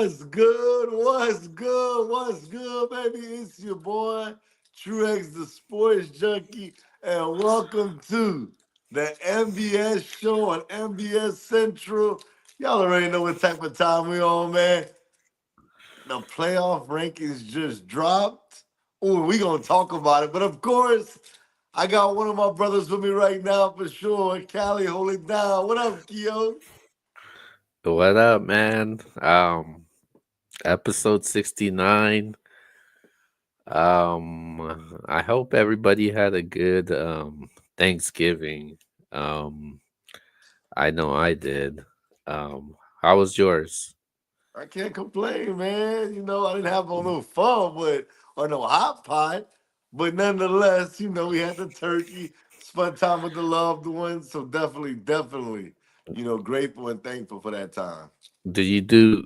What's good? What's good? What's good, baby? It's your boy, Truex the Sports Junkie, and welcome to the NBS Show on NBS Central. Y'all already know what type of time we on, man. The playoff rankings just dropped. Oh, we gonna talk about it. But of course, I got one of my brothers with me right now for sure. Callie, hold it down. What up, Keo? What up, man? Episode 69. I hope everybody had a good Thanksgiving. Um, I know I did. How was yours? I can't complain, man. I didn't have no fun with or no hot pot, but nonetheless, we had the turkey, spent time with the loved ones. So definitely, grateful and thankful for that time. Did you do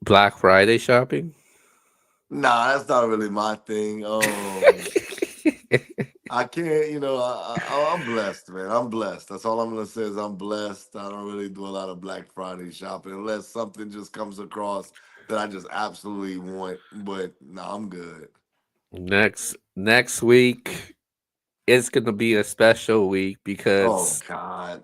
Black Friday shopping? Nah, that's not really my thing. I can't, I'm blessed, man. I'm blessed. That's all I'm gonna say is I'm blessed. I don't really do a lot of Black Friday shopping unless something just comes across that I just absolutely want. But no, I'm good. Next week it's gonna be a special week Oh because God.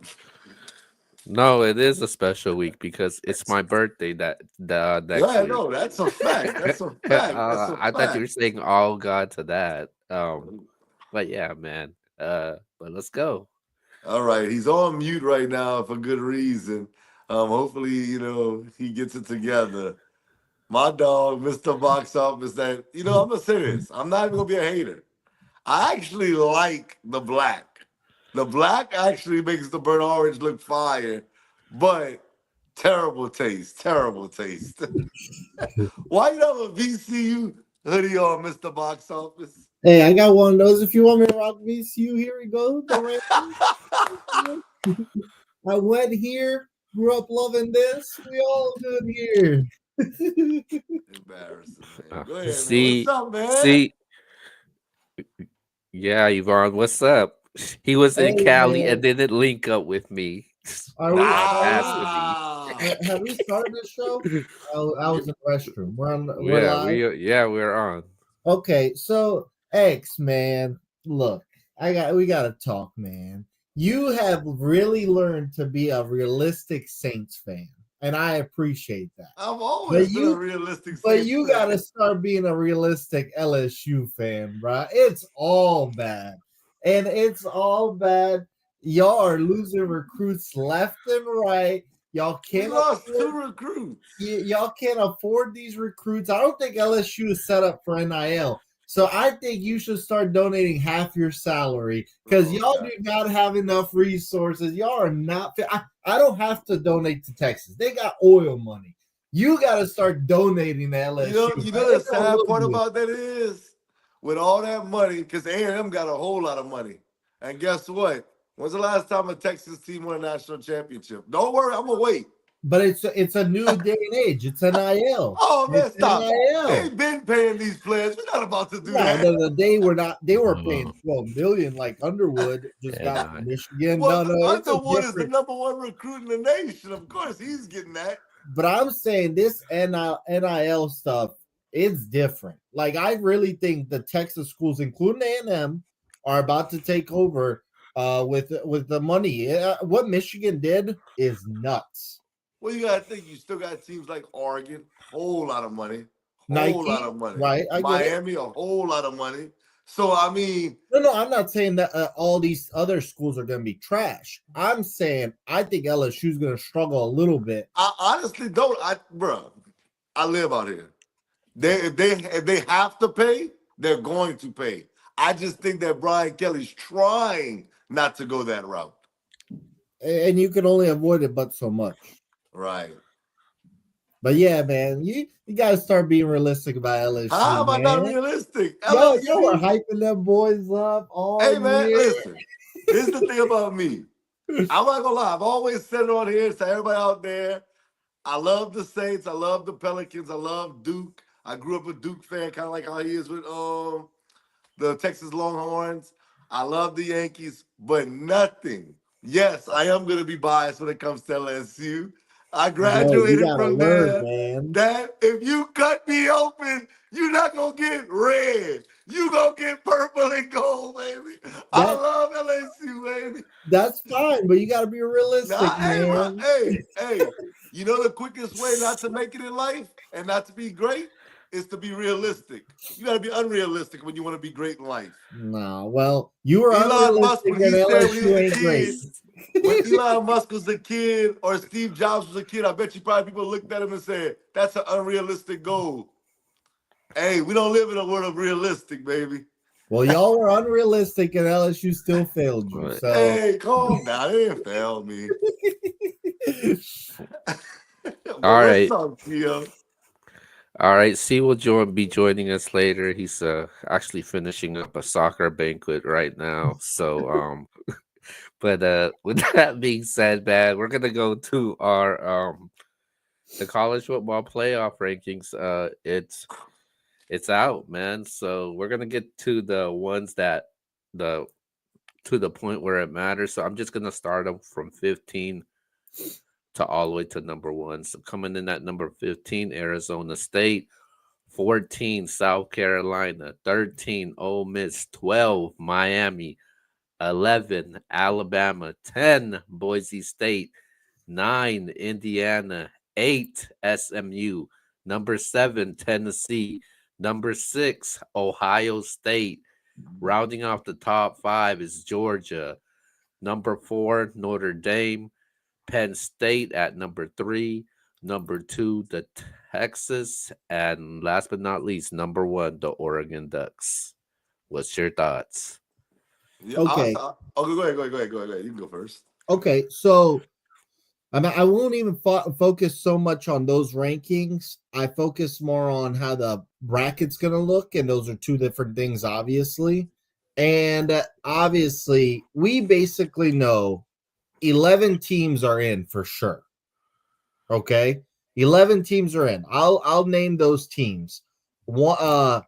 no, it is a special week because it's my birthday that next Yeah, week. no, that's a fact. That's a fact. That's a I thought you were fact. saying all God to that. But yeah, man. But let's go. All right, he's on mute right now for good reason. Hopefully, he gets it together. My dog, Mr. Box Office, I'm gonna say this. I'm not even gonna be a hater. I actually like the black. The black actually makes the burnt orange look fire, but terrible taste. Terrible taste. Why you have a VCU hoodie on, Mr. Box Office? Hey, I got one of those. If you want me to rock VCU, here we go. I went here, grew up loving this. We all good here. Embarrassing, man. Go ahead, man. What's See, up, man? see, yeah, Yvonne, what's up? He was in Hey Cali and man, didn't link up with me. are The we? Are we? audacity. Ah, Have we started the show? I was in the restroom. We're Yeah, live. we're on. Okay, so X man, look, we gotta talk, man. You have really learned to be a realistic Saints fan, and I appreciate that. I've But always been a you realistic But Saints you gotta fan. start being a realistic LSU fan, bro. It's all bad. And it's all bad. Y'all are losing recruits left and right. Y'all We can't lost two afford recruits. y'all can't afford these recruits. I don't think LSU is set up for NIL. So I think you should start donating half your salary because Oh y'all God. do not have enough resources. Y'all are not. I don't have to donate to Texas. They got oil money. You got to start donating to You LSU. know, you Man. know the It don't sad look part good. about that is with all that money, because A&M got a whole lot of money. And guess what? When's the last time a Texas team won a national championship? Don't worry, I'm gonna wait. But it's a new day and age. It's NIL. Oh man, It's stop. NIL. They've been paying these players. We're not about to do No, that. they were not. They were paying Oh, 12 million like Underwood just and got I from Michigan. Well, No, it's a Underwood is the different. number one recruit in the nation. Of course, he's getting that. But I'm saying this NIL stuff, it's different. Like I really think the Texas schools, including A&M, are about to take over with the money. What Michigan did is nuts. Well, you gotta think you still got teams like Oregon, whole lot of money, whole lot Nike, of money. right? I get it. Miami, a whole lot of money. So I mean, No, I'm not saying that all these other schools are going to be trash. I'm saying I think LSU is going to struggle a little bit. I honestly don't. Bro, I live out here. If they have to pay, they're going to pay. I just think that Brian Kelly's trying not to go that route. And you can only avoid it but so much. Right. But yeah, man, you got to start being realistic about How LSU, am I not man. realistic? Y'all were LSU. hyping them boys up all Hey man, year. listen. This is the thing about me. I'm not gonna lie. I've always said it on here to everybody out there. I love the Saints. I love the Pelicans. I love Duke. I grew up a Duke fan, kind of like how he is with the Texas Longhorns. I love the Yankees, but nothing. Yes, I am going to be biased when it comes to LSU. I Bro, you graduated gotta from learn, there. man. That if you cut me open, you're not gonna get red. You gonna get purple and gold, baby. I That love LSU, baby. that's fine, but you gotta be Nah, realistic, hey, bro, man. hey. You know the quickest way not to make it in life and not to be great is to be realistic. You gotta be unrealistic when you want to be great in life. No, well, you were Elon Musk, unrealistic when and he said when he was LSU a ain't great. kid, when Elon Musk was a kid or Steve Jobs was a kid, I bet you probably people looked at him and said, that's an unrealistic goal. Hey, we don't live in a world of realistic, baby. Well, y'all were unrealistic and LSU still failed you. Right. So Hey, calm down. They didn't fail me. But All what's right. up, Tio? All right. C will be joining us later. He's actually finishing up a soccer banquet right now. So but with that being said, man, we're gonna go to our the college football playoff rankings. It's out, man. So we're gonna get to the ones that the to the point where it matters. So I'm just gonna start them from 15 to all the way to number one. So coming in at number 15, Arizona State, 14, South Carolina, 13, Ole Miss, 12, Miami, 11, Alabama, 10, Boise State, 9, Indiana, 8, SMU, number 7, Tennessee, number 6, Ohio State. Rounding off the top 5 is Georgia, number 4, Notre Dame, Penn State at number 3, number 2, the Texas, and last but not least, number 1, the Oregon Ducks. What's your thoughts? Yeah, okay, okay, go ahead. You can go first. okay. So I won't even focus so much on those rankings. I focus more on how the bracket's going to look, and those are two different things, obviously. And obviously, we basically know 11 teams are in for sure. Okay, 11 teams are in. I'll name those teams. One,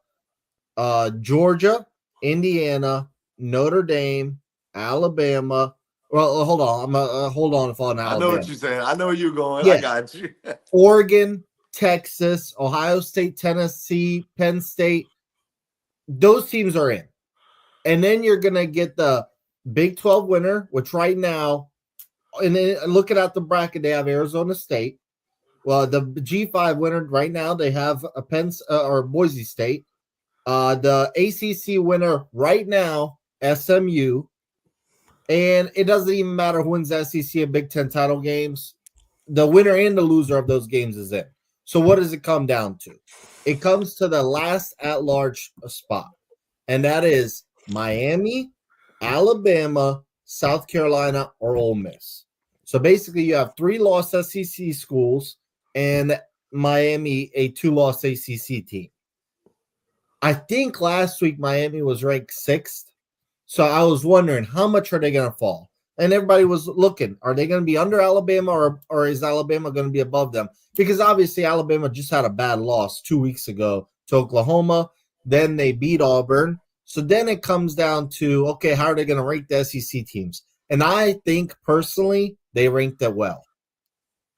Georgia, Indiana, Notre Dame, Alabama. Well, hold on. I'm hold on if on I know Alabama. what you're saying. I know where you're going. I Yeah, got you. Oregon, Texas, Ohio State, Tennessee, Penn State. Those teams are in, and then you're gonna get the Big 12 winner, which right now, and then looking at the bracket, they have Arizona State. Well, the G5 winner right now, they have a or Boise State. The ACC winner right now, SMU. And it doesn't even matter who wins the SEC and Big Ten title games. The winner and the loser of those games is in. So what does it come down to? It comes to the last at-large spot, and that is Miami, Alabama, South Carolina, or Ole Miss. So basically, you have 3 lost SEC schools and Miami, a 2-loss ACC team. I think last week Miami was ranked 6th. So I was wondering how much are they going to fall? And everybody was looking, are they going to be under Alabama or is Alabama going to be above them? Because obviously Alabama just had a bad loss 2 weeks ago to Oklahoma. Then they beat Auburn. So then it comes down to, okay, how are they going to rank the SEC teams? And I think personally they ranked it well.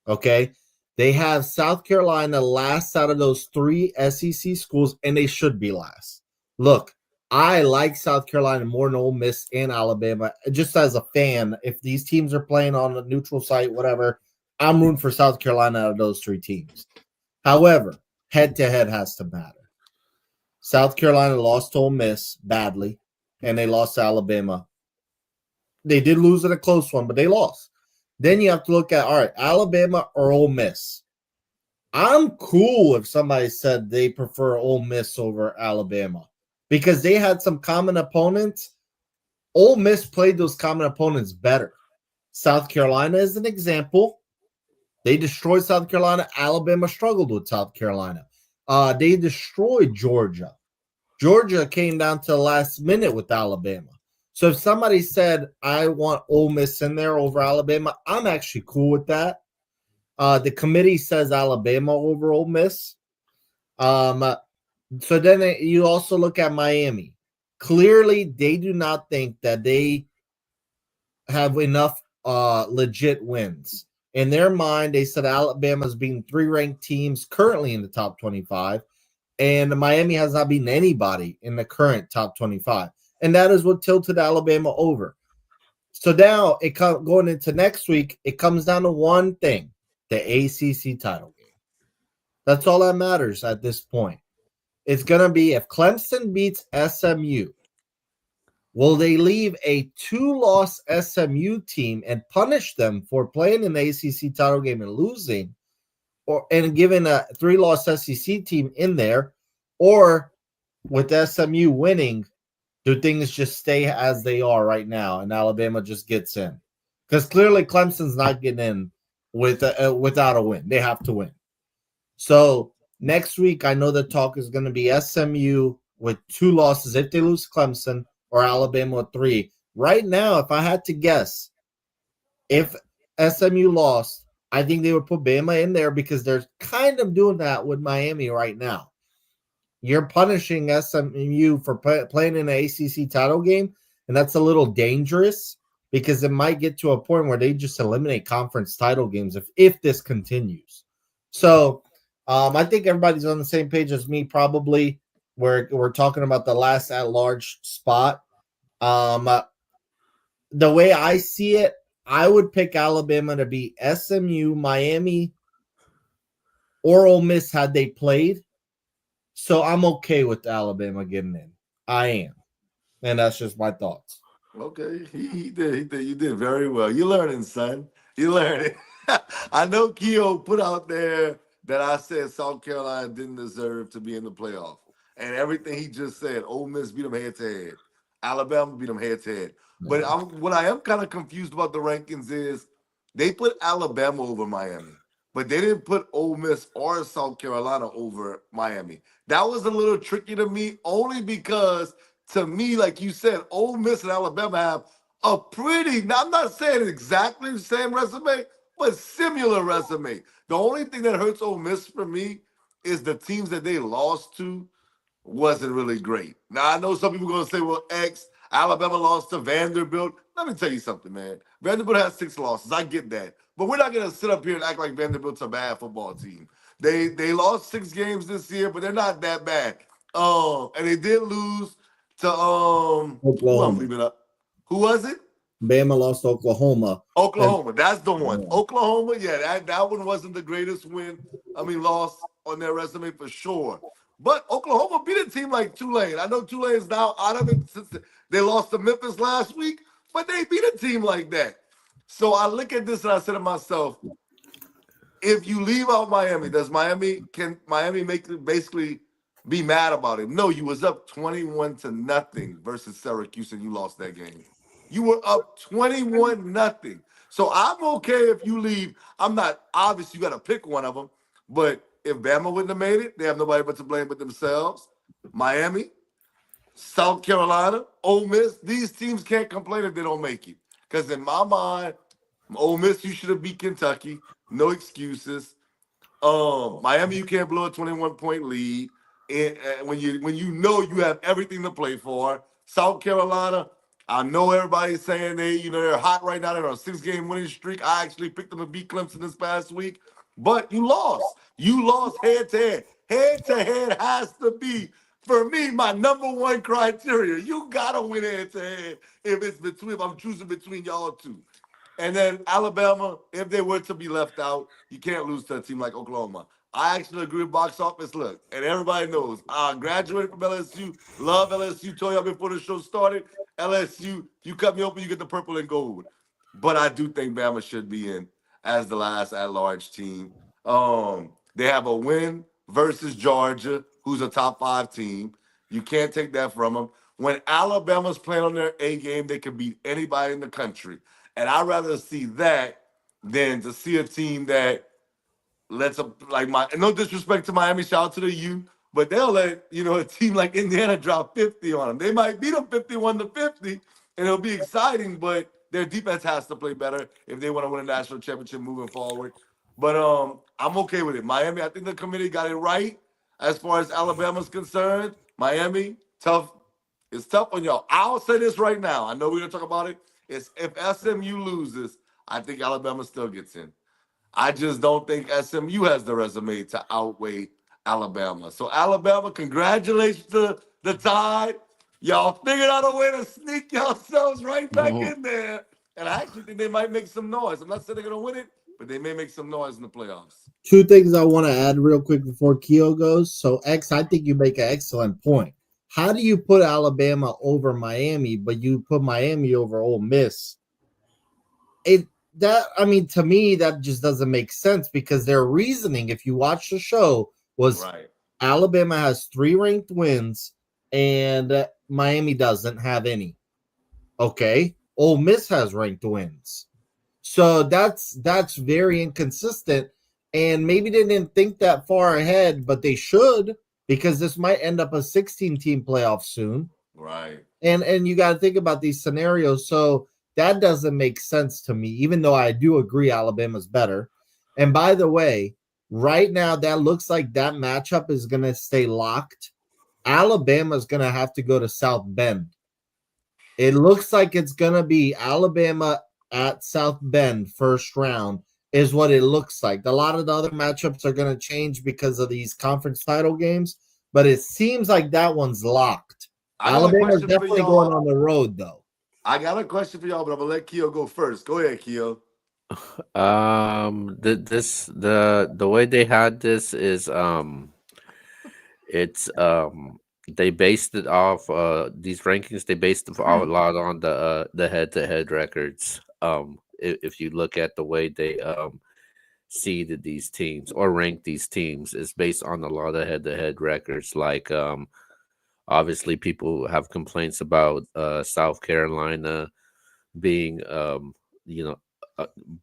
Okay. They have South Carolina last out of those 3 SEC schools, and they should be last. Look, I like South Carolina more than Ole Miss and Alabama. Just as a fan, if these teams are playing on a neutral site, whatever, I'm rooting for South Carolina out of those 3 teams. However, head-to-head has to matter. South Carolina lost to Ole Miss badly, and they lost to Alabama. They did lose in a close one, but they lost. Then you have to look at, all right, Alabama or Ole Miss. I'm cool if somebody said they prefer Ole Miss over Alabama because they had some common opponents. Ole Miss played those common opponents better. South Carolina is an example. They destroyed South Carolina. Alabama struggled with South Carolina. They destroyed Georgia. Georgia came down to the last minute with Alabama. So if somebody said, I want Ole Miss in there over Alabama, I'm actually cool with that. The committee says Alabama over Ole Miss. So then you also look at Miami. Clearly, they do not think that they have enough legit wins. In their mind, they said Alabama's beaten 3 ranked teams currently in the top 25, and Miami has not beaten anybody in the current top 25. And that is what tilted Alabama over. So now going into next week, it comes down to one thing: the ACC title game. That's all that matters at this point. It's going to be if Clemson beats SMU, will they leave a 2-loss SMU team and punish them for playing an ACC title game and losing, and giving a 3-loss SEC team in there, or with SMU winning, do things just stay as they are right now and Alabama just gets in? Because clearly Clemson's not getting in without a win. They have to win. So next week, I know the talk is going to be SMU with 2 losses if they lose Clemson, or Alabama with 3. Right now, if I had to guess, if SMU lost, I think they would put Bama in there because they're kind of doing that with Miami right now. You're punishing SMU for playing in an ACC title game, and that's a little dangerous because it might get to a point where they just eliminate conference title games if this continues. So I think everybody's on the same page as me, probably. We're talking about the last at-large spot. The way I see it, I would pick Alabama to be SMU, Miami, or Ole Miss had they played. So I'm okay with Alabama getting in. I am. And that's just my thoughts. Okay, he did. He did. You did very well. You're learning, son. You're learning. I know Keo put out there that I said South Carolina didn't deserve to be in the playoff, and everything he just said, Ole Miss beat them head to head. Alabama beat them head to head. But what I am kind of confused about the rankings is they put Alabama over Miami, but they didn't put Ole Miss or South Carolina over Miami. That was a little tricky to me, only because to me, like you said, Ole Miss and Alabama have a pretty, now I'm not saying exactly the same resume, but similar resume. The only thing that hurts Ole Miss for me is the teams that they lost to wasn't really great. Now, I know some people are going to say, well, Alabama lost to Vanderbilt. Let me tell you something, man. Vanderbilt has 6 losses. I get that. But we're not going to sit up here and act like Vanderbilt's a bad football team. They lost 6 games this year, but they're not that bad. And they did lose to who I'm Oklahoma. leaving up. Who was it? Bama lost to Oklahoma. Oklahoma. That's the one. Oklahoma, yeah, that one wasn't the greatest loss on their resume for sure. But Oklahoma beat a team like Tulane. I know Tulane's now out of it since they lost to Memphis last week, but they beat a team like that. So I look at this and I say to myself, if you leave out Miami, can Miami basically be mad about it? No, you was up 21-0 versus Syracuse and you lost that game. You were up 21-0. So I'm okay if you leave. I'm not, obviously you got to pick one of them, but if Bama wouldn't have made it, they have nobody but to blame but themselves. Miami, South Carolina, Ole Miss, these teams can't complain if they don't make it. Because in my mind, Ole Miss, you should have beat Kentucky. No excuses. Miami, you can't blow a 21-point lead. And when you know you have everything to play for. South Carolina, I know everybody's saying they're hot right now. They're on a 6-game winning streak. I actually picked them to beat Clemson this past week. But you lost. You lost head to head. Head to head has to be, for me, my number one criteria. You gotta win head to head if I'm choosing between y'all two. And then Alabama, if they were to be left out, you can't lose to a team like Oklahoma. I actually agree with box office. Look, and everybody knows, I graduated from LSU, love LSU, told y'all before the show started, LSU, you cut me open, you get the purple and gold. But I do think Bama should be in as the last at-large team. They have a win versus Georgia, who's a top 5 team. You can't take that from them. When Alabama's playing on their A game, they can beat anybody in the country. And I'd rather see that than to see a team that no disrespect to Miami, shout out to the U, but they'll let a team like Indiana drop 50 on them. They might beat them 51-50, and it'll be exciting, but their defense has to play better if they want to win a national championship moving forward. But I'm okay with it. Miami, I think the committee got it right as far as Alabama's concerned. Miami, tough. It's tough on y'all. I'll say this right now. I know we're gonna talk about it. It's if SMU loses, I think Alabama still gets in. I just don't think SMU has the resume to outweigh Alabama. So Alabama, congratulations to the Tide. Y'all figured out a way to sneak yourselves right back Mhm. in there. And I actually think they might make some noise. I'm not saying they're gonna win it, but they may make some noise in the playoffs. Two things I want to add real quick before Keo goes. So, X, I think you make an excellent point. How do you put Alabama over Miami, but you put Miami over Ole Miss? It that I mean, to me, that just doesn't make sense because their reasoning, if you watch the show, was Right. Alabama has 3 ranked wins and Miami doesn't have any. Okay, Ole Miss has ranked wins. So that's very inconsistent. And maybe they didn't think that far ahead, but they should because this might end up a 16-team playoff soon. Right. And you got to think about these scenarios. So that doesn't make sense to me, even though I do agree Alabama's better. And by the way, right now that looks like that matchup is going to stay locked. Alabama's going to have to go to South Bend. It looks like it's going to be Alabama at South Bend first round is what it looks like. A lot of the other matchups are going to change because of these conference title games, but it seems like that one's locked. I got a Alabama's question for definitely going y'all. on the road though. I got a question for y'all, but I'm gonna let Keo go first. Go ahead, Keo. The way they had this is it's they based it off these rankings. They based it a lot on the head to head records. If you look at the way they seeded these teams or ranked these teams, it's based on a lot of head to head records. Like obviously people have complaints about South Carolina being you know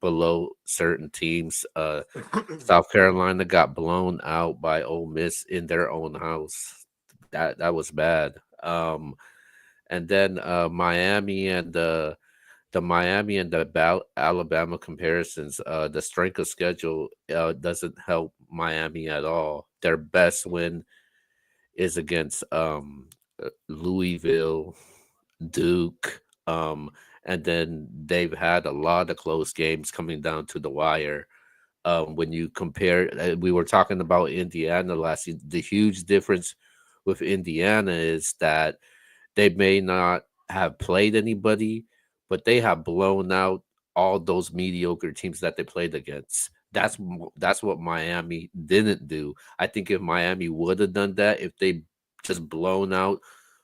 below certain teams. South Carolina got blown out by Ole Miss in their own house. That was bad. And then Miami and the Miami and the Alabama comparisons. The strength of schedule doesn't help Miami at all. Their best win is against Louisville, Duke, and then they've had a lot of close games coming down to the wire. When you compare, we were talking about Indiana last year. The huge difference with Indiana is that they may not have played anybody, but they have blown out all those mediocre teams that they played against. That's what Miami didn't do. I think if Miami would have done that, if they just blown out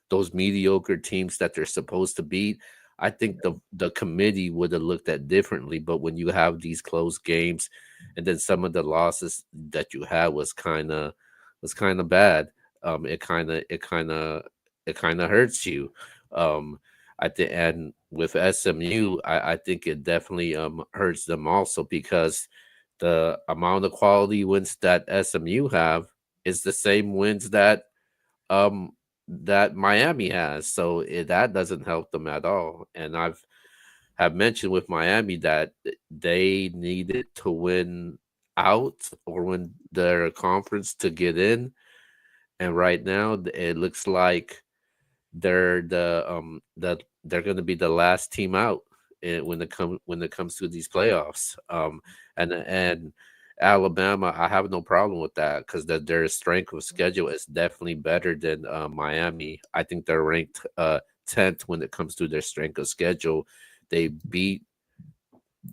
those mediocre teams that they're supposed to beat, I think the committee would have looked at differently. But when you have these close games, and then some of the losses that you had was kind of bad. It kind of hurts you. Um, I think, and with SMU, I think it definitely hurts them also because the amount of quality wins that SMU have is the same wins um that Miami has. So that doesn't help them at all. And have mentioned with Miami that they needed to win out or win their conference to get in. And right now it looks like they're going to be the last team out when it comes to these playoffs. And Alabama, I have no problem with that because their strength of schedule is definitely better than Miami. I think they're ranked 10th when it comes to their strength of schedule. They beat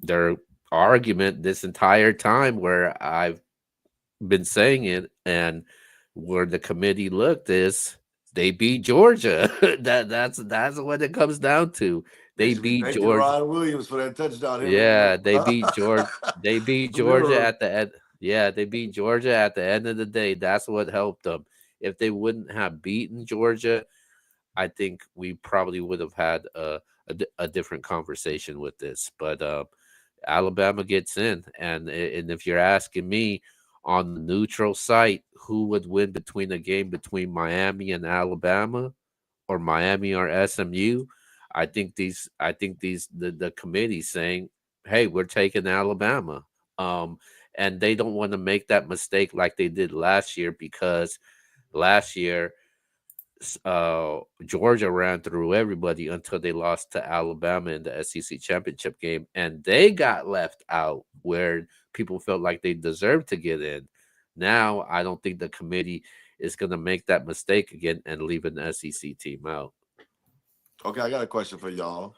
their argument this entire time where I've been saying it, and where the committee looked is they beat Georgia. That's what it comes down to. They Basically, beat thank you to Georgia. Ryan Williams for that touchdown. Him and Yeah, they beat Georgia. They beat Georgia Cleveland. at the end. Yeah, they beat Georgia at the end of the day. That's what helped them. If they wouldn't have beaten Georgia, I think we probably would have had a different conversation with this. But Alabama gets in, and if you're asking me on the neutral site, who would win between a game between Miami and Alabama, or Miami or SMU? I think these the committee saying, "Hey, we're taking Alabama," um, and they don't want to make that mistake like they did last year because last year Georgia ran through everybody until they lost to Alabama in the SEC championship game, and they got left out where people felt like they deserved to get in. Now, I don't think the committee is going to make that mistake again and leave an SEC team out. Okay, I got a question for y'all.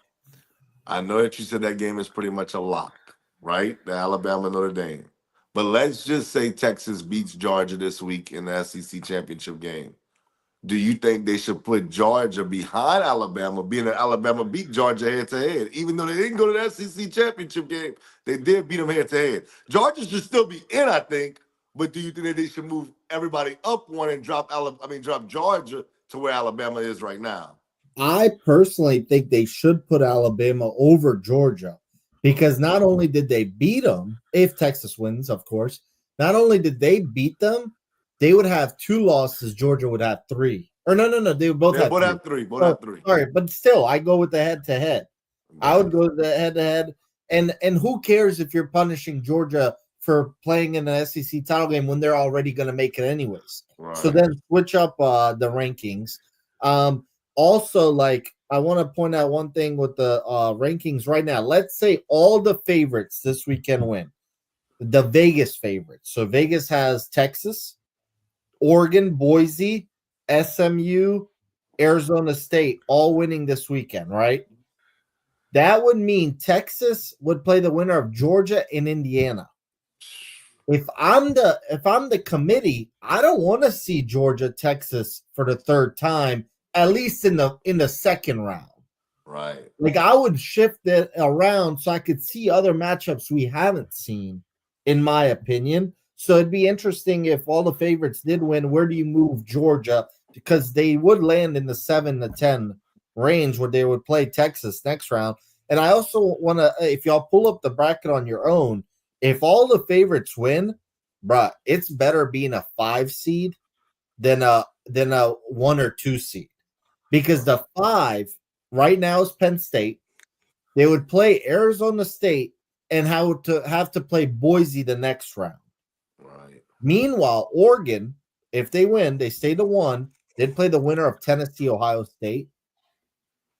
I know that you said that game is pretty much a lock, right? The Alabama Notre Dame. But let's just say Texas beats Georgia this week in the SEC championship game. Do you think they should put Georgia behind Alabama, being that Alabama beat Georgia head to head? Even though they didn't go to the SEC championship game, they did beat them head to head. Georgia should still be in, I think. But do you think that they should move everybody up one and drop drop Georgia to where Alabama is right now? I personally think they should put Alabama over Georgia because not only did they beat them, if Texas wins, of course, not only did they beat them, they would have 2 losses. Georgia would have 3. Or no, they would both They have both 3. have three. Both have three. All right, but still, I go with the head-to-head. I would go with the head-to-head. And who cares if you're punishing Georgia for playing in the SEC title game when they're already going to make it anyways? Right. So then switch up the rankings. Also, like, I want to point out one thing with the rankings right now. Let's say all the favorites this weekend win. The Vegas favorites. So Vegas has Texas, Oregon, Boise, SMU, Arizona State all winning this weekend, right? That would mean Texas would play the winner of Georgia and Indiana. If I'm the committee, I don't want to see Georgia Texas for the 3rd time, at least in the second round. Right. Like, I would shift it around so I could see other matchups we haven't seen, in my opinion. So it'd be interesting if all the favorites did win. Where do you move Georgia? Because they would land in the 7 to 10 range where they would play Texas next round. And I also want to, if y'all pull up the bracket on your own, if all the favorites win, bruh, it's better being a 5 seed than a 1 or 2 seed. Because the 5 right now is Penn State. They would play Arizona State and have to play Boise the next round. Right. Meanwhile, Oregon, if they win, they stay to 1. They'd play the winner of Tennessee, Ohio State.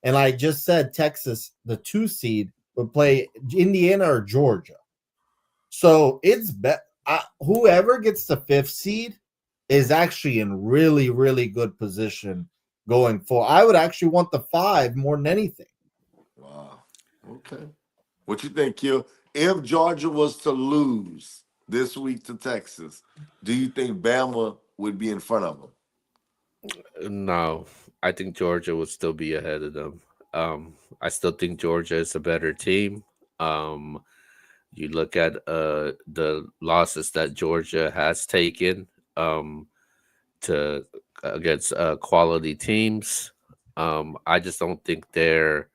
And I just said Texas, the 2 seed, would play Indiana or Georgia. So it's whoever gets the 5th seed is actually in really, really good position going forward. I would actually want the 5 more than anything. Wow. Okay. What you think, Kill? If Georgia was to lose this week to Texas, do you think Bama would be in front of them? No, I think Georgia would still be ahead of them. I still think Georgia is a better team. You look at the losses that Georgia has taken to against quality teams. I just don't think they're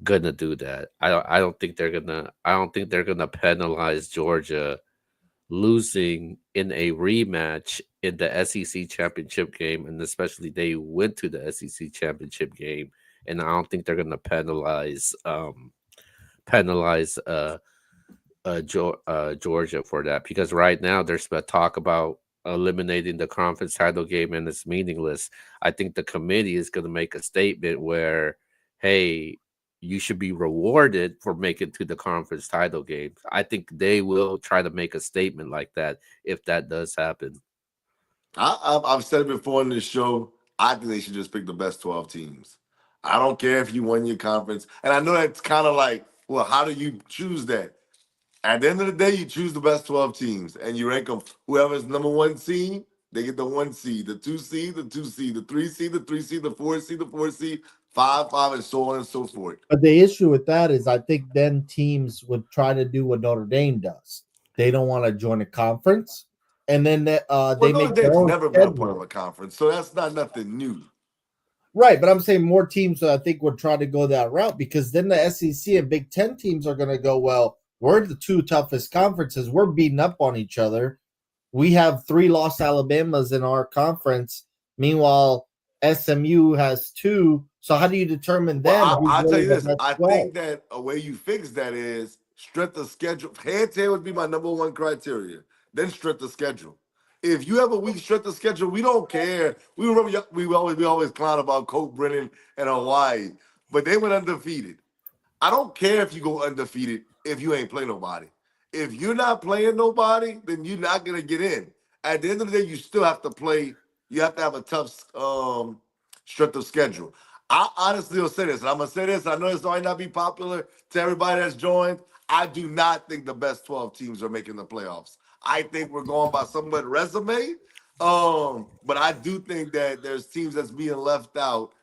gonna do that. I don't think they're gonna penalize Georgia losing in a rematch in the SEC championship game, and especially they went to the SEC championship game, and I don't think they're gonna penalize Georgia for that, because right now there's been talk about eliminating the conference title game and it's meaningless. I think the committee is going to make a statement where, hey, you should be rewarded for making to the conference title game. I think they will try to make a statement like that if that does happen. I've said it before in this show. I think they should just pick the best 12 teams. I don't care if you won your conference. And I know that's kind of like, well, how do you choose that? At the end of the day, you choose the best 12 teams and you rank them. Whoever's number 1 seed, they get the 1 seed, the 2 seed, the 2 seed, the 3 seed, the 3 seed, the 4 seed, the 4 seed, 5, and so on and so forth. But the issue with that is I think then teams would try to do what Notre Dame does. They don't want to join a conference. And then they make their own never been a part schedule. of a conference, so that's not nothing new. Right, but I'm saying more teams I think would try to go that route, because then the SEC and Big Ten teams are going to go, well, we're the 2 toughest conferences. We're beating up on each other. We have 3 lost Alabamas in our conference. Meanwhile, SMU has 2. So how do you determine them? Well, I'll tell you this. I think that a way you fix that is strength of schedule. Hand-to-hand would be my number 1 criteria. Then strength of schedule. If you have a weak strength of schedule, we don't care. We always clown about Colt Brennan and Hawaii, but they went undefeated. I don't care if you go undefeated if you ain't play nobody. if you're not playing nobody, then you're not gonna get in. At the end of the day, you still have to play. You have to have a tough strength of schedule. I honestly will say this, and I'm gonna say this. I know this might not be popular to everybody that's joined. I do not think the best 12 teams are making the playoffs. I think we're going by somebody's resume. But I do think that there's teams that's being left out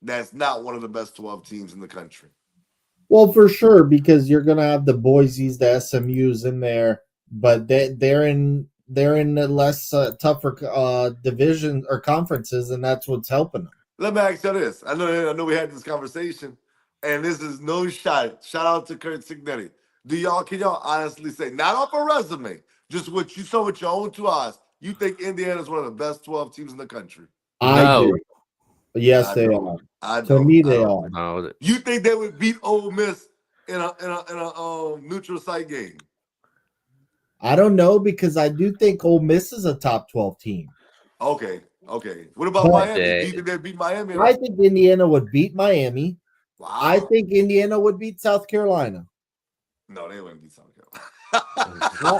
that's not one of the best 12 teams in the country. Well, for sure, because you're gonna have the Boise's, the SMU's in there, but they're in the less tougher division or conferences, and that's what's helping them. Let me ask you this. I know we had this conversation, and this is no shot. Shout out to Kurt Signetti. Can y'all honestly say, not off a resume, just what you saw with your own two eyes, you think Indiana is one of the best 12 teams in the country? I No, do. Yes, I they don't. are. I To don't. me, I they don't. are. no. You think they would beat Ole Miss in a neutral site game? I don't know because I do think Ole Miss is a top 12 team. Okay. What about But Miami? Do you think they'd beat Miami? I think Indiana would beat Miami. Wow. I think Indiana would beat South Carolina. No, they wouldn't beat South Carolina.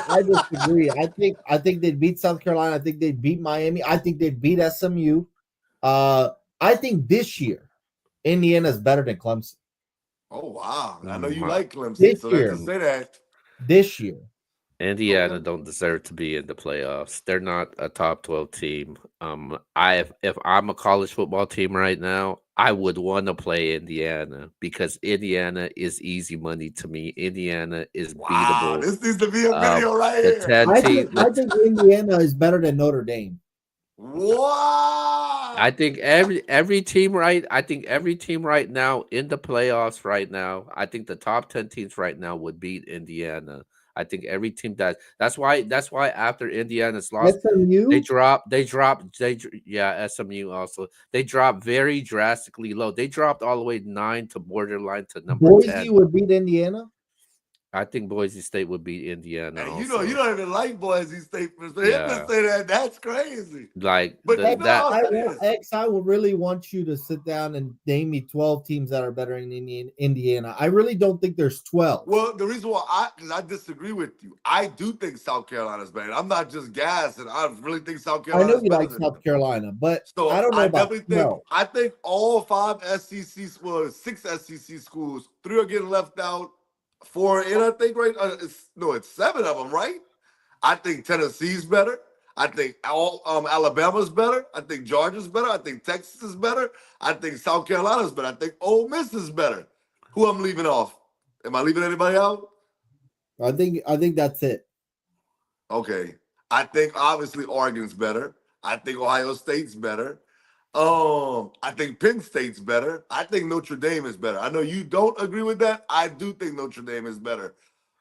I disagree. I think they'd beat South Carolina. I think they'd beat Miami. I think they'd beat SMU. I think this year Indiana's better than Clemson. Oh wow! I know you My- like Clemson, This so year. to say that. This year. Indiana Okay. don't deserve to be in the playoffs. They're not a top 12 team. If I'm a college football team right now, I would want to play Indiana because Indiana is easy money to me. Indiana is Wow, beatable. this needs to be a video right The here. 10 team, I think Indiana is better than Notre Dame. Wow. I think every team right. I think every team right now in the playoffs right now. I think the top 10 teams right now would beat Indiana. I think every team that's why after Indiana's lost, SMU, yeah, SMU also. They dropped very drastically low. They dropped all the way 9 to borderline to number Boise 10. would beat Indiana. I think Boise State would beat Indiana And also. you don't even like Boise State. For him to Yeah. say that's crazy. Like But the, you know that how it is. X, I would really want you to sit down and name me 12 teams that are better in Indiana. I really don't think there's 12. Well, the reason why because I disagree with you. I do think South Carolina's better. I'm not just gassing. I really think South I Carolina's know you better like than South them. Carolina, but So I don't know about definitely think 12. all 5 SEC, well, 6 SEC schools, 3 are getting left out, 4 in. I think right. It's 7 of them, right? I think Tennessee's better. I think Alabama's better. I think Georgia's better. I think Texas is better. I think South Carolina's better. I think Ole Miss is better. Who I'm leaving off? Am I leaving anybody out? I think that's it. Okay. I think obviously Oregon's better. I think Ohio State's better. I think Penn State's better. I think Notre Dame is better. I know you don't agree with that. I do think Notre Dame is better.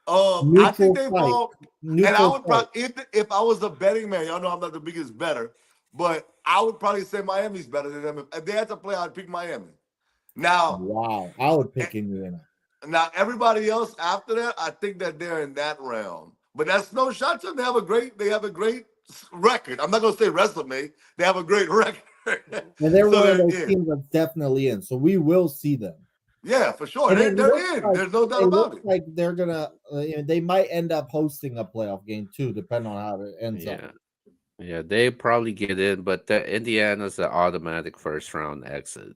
I think Neutral they site. fall. And I Neutral would site. probably, if I was a betting man, y'all know I'm not the biggest better, but I would probably say Miami's better than them. If they had to play, I'd pick Miami. Now, Wow. I would pick Indiana. everybody else after that, I think that they're in that realm. But that's no shot to them. They have a great record. I'm not gonna say resume. They have a great record. And they're So one of they're those in. teams that's definitely in. So we will see them. Yeah, for sure. And it They're looks in. like- There's no doubt It about looks it. like they're gonna. They might end up hosting a playoff game too, depending on how it ends up. Yeah, they probably get in, but Indiana's an automatic first round exit.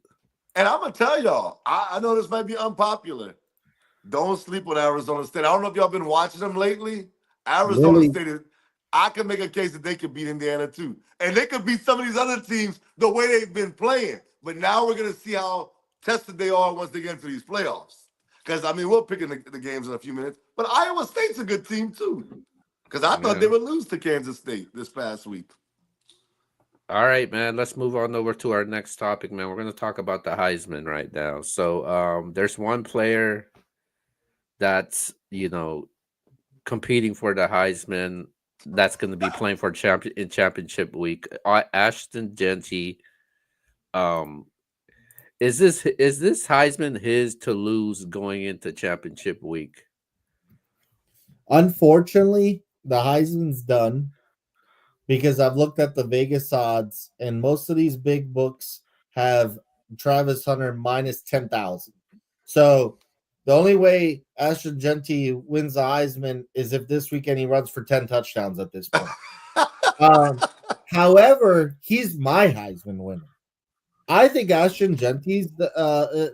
And I'm gonna tell y'all, I know this might be unpopular. Don't sleep on Arizona State. I don't know if y'all been watching them lately. Arizona Really? State I can make a case that they could beat Indiana too. And they could beat some of these other teams the way they've been playing. But now we're gonna see how tested they are once they get into these playoffs. Because we'll pick in the games in a few minutes. But Iowa State's a good team too. Because I thought they would lose to Kansas State this past week. All right, man. Let's move on over to our next topic, man. We're going to talk about the Heisman right now. So, there's one player that's competing for the Heisman that's going to be playing for championship week. Ashton Genty. Is this Heisman his to lose going into championship week? Unfortunately, the Heisman's done because I've looked at the Vegas odds, and most of these big books have Travis Hunter minus 10,000. So The only way Ashton Genty wins the Heisman is if this weekend he runs for 10 touchdowns at this point. Um, However, he's my Heisman winner. I think Ashton Genty's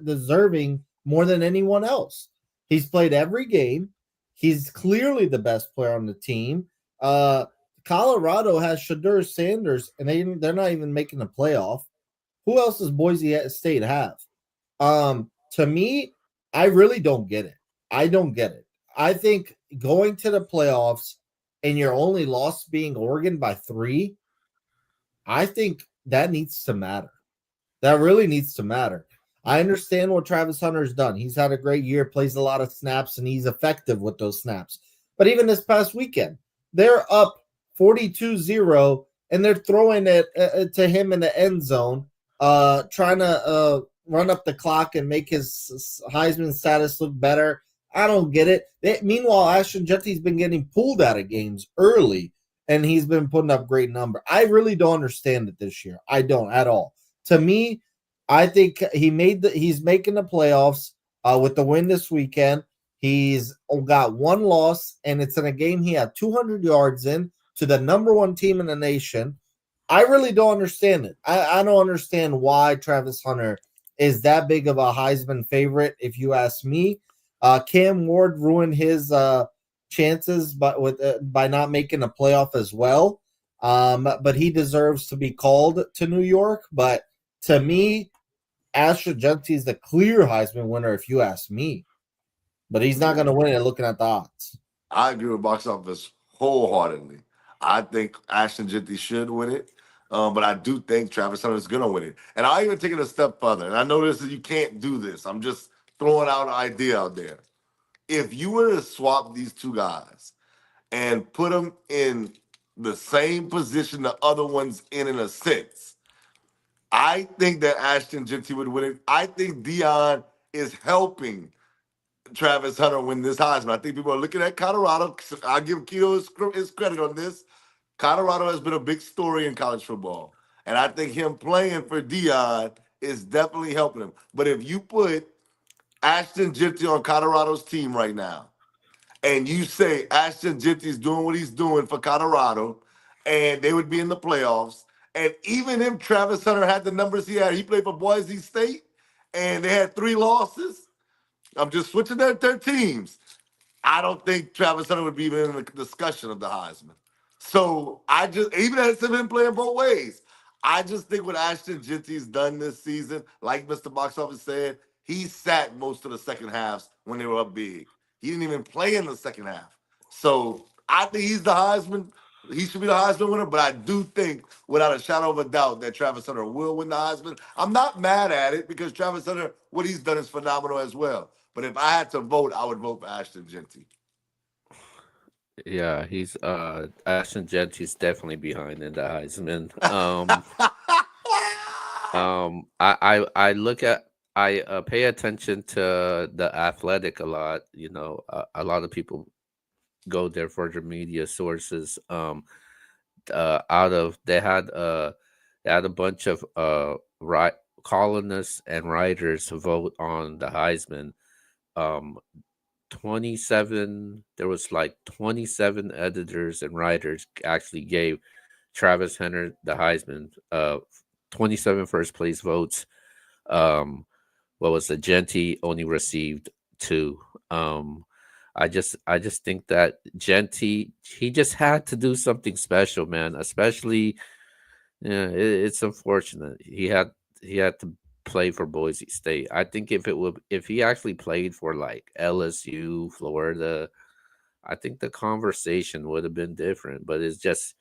deserving more than anyone else. He's played every game. He's clearly the best player on the team. Uh, Colorado has Shadur Sanders, and they're not even making the playoff. Who else does Boise State have? To me, I really don't get it. I don't get it. I think going to the playoffs and your only loss being Oregon by 3, I think that needs to matter. That really needs to matter. I understand what Travis Hunter's done. He's had a great year, plays a lot of snaps, and he's effective with those snaps. But even this past weekend, they're up 42-0, and they're throwing it to him in the end zone, trying to run up the clock and make his Heisman status look better. I don't get it. Meanwhile, Ashton Jetty's been getting pulled out of games early, and he's been putting up great number. I really don't understand it this year. I don't at all. To me, I think he's making the playoffs with the win this weekend. He's got one loss, and it's in a game he had 200 yards in to the number 1 team in the nation. I really don't understand it. I don't understand why Travis Hunter is that big of a Heisman favorite, if you ask me. Cam Ward ruined his chances by not making a playoff as well. But he deserves to be called to New York. But to me, Ashton Genty is the clear Heisman winner, if you ask me. But he's not going to win it looking at the odds. I agree with Box Office wholeheartedly. I think Ashton Genty should win it. But I do think Travis Hunter is going to win it. And I'll even take it a step further. And I know you can't do this. I'm just throwing out an idea out there. If you were to swap these two guys and put them in the same position the other one's in a sense, I think that Ashton Genty would win it. I think Dion is helping Travis Hunter win this Heisman. I think people are looking at Colorado. I'll give Keto his credit on this. Colorado has been a big story in college football. And I think him playing for Dion is definitely helping him. But if you put Ashton Genty on Colorado's team right now, and you say Ashton Genty's doing what he's doing for Colorado, and they would be in the playoffs, and even if Travis Hunter had the numbers he played for Boise State, and they had 3 losses, I'm just switching their teams. I don't think Travis Hunter would be even in the discussion of the Heisman. So I just, even as him playing both ways, I just think what Ashton Genty's done this season, like Mr. Box Office said, he sat most of the second halves when they were up big. He didn't even play in the second half. So I think he's the Heisman. He should be the Heisman winner, but I do think, without a shadow of a doubt, that Travis Hunter will win the Heisman. I'm not mad at it because Travis Hunter, what he's done is phenomenal as well. But if I had to vote, I would vote for Ashton Genty. Yeah, he's Ashton Genty's definitely behind in the Heisman. I look at I pay attention to the Athletic a lot. You know, a lot of people go there for their media sources. Out of they had a bunch of columnists and writers vote on the Heisman. Um, 27 There was like 27 editors and writers actually gave Travis Hunter the Heisman. 27 first place votes. Um, what was the Genty only received 2. Um, I just think that Genty, he just had to do something special, man. Especially, yeah, it's unfortunate he had to play for Boise State. I think if he actually played for like LSU, Florida, I think the conversation would have been different. But it just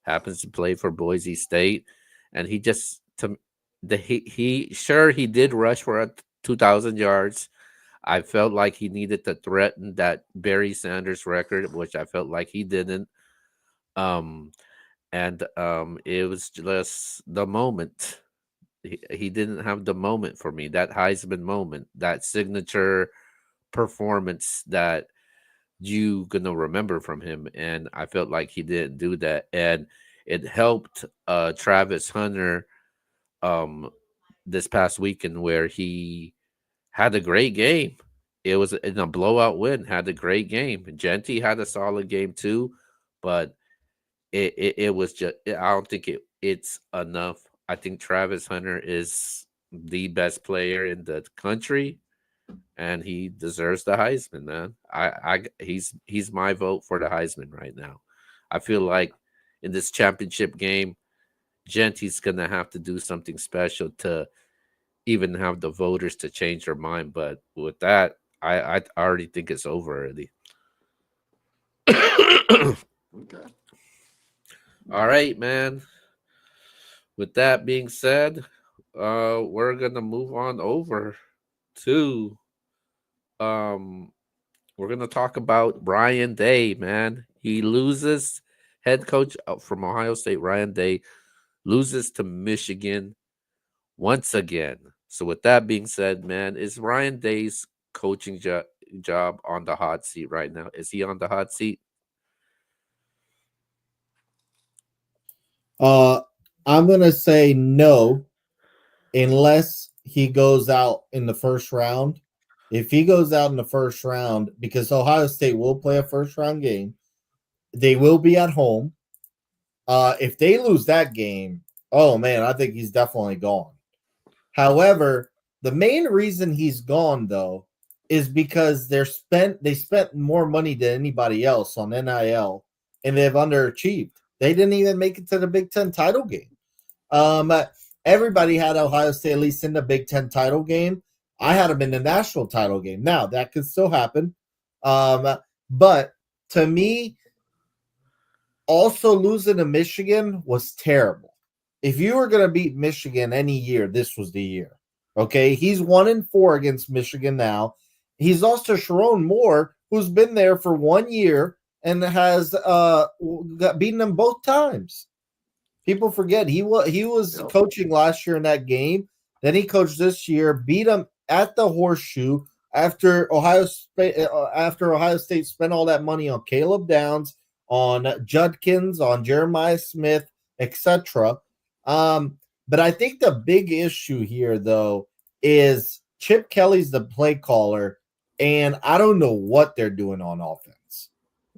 happens to play for Boise State, and he just to the he sure he did rush for 2,000 yards. I felt like he needed to threaten that Barry Sanders record, which I felt like he didn't. Um, and it was just the moment. He didn't have the moment for me, that Heisman moment, that signature performance that you gonna remember from him. And I felt like he didn't do that. And it helped Travis Hunter um this past weekend where he had a great game. it was in a blowout win. Had a great game. Genty had a solid game too, but it was just I don't think it's enough. I think Travis Hunter is the best player in the country, and he deserves the Heisman, man. He's my vote for the Heisman right now. I feel like in this championship game, Genty's gonna have to do something special to even have the voters to change their mind. But with that, I already think it's over already. Okay. All right, man. With that being said, we're gonna move on over to um we're gonna talk about Ryan Day, man. He loses head coach from Ohio State, Ryan Day, loses to Michigan once again. So with that being said, man, is Ryan Day's coaching job on the hot seat right now? Is he on the hot seat? Uh, I'm gonna say no, unless he goes out in the first round. If he goes out in the first round, because Ohio State will play a first round game, they will be at home. If they lose that game, oh man, I think he's definitely gone. However, the main reason he's gone though is because they spent more money than anybody else on NIL and they've underachieved. They didn't even make it to the Big Ten title game. Um, Everybody had Ohio State at least in the Big Ten title game. I had them in the national title game. Now that could still happen, but to me, also losing to Michigan was terrible. If you were going to beat Michigan any year, this was the year. Okay, he's 1-4 against Michigan now. He's lost to Sharon Moore, who's been there for 1 year and has beaten them both times. People forget he was coaching last year in that game. Then he coached this year, beat him at the Horseshoe after Ohio State spent all that money on Caleb Downs, on Judkins, on Jeremiah Smith, etc. But I think the big issue here, though, is Chip Kelly's the play caller, and I don't know what they're doing on offense.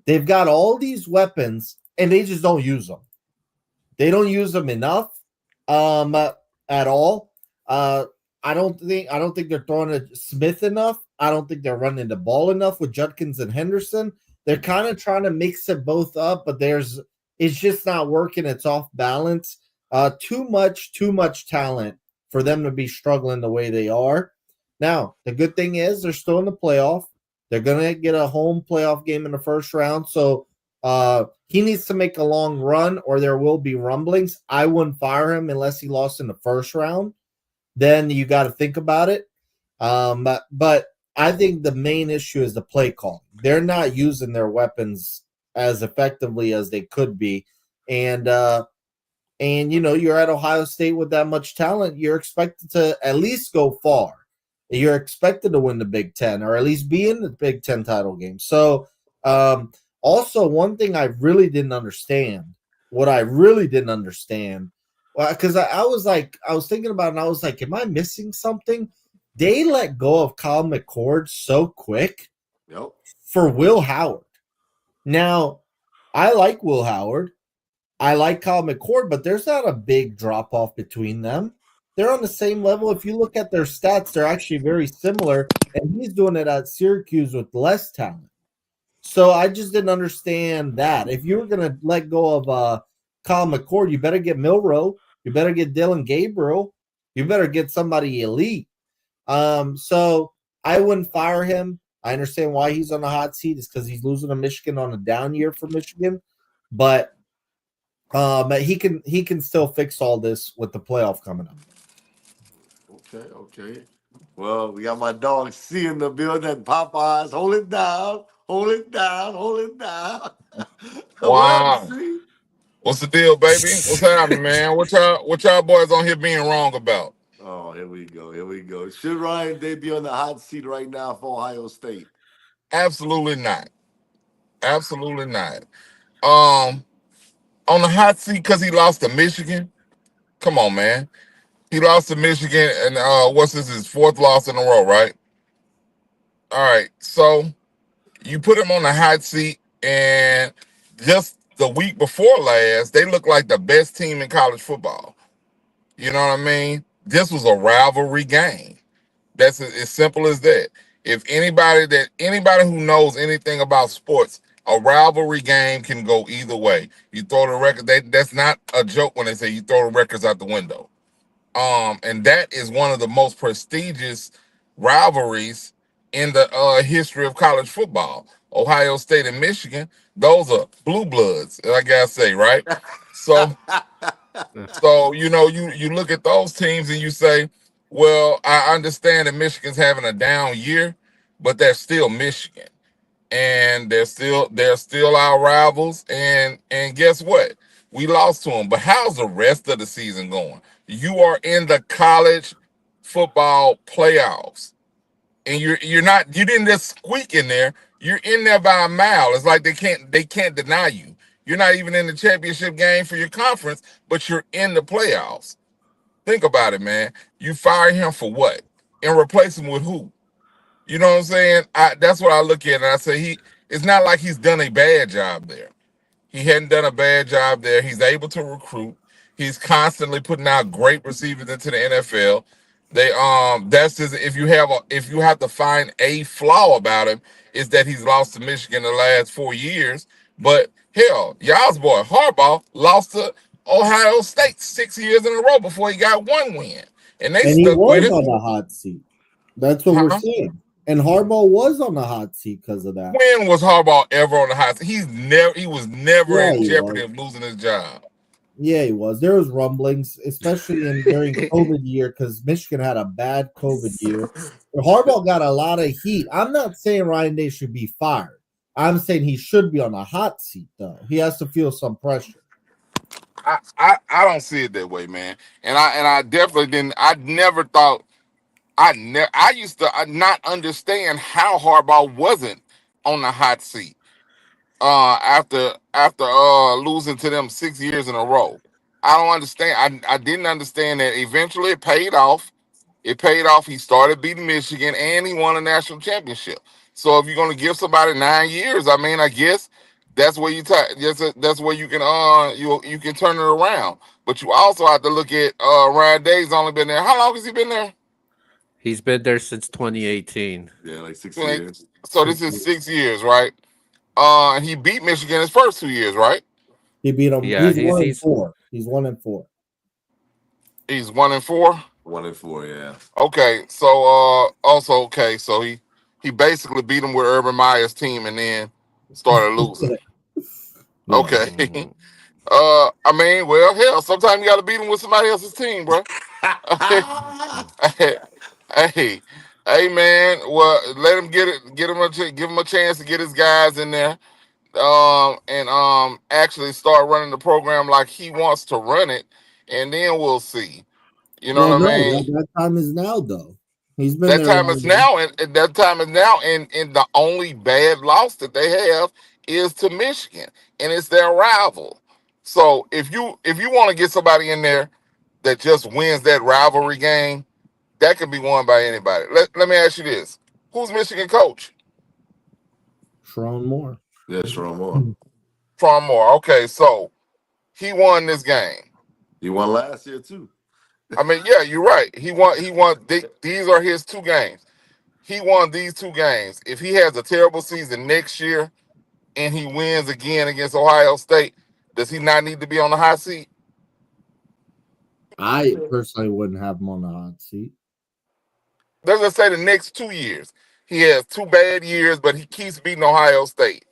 They've got all these weapons, and they just don't use them. They don't use them enough at all. I don't think they're throwing at Smith enough. I don't think they're running the ball enough with Judkins and Henderson. They're kind of trying to mix it both up, but it's just not working. It's off balance. Too much talent for them to be struggling the way they are. Now, the good thing is they're still in the playoff. They're gonna get a home playoff game in the first round. So he needs to make a long run, or there will be rumblings. I wouldn't fire him unless he lost in the first round. Then you got to think about it. But I think the main issue is the play call. They're not using their weapons as effectively as they could be, and you're at Ohio State with that much talent. You're expected to at least go far. You're expected to win the Big Ten, or at least be in the Big Ten title game. So, also one thing I really didn't understand. What I really didn't understand, because I was thinking about it, and I was like, am I missing something? They let go of Kyle McCord so quick for Will Howard. Now, I like Will Howard. I like Kyle McCord, but there's not a big drop off between them. They're on the same level. If you look at their stats, they're actually very similar, and he's doing it at Syracuse with less talent. So I just didn't understand that. If you were going to let go of Kyle McCord, you better get Milroe. You better get Dylan Gabriel. You better get somebody elite. So I wouldn't fire him. I understand why he's on the hot seat. It's because he's losing to Michigan on a down year for Michigan. But he can still fix all this with the playoff coming up. Okay. Well, we got my dog C in the building. Popeyes, hold it down. What, Wow. C? What's the deal, baby? What's happening, man? What y'all boys on here being wrong about? Oh, here we go. Should Ryan Day be on the hot seat right now for Ohio State? Absolutely not. Absolutely not. Um, on the hot seat because he lost to Michigan. Come on, man. He lost to Michigan, and what's this? His fourth loss in a row, right? All right, so you put him on the hot seat, and just the week before last, they looked like the best team in college football. You know what I mean? This was a rivalry game. That's as simple as that. If anybody who knows anything about sports, a rivalry game can go either way. You throw the record, that's not a joke when they say you throw the records out the window. And that is one of the most prestigious rivalries in the history of college football. Ohio State and Michigan, those are blue bloods, I gotta say, right? So, so you look at those teams and you say, well, I understand that Michigan's having a down year, but they're still Michigan, and they're still our rivals. And guess what? We lost to them. But how's the rest of the season going? You are in the college football playoffs, and you didn't just squeak in there. You're in there by a mile. It's like they can't deny you. You're not even in the championship game for your conference, but you're in the playoffs. Think about it, man. You fire him for what? And replace him with who? You know what I'm saying? That's what I look at, and I say it's not like he's done a bad job there. He hadn't done a bad job there. He's able to recruit. He's constantly putting out great receivers into the NFL. That's just if you have to find a flaw about him, is that he's lost to Michigan the last 4 years. But hell, y'all's boy Harbaugh lost to Ohio State 6 years in a row before he got one win, and they And he stuck with was it. on the hot seat. That's what we're Huh? saying. And Harbaugh was on the hot seat because of that. When was Harbaugh ever on the hot seat? He was never Yeah, in he jeopardy was. of losing his job. Yeah, he was. There was rumblings, especially in during COVID year, because Michigan had a bad COVID year. Harbaugh got a lot of heat. I'm not saying Ryan Day should be fired. I'm saying he should be on the hot seat, though. He has to feel some pressure. I don't see it that way, man. And I definitely didn't. I never thought. I used to not understand how Harbaugh wasn't on the hot seat after losing to them 6 years in a row. I don't understand. I didn't understand that. Eventually, it paid off. It paid off. He started beating Michigan, and he won a national championship. So if you're going to give somebody 9 years, I mean, I guess that's where you can you can turn it around. But you also have to look at Ryan Day's only been there. How long has he been there? He's been there since 2018. Yeah, like six Like, years. so this is 6 years, right? And he beat Michigan his first 2 years, right? He beat him. Yeah, He's he's one and he's four. He's 1-4. He's 1-4. 1-4, yeah. Okay, so also okay, so he basically beat him with Urban Meyer's team and then started losing. Yeah. Okay. mm, I mean, well, hell, sometimes you got to beat him with somebody else's team, bro. mm. hey, hey, hey, man. Well, let him get it. Give him a chance to get his guys in there. And actually start running the program like he wants to run it, and then we'll see. You know Well, what I no, mean? that time is now, though. He's been That there time is longer. now, and that time is now, and the only bad loss that they have is to Michigan, and it's their rival. So if you want to get somebody in there that just wins that rivalry game, that can be won by anybody. Let me ask you this: who's Michigan coach? Sharon Moore. Yeah, Sharon Moore. Tron Moore. Okay, so he won this game. He won last year too. I mean, yeah, you're right. He won. He won. These are his two games. He won these two games. If he has a terrible season next year and he wins again against Ohio State, does he not need to be on the hot seat? I personally wouldn't have him on the hot seat. Let's say the next 2 years. He has two bad years, but he keeps beating Ohio State.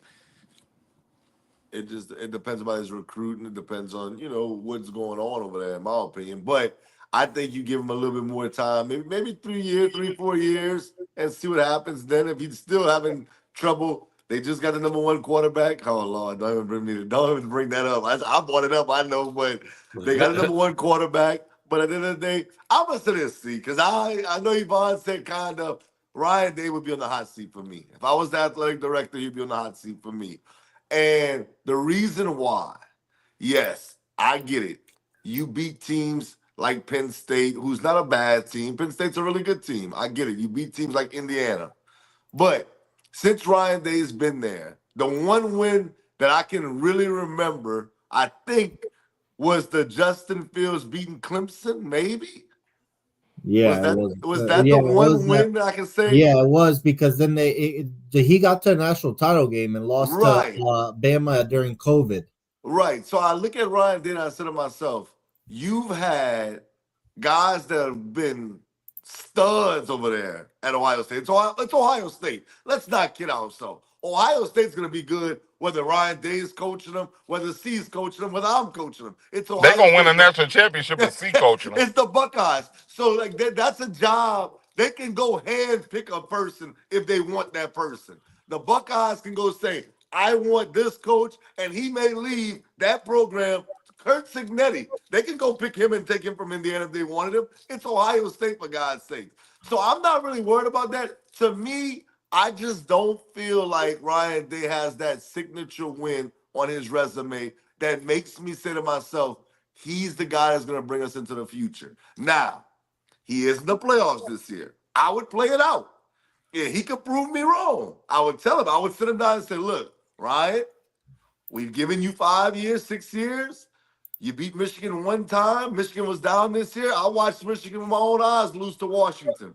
It depends about his recruiting. It depends on what's going on over there, in my opinion. But I think you give him a little bit more time, maybe 3 years, 3 4 years, and see what happens. Then if he's still having trouble, they just got the number one quarterback. Oh Lord, don't even bring that up. I brought it up, I know, but they got the number one quarterback. But at the end of the day, I'm gonna say this, see, because I know Yvonne said kind of Ryan Day would be on the hot seat for me. If I was the athletic director, he'd be on the hot seat for me. And the reason why, yes, I get it. You beat teams like Penn State, who's not a bad team. Penn State's a really good team. I get it. You beat teams like Indiana. But since Ryan Day's been there, the one win that I can really remember, I think, was the Justin Fields beating Clemson. Maybe Yeah, it was. was that Yeah, the it was. one win that I can say? Yeah, it was because then he got to a national title game and lost to Right. Bama during COVID. Right. So I look at Ryan Day and I said to myself, you've had guys that have been studs over there at Ohio State. It's Ohio State. Let's not kid ourselves. Ohio State's going to be good whether Ryan Day is coaching them, whether C's coaching them, whether I'm coaching them. It's They Ohio gonna win a State. national championship with C coaching them. It's the Buckeyes. So like that's a job. They can go hand pick a person if they want that person. The Buckeyes can go say, I want this coach, and he may leave that program. Kurt Signetti, they can go pick him and take him from Indiana if they wanted him. It's Ohio State, for God's sake. So I'm not really worried about that. To me, I just don't feel like Ryan Day has that signature win on his resume that makes me say to myself, he's the guy that's going to bring us into the future. Now, he is in the playoffs this year. I would play it out. Yeah, he could prove me wrong. I would tell him. I would sit him down and say, look, Ryan, we've given you 5 years, 6 years. You beat Michigan one time. Michigan was down this year. I watched Michigan with my own eyes lose to Washington.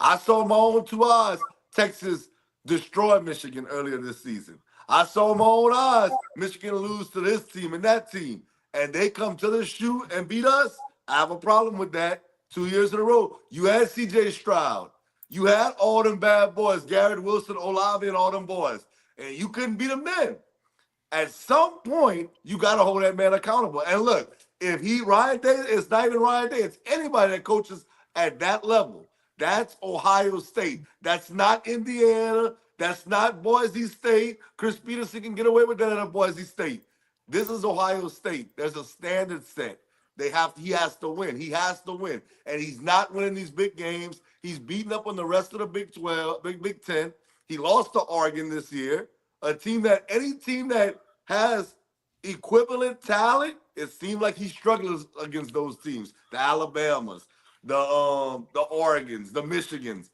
I saw with my own 2 eyes Texas destroy Michigan earlier this season. I saw with my own eyes Michigan lose to this team and that team. And they come to the shoe and beat us. I have a problem with that. 2 years in a row. You had C.J. Stroud. You had all them bad boys, Garrett Wilson, Olave, and all them boys. And you couldn't beat them then. At some point, you got to hold that man accountable. And look, if Ryan Day, it's not even Ryan Day, it's anybody that coaches at that level. That's Ohio State. That's not Indiana. That's not Boise State. Chris Peterson can get away with that at Boise State. This is Ohio State. There's a standard set. He has to win. He has to win. And he's not winning these big games. He's beating up on the rest of the Big 12, Big 10. He lost to Oregon this year. Any team that has equivalent talent, it seems like he struggles against those teams. The Alabamas, the Oregons, the Michigans.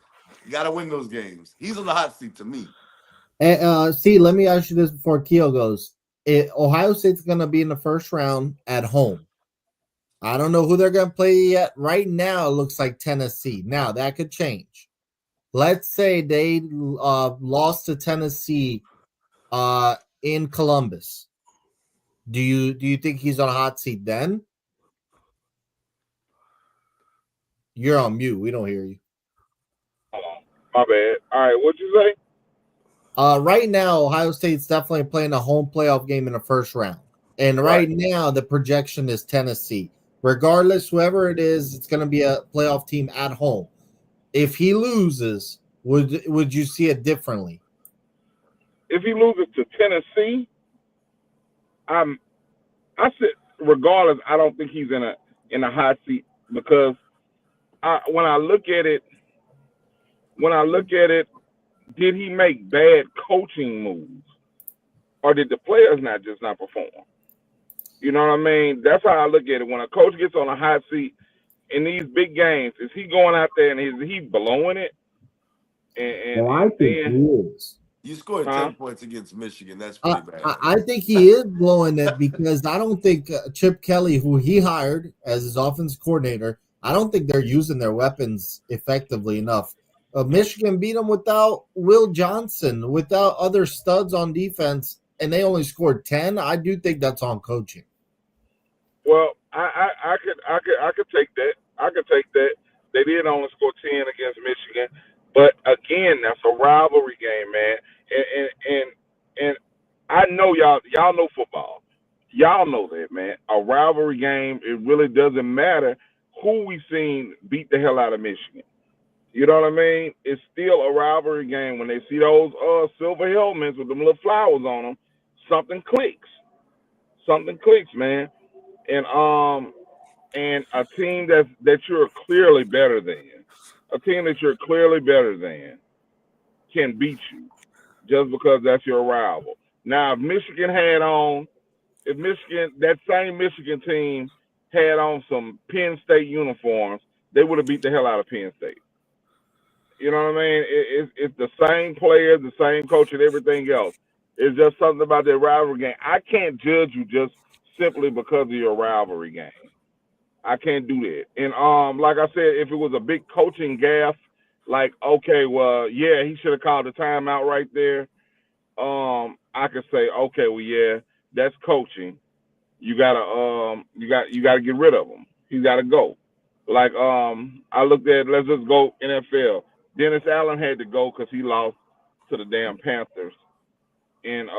You got to win those games. He's on the hot seat to me. And see, let me ask you this before Keo goes. Ohio State's going to be in the first round at home. I don't know who they're going to play yet. Right now, it looks like Tennessee. Now, that could change. Let's say they lost to Tennessee in Columbus. Do you think he's on a hot seat then? You're on mute. We don't hear you. My bad. All right, what'd you say? Right now, Ohio State's definitely playing a home playoff game in the first round. And right now, the projection is Tennessee. Regardless, whoever it is, it's going to be a playoff team at home. If he loses, would you see it differently? If he loses to Tennessee, I said regardless, I don't think he's in a hot seat because when I look at it, did he make bad coaching moves, or did the players not perform? You know what I mean? That's how I look at it. When a coach gets on a hot seat in these big games, is he going out there and is he blowing it? I think he is. You scored 10 points against Michigan. That's pretty bad. I think he is blowing it because I don't think Chip Kelly, who he hired as his offensive coordinator, I don't think they're using their weapons effectively enough. Michigan beat them without Will Johnson, without other studs on defense, and they only scored 10. I do think that's on coaching. Well, I could take that. I could take that. They did only score 10 against Michigan, but again, that's a rivalry game, man. And I know y'all know football. Y'all know that, man. A rivalry game, it really doesn't matter who we seen beat the hell out of Michigan. You know what I mean? It's still a rivalry game. When they see those silver helmets with them little flowers on them, something clicks. Something clicks, man. And a team that you're clearly better than, can beat you just because that's your rival. Now, that same Michigan team had on some Penn State uniforms, they would have beat the hell out of Penn State. You know what I mean? It's the same players, the same coach, and everything else. It's just something about that rivalry game. I can't judge you just simply because of your rivalry game. I can't do that. And like I said, if it was a big coaching gaffe, like okay, well, yeah, he should have called the timeout right there. I could say, okay, well, yeah, that's coaching. You gotta get rid of him. He's gotta go. Like I looked at, let's just go NFL. Dennis Allen had to go because he lost to the damn Panthers, and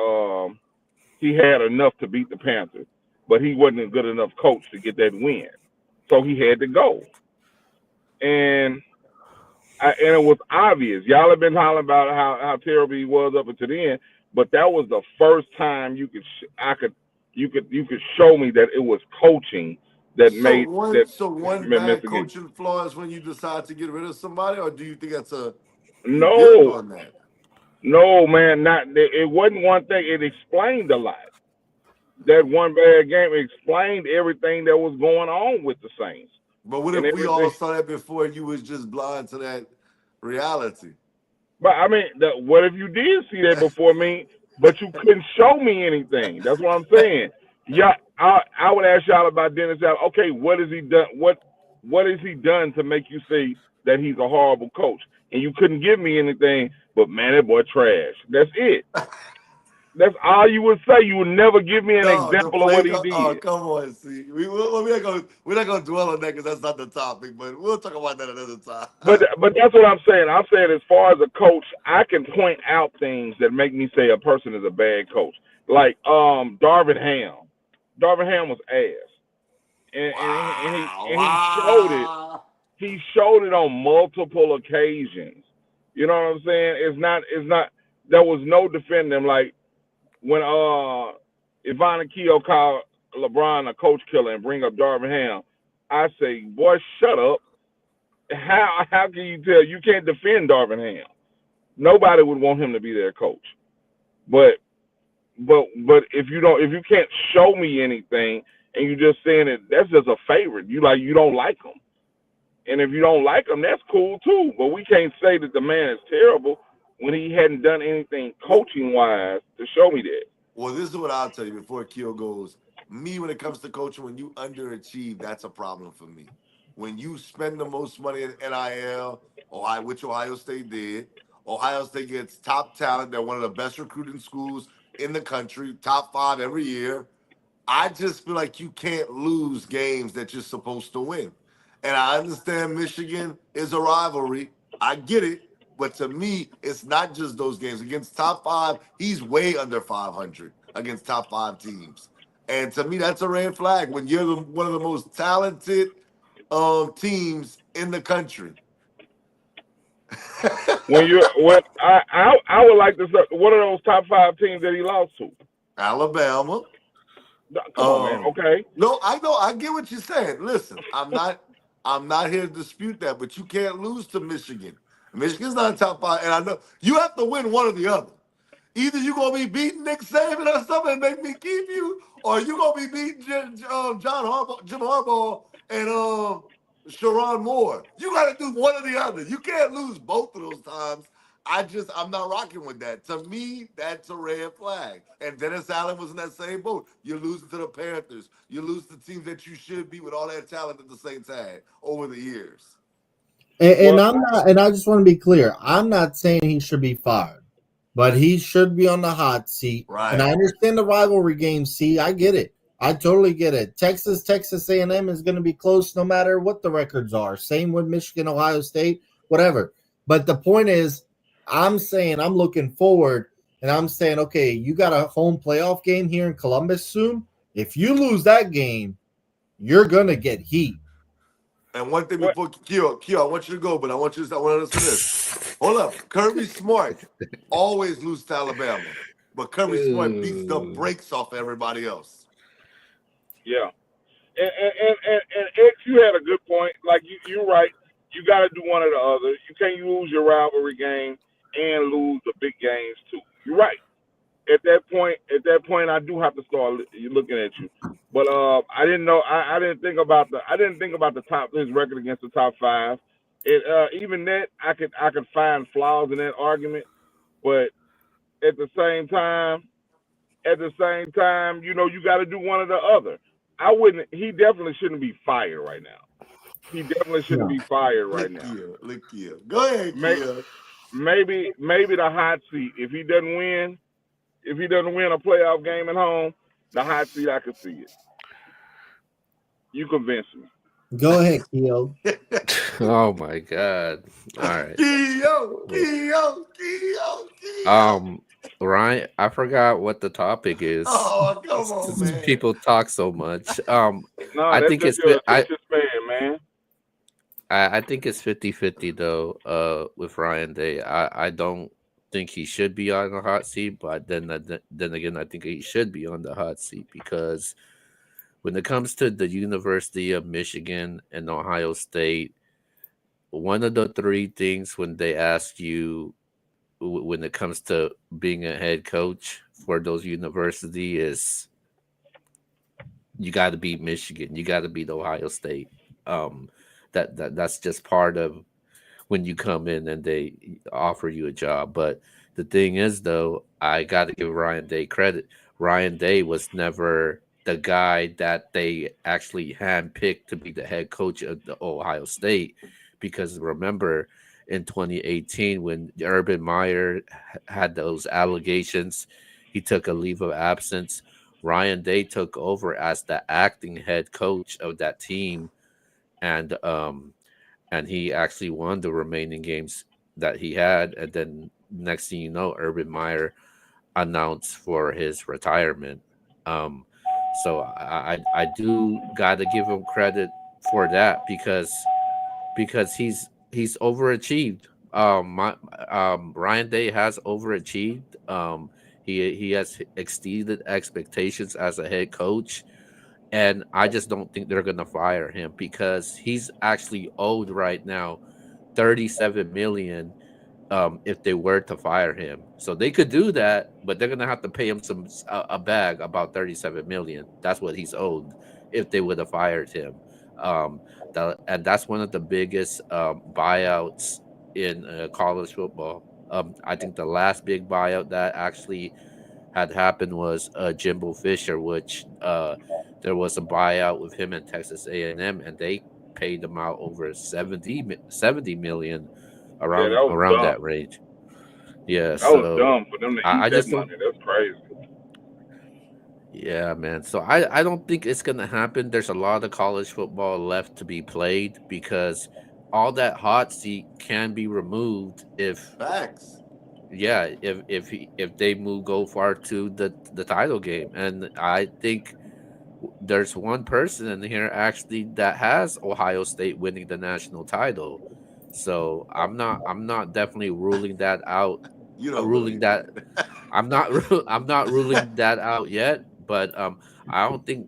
he had enough to beat the Panthers, but he wasn't a good enough coach to get that win, so he had to go. And and it was obvious. Y'all have been hollering about how terrible he was up until then, but that was the first time you could show me that it was coaching that made that So one missed bad the game. coaching flaw is when you decide to get rid of somebody, or do you think that's a you build No, on that? no, man, not it wasn't one thing. It explained a lot. That one bad game explained everything that was going on with the Saints But what and if we all everything. saw that before and you was just blind to that reality? But I mean, what if you did see that before me, but you couldn't show me anything? That's what I'm saying. Yeah, I would ask y'all about Dennis Allen. Okay, what has he done? What has he done to make you say that he's a horrible coach? And you couldn't give me anything, but man, that boy trash. That's it. That's all you would say. You would never give me an No, the example of play. what he Oh, did. come on, see, we're not gonna dwell on that because that's not the topic. But we'll talk about that another But time. that's what I'm saying. I'm saying as far as a coach, I can point out things that make me say a person is a bad coach. Like Darvin Ham. Darvin Ham was ass, Wow, and he showed it. wow. He showed it on multiple occasions. You know what I'm saying? It's not. There was no defending him. Like when Ivana Keogh called LeBron a coach killer and bring up Darvin Ham, I say, boy, shut up. How can you tell you can't defend Darvin Ham? Nobody would want him to be their coach. But but if you can't show me anything and you just saying it, that's just a favorite. You don't like him. And if you don't like him, that's cool too. But we can't say that the man is terrible when he hadn't done anything Well, coaching wise to show me that. well, this is what I'll tell you before Keo goes. Me, when it comes to coaching, when you underachieve, that's a problem for me. When you spend the most money in NIL, which Ohio State did, Ohio State gets top talent. They're one of the best recruiting schools in the country, top five every year. I just feel like you can't lose games that you're supposed to win. And I understand Michigan is a rivalry. I get it. But to me, it's not just those games. Against top five, he's way under 500 against top five teams. And to me, that's a red flag when you're one of the most talented teams in the country. When I would like to say, what are those top five teams that he lost to? Alabama. Come on, man. Um, Okay. no, I know. I get what you're saying. Listen, I'm not here to dispute that, but you can't lose to Michigan. Michigan's not in top five, and I know you have to win one or the other. Either you're gonna be beating Nick Saban or something and make me keep you, or you're gonna be beating Jim Harbaugh, and Sharon Moore. You gotta do one or the other. You can't lose both of those times. I'm not rocking with that. To me, that's a red flag. And Dennis Allen was in that same boat. You're losing to the Panthers. You lose to teams that you should be with all that talent at the same time over the years. And Well, I'm not, and I just want to be clear. I'm not saying he should be fired, but he should be on the hot seat. And Right. I understand the rivalry game. See, I get it. I totally get it. Texas A&M is going to be close no matter what the records are. Same with Michigan, Ohio State, whatever. But the point is, I'm saying I'm looking forward, and I'm saying, okay, you got a home playoff game here in Columbus soon. If you lose that game, you're gonna get heat. And one thing what? before Keo, I want you to go, but I want to listen to this. Hold up. Kirby Smart always loses to Alabama, but Kirby Smart beats the Ooh. brakes off everybody else. Yeah. And X, you had a good point. Like you're right. You got to do one or the other. You can't lose your rivalry game and lose the big games too. You're right. At that point, I do have to start looking at you. But I didn't know. I didn't think about the top his record against the top five, Even that I could find flaws in that argument, but at the same time, you got to do one or the other. I wouldn't. He definitely shouldn't be fired right now. He definitely shouldn't No. be fired right Look now. here, look here. Go ahead, May, Kia. maybe the hot seat. If he doesn't win a playoff game at home, the hot seat I could see it. You convinced me. Go ahead, Keo. Oh my god. All right. Keo, Well, Keo, Keo, Keo. Um, Ryan, I forgot what the topic is. Oh, come on, man. People talk so much. No, I that's think just it's your attention span, man. I think it's 50-50 though, with Ryan Day. I don't think he should be on the hot seat, but then again, I think he should be on the hot seat because when it comes to the University of Michigan and Ohio State, one of the three things when they ask you when it comes to being a head coach for those university is you got to beat Michigan, you got to beat Ohio State. Um, that's just part of when you come in and they offer you a job. But the thing is, though, I got to give Ryan Day credit. Ryan Day was never the guy that they actually handpicked to be the head coach of the Ohio State, because remember in 2018 when Urban Meyer had those allegations, he took a leave of absence. Ryan Day took over as the acting head coach of that team, and he actually won the remaining games that he had. And then next thing you know, Urban Meyer announced for his retirement. Um, so I do got to give him credit for that because he's overachieved. Ryan Day has overachieved. He has exceeded expectations as a head coach, and I just don't think they're gonna fire him because he's actually owed right now 37 million if they were to fire him. So they could do that, but they're gonna have to pay him a bag about 37 million. That's what he's owed if they would have fired him. Um, and that's one of the biggest buyouts in college football. I think the last big buyout that actually had happened was Jimbo Fisher, which there was a buyout with him and Texas A&M, and they paid him out over 70 million, Yeah, that was around dumb. that range. Yeah, That was so dumb for them to eat I that just don't. money. That's crazy. Yeah, man. So I don't think it's gonna happen. There's a lot of college football left to be played because all that hot seat can be removed if Facts. yeah, if they go far to the title game. And I think there's one person in here actually that has Ohio State winning the national title. So I'm not definitely ruling that out. You don't Ruling believe that that. I'm not ruling that out yet. But I don't think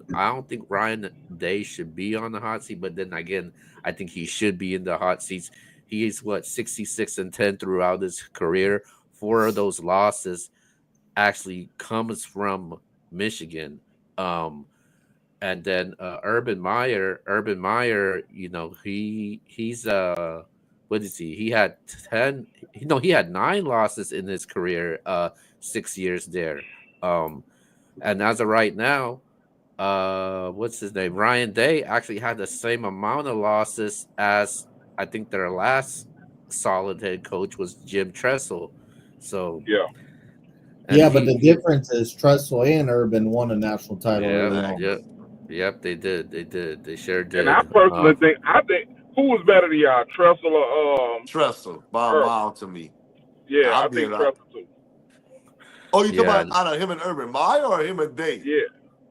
Ryan Day should be on the hot seat. But then again, I think he should be in the hot seats. He is what 66-10 throughout his career. Four of those losses actually comes from Michigan. Um, and then Urban Meyer, he's what is he? He had 10, no, he had 9 losses in his career, 6 years there. Um, and as of right now, what's his name? Ryan Day actually had the same amount of losses as I think their last solid head coach was Jim Tressel. So, Yeah. and Yeah, but he, the he difference is Tressel and Urban won a national title yeah, early on. Facts. yep, yep, they sure And I did. personally think who was better to y'all, Tressel or Tressel by a Urban? mile to me. Yeah, I'll I be think like, Tressel too. oh, you talking Yeah, about out of him and Urban Meyer or him and Day? Yeah,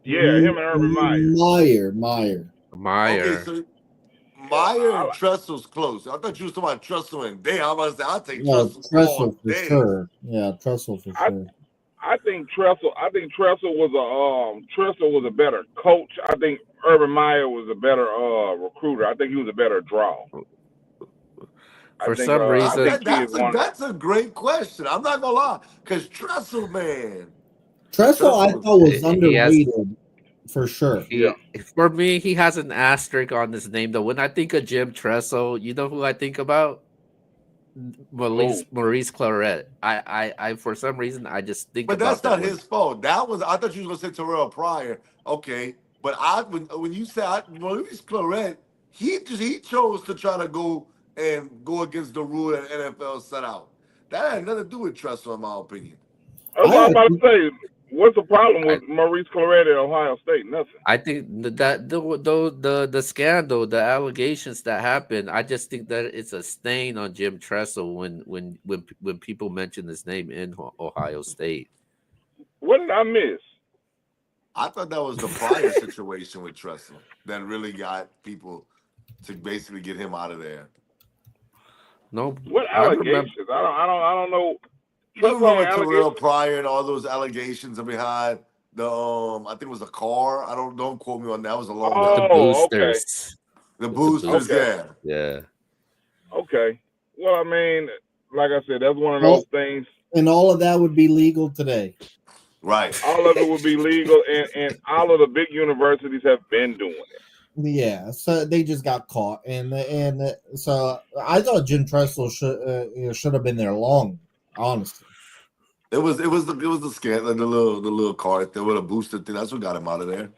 yeah, him and Urban Meyer. Meyer. Okay, Meyer. so Yeah, Meyer and Tressel's close. I thought you was talking about Tressel and Day. I was I'll take No, Tressel all Tressel for day. sure. Yeah, Tressel for I sure. I think Tressel. I think Tressel was a better coach. I think Urban Meyer was a better recruiter. I think he was a better draw. For some I think reason, he is one. That's a great question. I'm not gonna lie, because Tressel, man, Tressel, I Tressel was thought was he has underrated for sure. Yeah. For me, he has an asterisk on his name though. When I think of Jim Tressel, you know who I think about? Oh, Maurice Claret. I for some reason I just think But that's about that not when his fault. That was I thought you was gonna say Terrell Pryor. Okay, but when you say Maurice Claret, he chose to try to go against the rule that NFL set out. That had nothing to do with Tressel, in my opinion. that's what I I'm about to actually, say. What's the problem I with Maurice Claret at Ohio State? Nothing. I think the scandal, the allegations that happened, I just think that it's a stain on Jim Tressel when people mention his name in Ohio State. What did I miss? I thought that was the prior situation with Tressel that really got people to basically get him out of there. No, What I remember. allegations? I don't know. You Trust on remember Terrell allegations. Pryor and all those allegations behind the I think it was a car. I don't quote me on that. It was a long The time. Oh, okay, boosters. The With the boosters, okay, boosters. yeah. Yeah. okay. Well, I mean, like I said, that's one of those all, things. and all of that would be legal today. Right. All of it would be legal, and all of the big universities have been doing it. Yeah, so they just got caught, and so I thought Jim Tressel should have been there long, honestly. It was the scan the little card there with a booster thing. That's what got him out of there.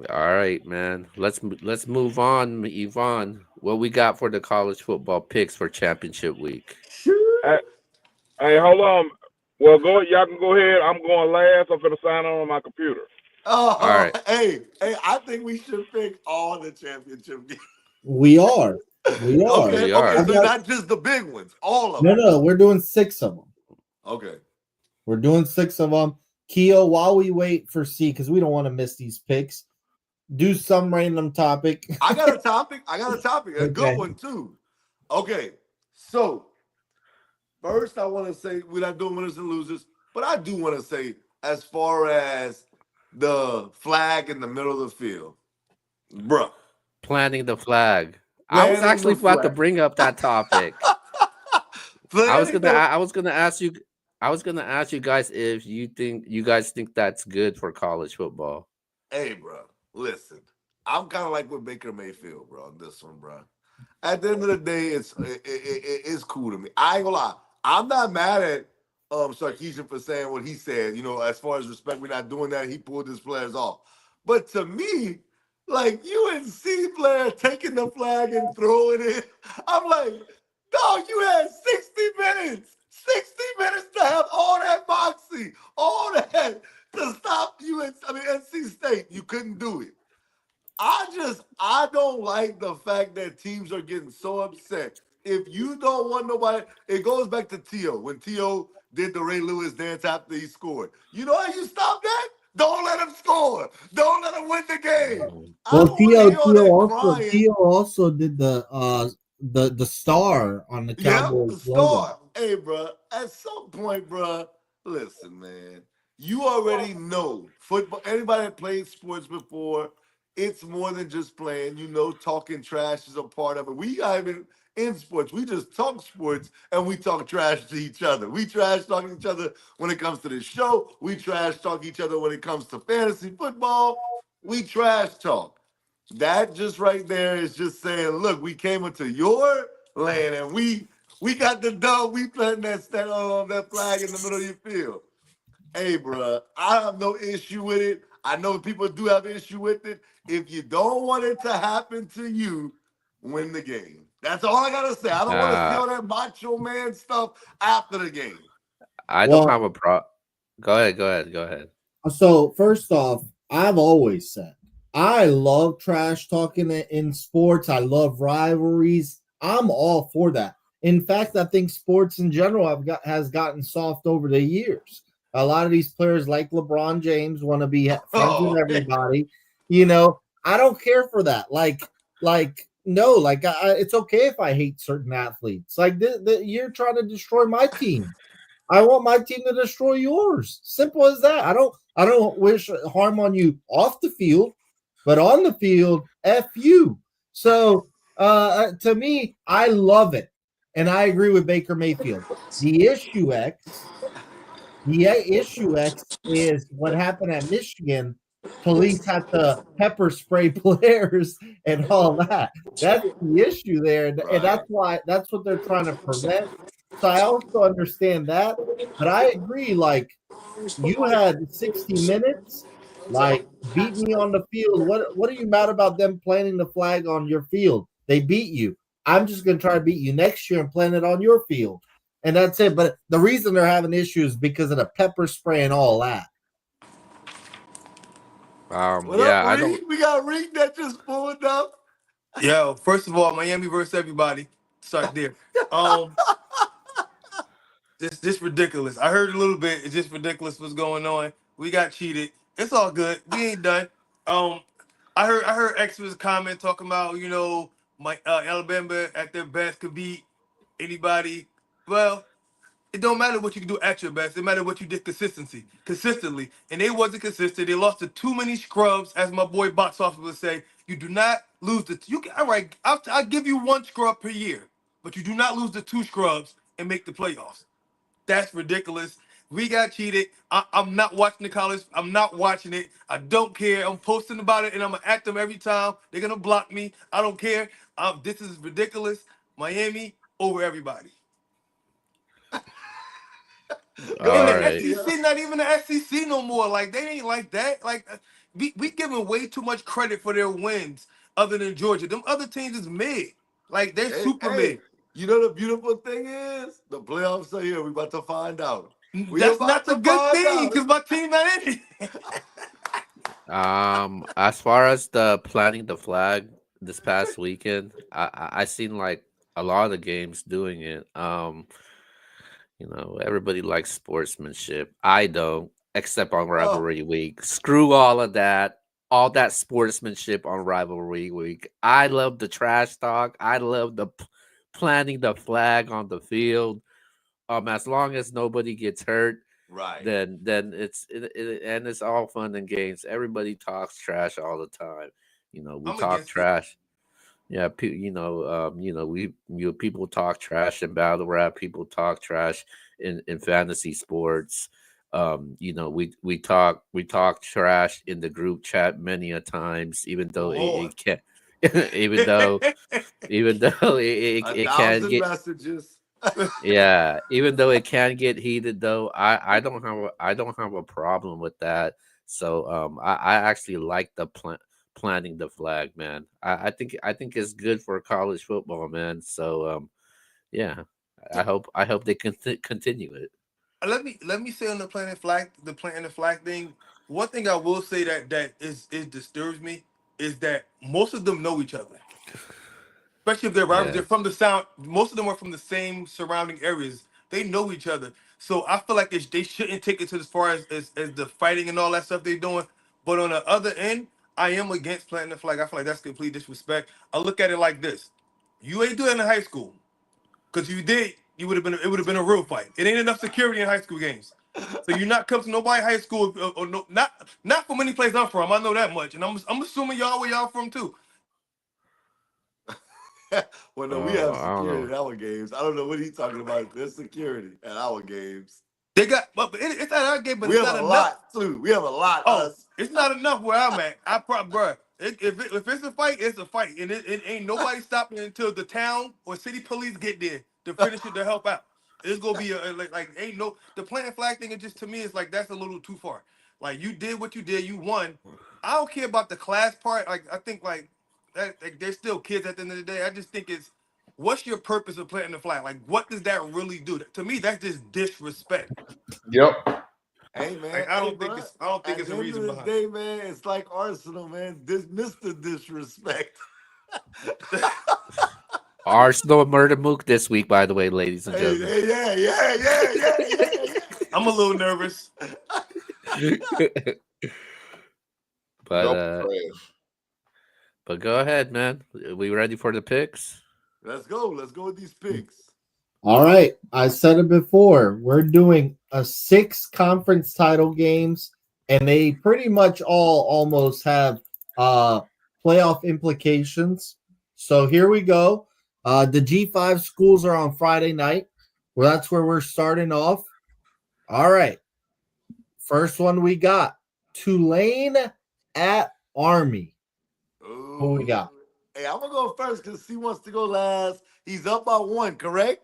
All right, man. Let's move on, Yvonne. What we got for the college football picks for championship week? Hey, hey, hold on. Well, go. Y'all can go ahead. I'm going last. I'm finna sign on my computer. All Oh, right. hey, I think we should pick all the championship games. We are, we are. Okay, We okay, I are. so got not just the big ones, all of no, them. no. We're doing 6 of them. Okay. We're doing 6 of them. Keo, while we wait for C, because we don't want to miss these picks, do some random topic. I got a topic. A good Okay. one too. Okay, so first I want to say we're not doing winners and losers, but I do want to say as far as the flag in the middle of the field, bruh, Planting the flag. I was planting actually the about to flag. bring up that topic. Planting the I was gonna ask you. I was gonna ask you guys if you guys think that's good for college football. Hey, bro, listen. I'm kind of like with Baker Mayfield, bro, on this one, bro. At the end of the day, it's cool to me. I ain't gonna lie. I'm not mad at Sarkisian for saying what he said. You know, as far as respect, we're not doing that. He pulled his players off. But to me, like UNC player taking the flag and throwing it, I'm like, dog, you had 60 minutes. 60 minutes to have all that moxie, all that to stop NC State. You couldn't do it. I don't like the fact that teams are getting so upset. If you don't want nobody, it goes back to T.O. when T.O. did the Ray Lewis dance after he scored. You know how you stop that? Don't let him score. Don't let him win the game. Mhm. I Well, don't want to hear all that crying. Tio also did the star on the Yep, Cowboys the logo. star. Hey, bro, at some point, bro, listen, man. You already know football. Anybody that played sports before, it's more than just playing. You know, talking trash is a part of it. We not even in sports. We just talk sports and we talk trash to each other. We trash talking each other when it comes to this show. We trash talk each other when it comes to fantasy football. We trash talk. That just right there is just saying, look, we came into your land and we got the dub. We planting that flag in the middle of your field. Hey, bro, I have no issue with it. I know people do have an issue with it. If you don't want it to happen to you, win the game. That's all I gotta say. I don't want to see Uh, all that macho man stuff after the game. I don't Well, have a pro. Go ahead. Go ahead. Go ahead. so first off, I've always said I love trash talking in sports. I love rivalries. I'm all for that. In fact, I think sports in general has gotten soft over the years. A lot of these players, like LeBron James, want to be friends with Oh, everybody. You know, I don't care for that. No, it's okay if I hate certain athletes. Like you're trying to destroy my team. I want my team to destroy yours. Simple as that. I don't wish harm on you off the field, but on the field, F you. So to me, I love it. And I agree with Baker Mayfield. The issue X, the issue X is what happened at Michigan police had to pepper spray players and all that. That's the issue there, and Right. that's what they're trying to prevent. So I also understand that, but I agree. Like you had 60 minutes, like beat me on the field. What are you mad about them planting the flag on your field? They beat you. I'm just gonna try to beat you next year and plant it on your field, and that's it. But the reason they're having issues is because of the pepper spray and all that. What up, Yeah, I don't. Reed? We got Reed that just pulled up. Yo, first of all, Miami versus everybody. Start there. This ridiculous. I heard a little bit. It's just ridiculous what's going on. We got cheated. It's all good. We ain't done. Um, I heard X's comment talking about my Alabama at their best could beat anybody. Well, it don't matter what you can do at your best. It matters what you did consistently. And they wasn't consistent. They lost to too many scrubs, as my boy Box Office would say. You do not lose the. You can, all right. I'll give you one scrub per year, but you do not lose the two scrubs and make the playoffs. That's ridiculous. We got cheated. I'm not watching the college. I'm not watching it. I don't care. I'm posting about it, and I'm gonna at them every time. They're gonna block me. I don't care. This is ridiculous. Miami over everybody. In All the right. SEC, not even the SEC no more. Like they ain't like that. Like we giving way too much credit for their wins, other than Georgia. Them other teams is mid. Like they're super Hey, mid. you know the beautiful thing is the playoffs are here. We about to find out. We That's about not a to good find thing out. because my team not in it. As far as the planting the flag this past weekend, I seen like a lot of the games doing it. Everybody likes sportsmanship. I don't, except on Oh, rivalry week. Screw all of that. All that sportsmanship on rivalry week. I love the trash talk. I love the planting the flag on the field. As long as nobody gets hurt, right. then and it's all fun and games. Everybody talks trash all the time. We I'm talk against it. trash. Yeah, people talk trash in battle rap. People talk trash in fantasy sports. We talk trash in the group chat many a times, even though Lord, it can't, even though it can 1,000 get, messages. yeah, even though it can get heated though, I don't have a problem with that. So I actually like the planting the flag, man. I think it's good for college football, man. So yeah, I hope they continue it. Let me say on the planting the flag thing. One thing I will say that disturbs me is that most of them know each other, especially if they're rivals. Yeah. They're from the sound. Most of them are from the same surrounding areas. They know each other, so I feel like they shouldn't take it to as far as the fighting and all that stuff they're doing. But on the other end, I am against planting the flag. I feel like that's complete disrespect. I look at it like this: you ain't doing it in high school. Because if you did, it would have been a real fight. It ain't enough security in high school games. So you're not come to nobody high school or no, not from any place I'm from. I know that much, and I'm assuming y'all where y'all from too. Well, no, we Oh, have I don't security know. in our games. I don't know what he's talking about. There's security at our games. They got, but it's not our game, but We it's have not a enough. lot too. We have a lot. Oh, Us. it's not enough where I'm at. Bruh, if it's a fight, it's a fight, and it ain't nobody stopping until the town or city police get there to finish it to help out. It's gonna be like ain't no the planting flag thing. It just to me is like that's a little too far. Like you did what you did, you won. I don't care about the class part. Like I think like they're still kids at the end of the day. I just think it's what's your purpose of planting the flag? Like what does that really do? To me, that's just disrespect. Yep. Hey man, Like I hey don't think bro. it's I don't think At it's the a end of reason the behind it. day, man, it's like Arsenal, man. This Mr. Disrespect. Arsenal murder mook this week, by the way, ladies and Hey, gentlemen. hey, yeah. I'm a little nervous. but Double uh, trash. but go ahead, man. We ready for the picks? Let's go. Let's go with these picks. All right. I said it before. We're doing a 6 conference title games, and they pretty much all almost have playoff implications. So here we go. The G5 schools are on Friday night. Well, that's where we're starting off. All right. First one we got Tulane at Army. Who we Ooh. got? Hey, I'm gonna go first because he wants to go last. He's up by 1, correct?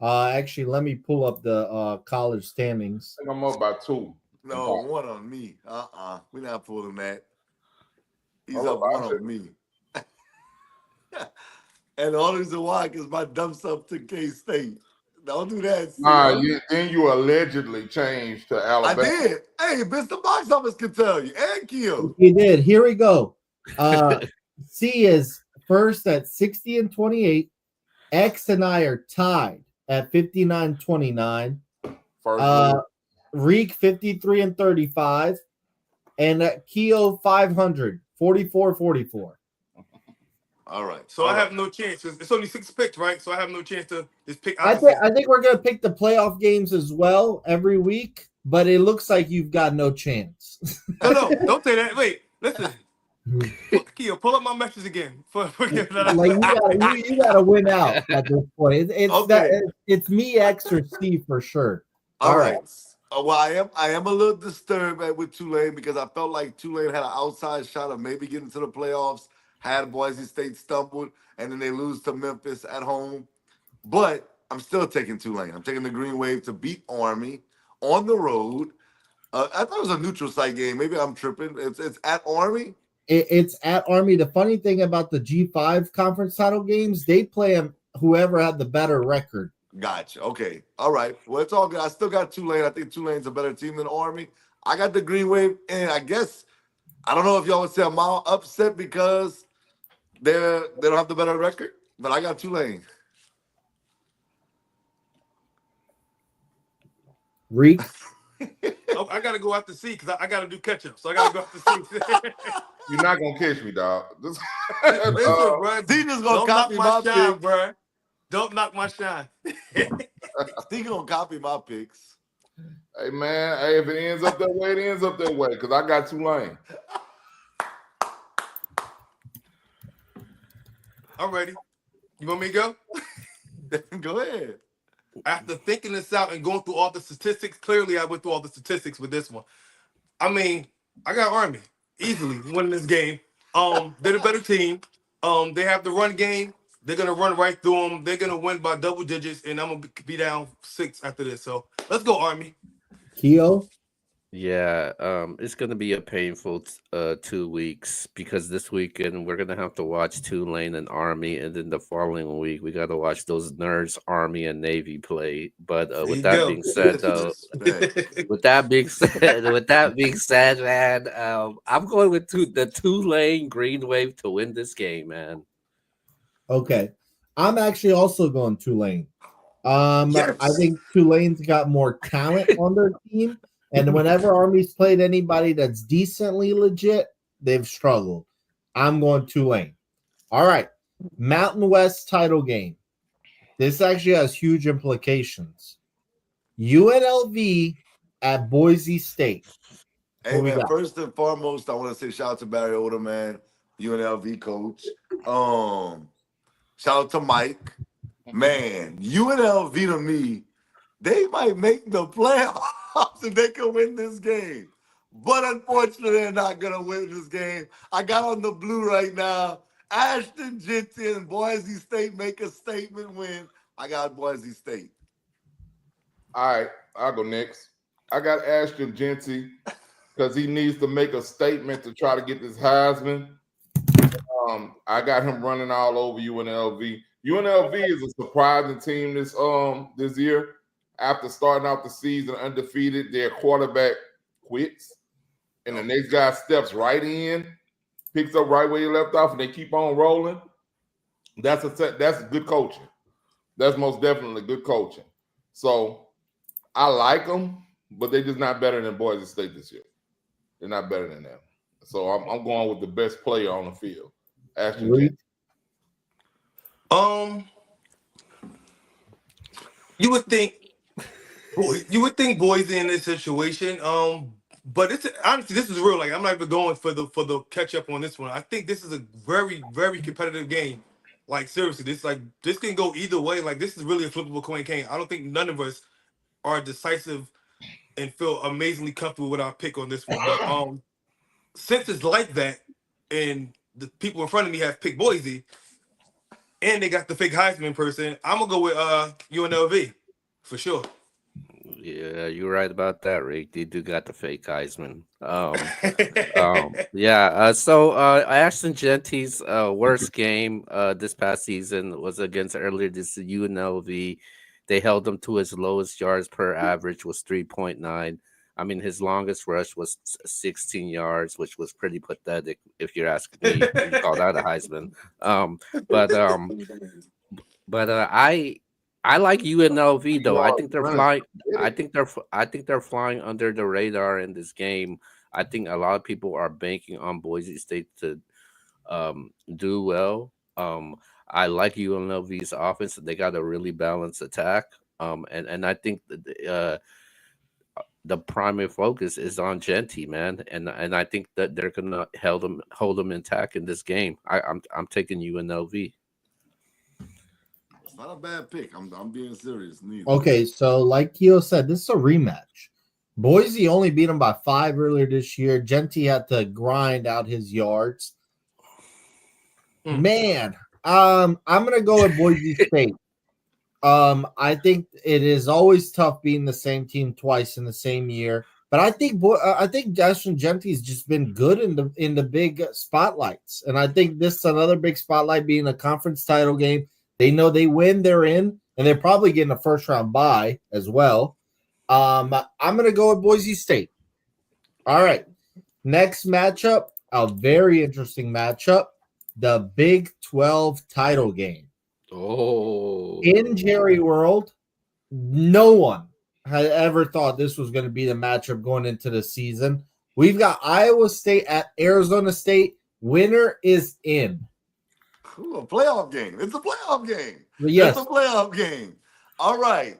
Actually, let me pull up the college standings. I think I'm up by 2. No, 1 on me. We're not pulling that. He's Hold up up, 1 on me. And the only reason why, because my dumb stuff took K-State. Don't do that, Nah, see. then you allegedly changed to I Alabama. did. Hey, Mr. Box Office can tell you. And Keo. You did. Here we go. C is first at 60 and 28. X and I are tied at 59-29. First Reek 53 and 35. And Keo 500, 44-44. All right. So I have no chance. It's only 6 picks, right? So I have no chance to just pick out I the 6. think we're gonna pick the playoff games as well every week, but it looks like you've got no chance. No, don't say that. Wait, listen. Keo, pull up my message again. Like you gotta win out at this point. It's me, X, or C for sure. All right. Well, I am a little disturbed with Tulane because I felt like Tulane had an outside shot of maybe getting to the playoffs. Had Boise State stumbled, and then they lose to Memphis at home. But I'm still taking Tulane. I'm taking the Green Wave to beat Army on the road. I thought it was a neutral site game. Maybe I'm tripping. It's at Army. It's at Army. The funny thing about the G5 conference title games, they play them whoever had the better record. Gotcha. Okay. All right. Well, it's all good. I still got Tulane. I think Tulane's a better team than Army. I got the Green Wave, and I guess I don't know if y'all would say I'm all upset because they don't have the better record, but I got Tulane. Reek. I gotta go out to sea because I gotta do catch up. So I gotta go out to sea. You're not gonna catch me, dog. Listen, bro. Steve just gonna Don't copy knock my shine, picks. bro. Don't knock my shine. Steve gonna copy my picks. Hey man, if it ends up that way, it ends up that way because I got Tulane. I'm ready. You want me to go? Go ahead. After thinking this out and going through all the statistics, clearly I went through all the statistics with this one. I mean, I got Army easily winning this game. They're the better team. They have the run game. They're gonna run right through them. They're gonna win by double digits, and I'm gonna be down 6 after this. So let's go, Army. Keo. Yeah, it's gonna be a painful 2 weeks because this weekend we're gonna have to watch Tulane and Army, and then the following week we gotta watch those nerds Army and Navy play. But with that being said, though, with that being said, man, I'm going with the Tulane Green Wave to win this game, man. Okay, I'm actually also going Tulane. Yes. I think Tulane's got more talent on their team. And whenever Army's played anybody that's decently legit, they've struggled. I'm going Tulane. All right. Mountain West title game. This actually has huge implications. UNLV at Boise State. Hey, man, first and foremost, I want to say shout out to Barry Odom, man, UNLV coach. Shout out to Mike. Man, UNLV to me, they might make the playoffs if they can win this game. But unfortunately, they're not going to win this game. I got on the blue right now. Ashton Jeanty and Boise State make a statement win. I got Boise State. All right, I'll go next. I got Ashton Jeanty because he needs to make a statement to try to get this Heisman. I got him running all over UNLV. UNLV is a surprising team this year. After starting out the season undefeated, their quarterback quits, and the next guy steps right in, picks up right where he left off, and they keep on rolling. That's good coaching. That's most definitely good coaching. So I like them, but they're just not better than Boise State this year. They're not better than them. So I'm going with the best player on the field, Ashton Jeanty. You would think Boise in this situation. But it's honestly, this is real. Like, I'm not even going for the catch up on this one. I think this is a very, very competitive game. Like, seriously, this can go either way. Like, this is really a flippable coin game. I don't think none of us are decisive and feel amazingly comfortable with our pick on this one. But since it's like that, and the people in front of me have picked Boise, and they got the fake Heisman person, I'm gonna go with UNLV for sure. Yeah, you're right about that, Rick. They do got the fake Heisman. Yeah. So Ashton Genty's worst game this past season was against earlier this UNLV. They held him to his lowest yards per average was 3.9. I mean, his longest rush was 16 yards, which was pretty pathetic if you're asking me. You call that a Heisman? Um, but um, but I like UNLV though. I think they're flying. I think they're flying under the radar in this game. I think a lot of people are banking on Boise State to do well. I like UNLV's offense. They got a really balanced attack. And I think that the primary focus is on Genty, man. And I think that they're gonna hold them intact in this game. I'm taking UNLV. It's not a bad pick. I'm being serious. Neither. Okay, so like Keo said, this is a rematch. Boise only beat him by 5 earlier this year. Genty had to grind out his yards. Man, I'm gonna go with Boise State. I think it is always tough being the same team twice in the same year. But I think Ashton Genty's just been good in the big spotlights, and I think this is another big spotlight being a conference title game. They know they win, they're in, and they're probably getting a first round bye as well. I'm gonna go with Boise State. All right, next matchup, a very interesting matchup, the Big 12 title game. Oh, In Jerry World, no one had ever thought this was going to be the matchup going into the season. We've got Iowa State at Arizona State. Winner is in. Ooh, a playoff game. It's a playoff game. Yes. It's a playoff game. All right.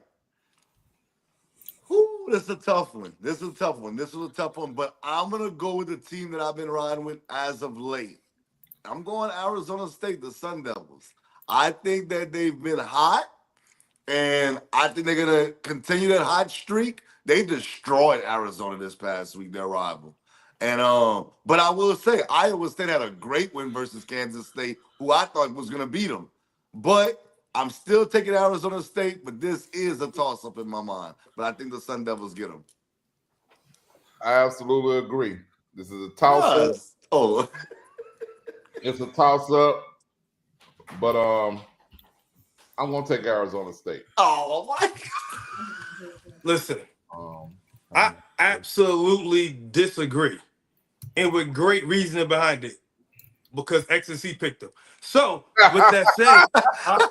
Ooh, this is a tough one. This is a tough one. But I'm going to go with the team that I've been riding with as of late. I'm going Arizona State, the Sun Devils. I think that they've been hot, and I think they're going to continue that hot streak. They destroyed Arizona this past week, their rival. And but I will say, Iowa State had a great win versus Kansas State, who I thought was going to beat them. But I'm still taking Arizona State, but this is a toss-up in my mind. But I think the Sun Devils get them. I absolutely agree. This is a toss-up. Oh. It's a toss-up, but I'm gonna take Arizona State. Oh my God! Listen, I absolutely disagree, and with great reasoning behind it, because X and C picked them. So, with that said,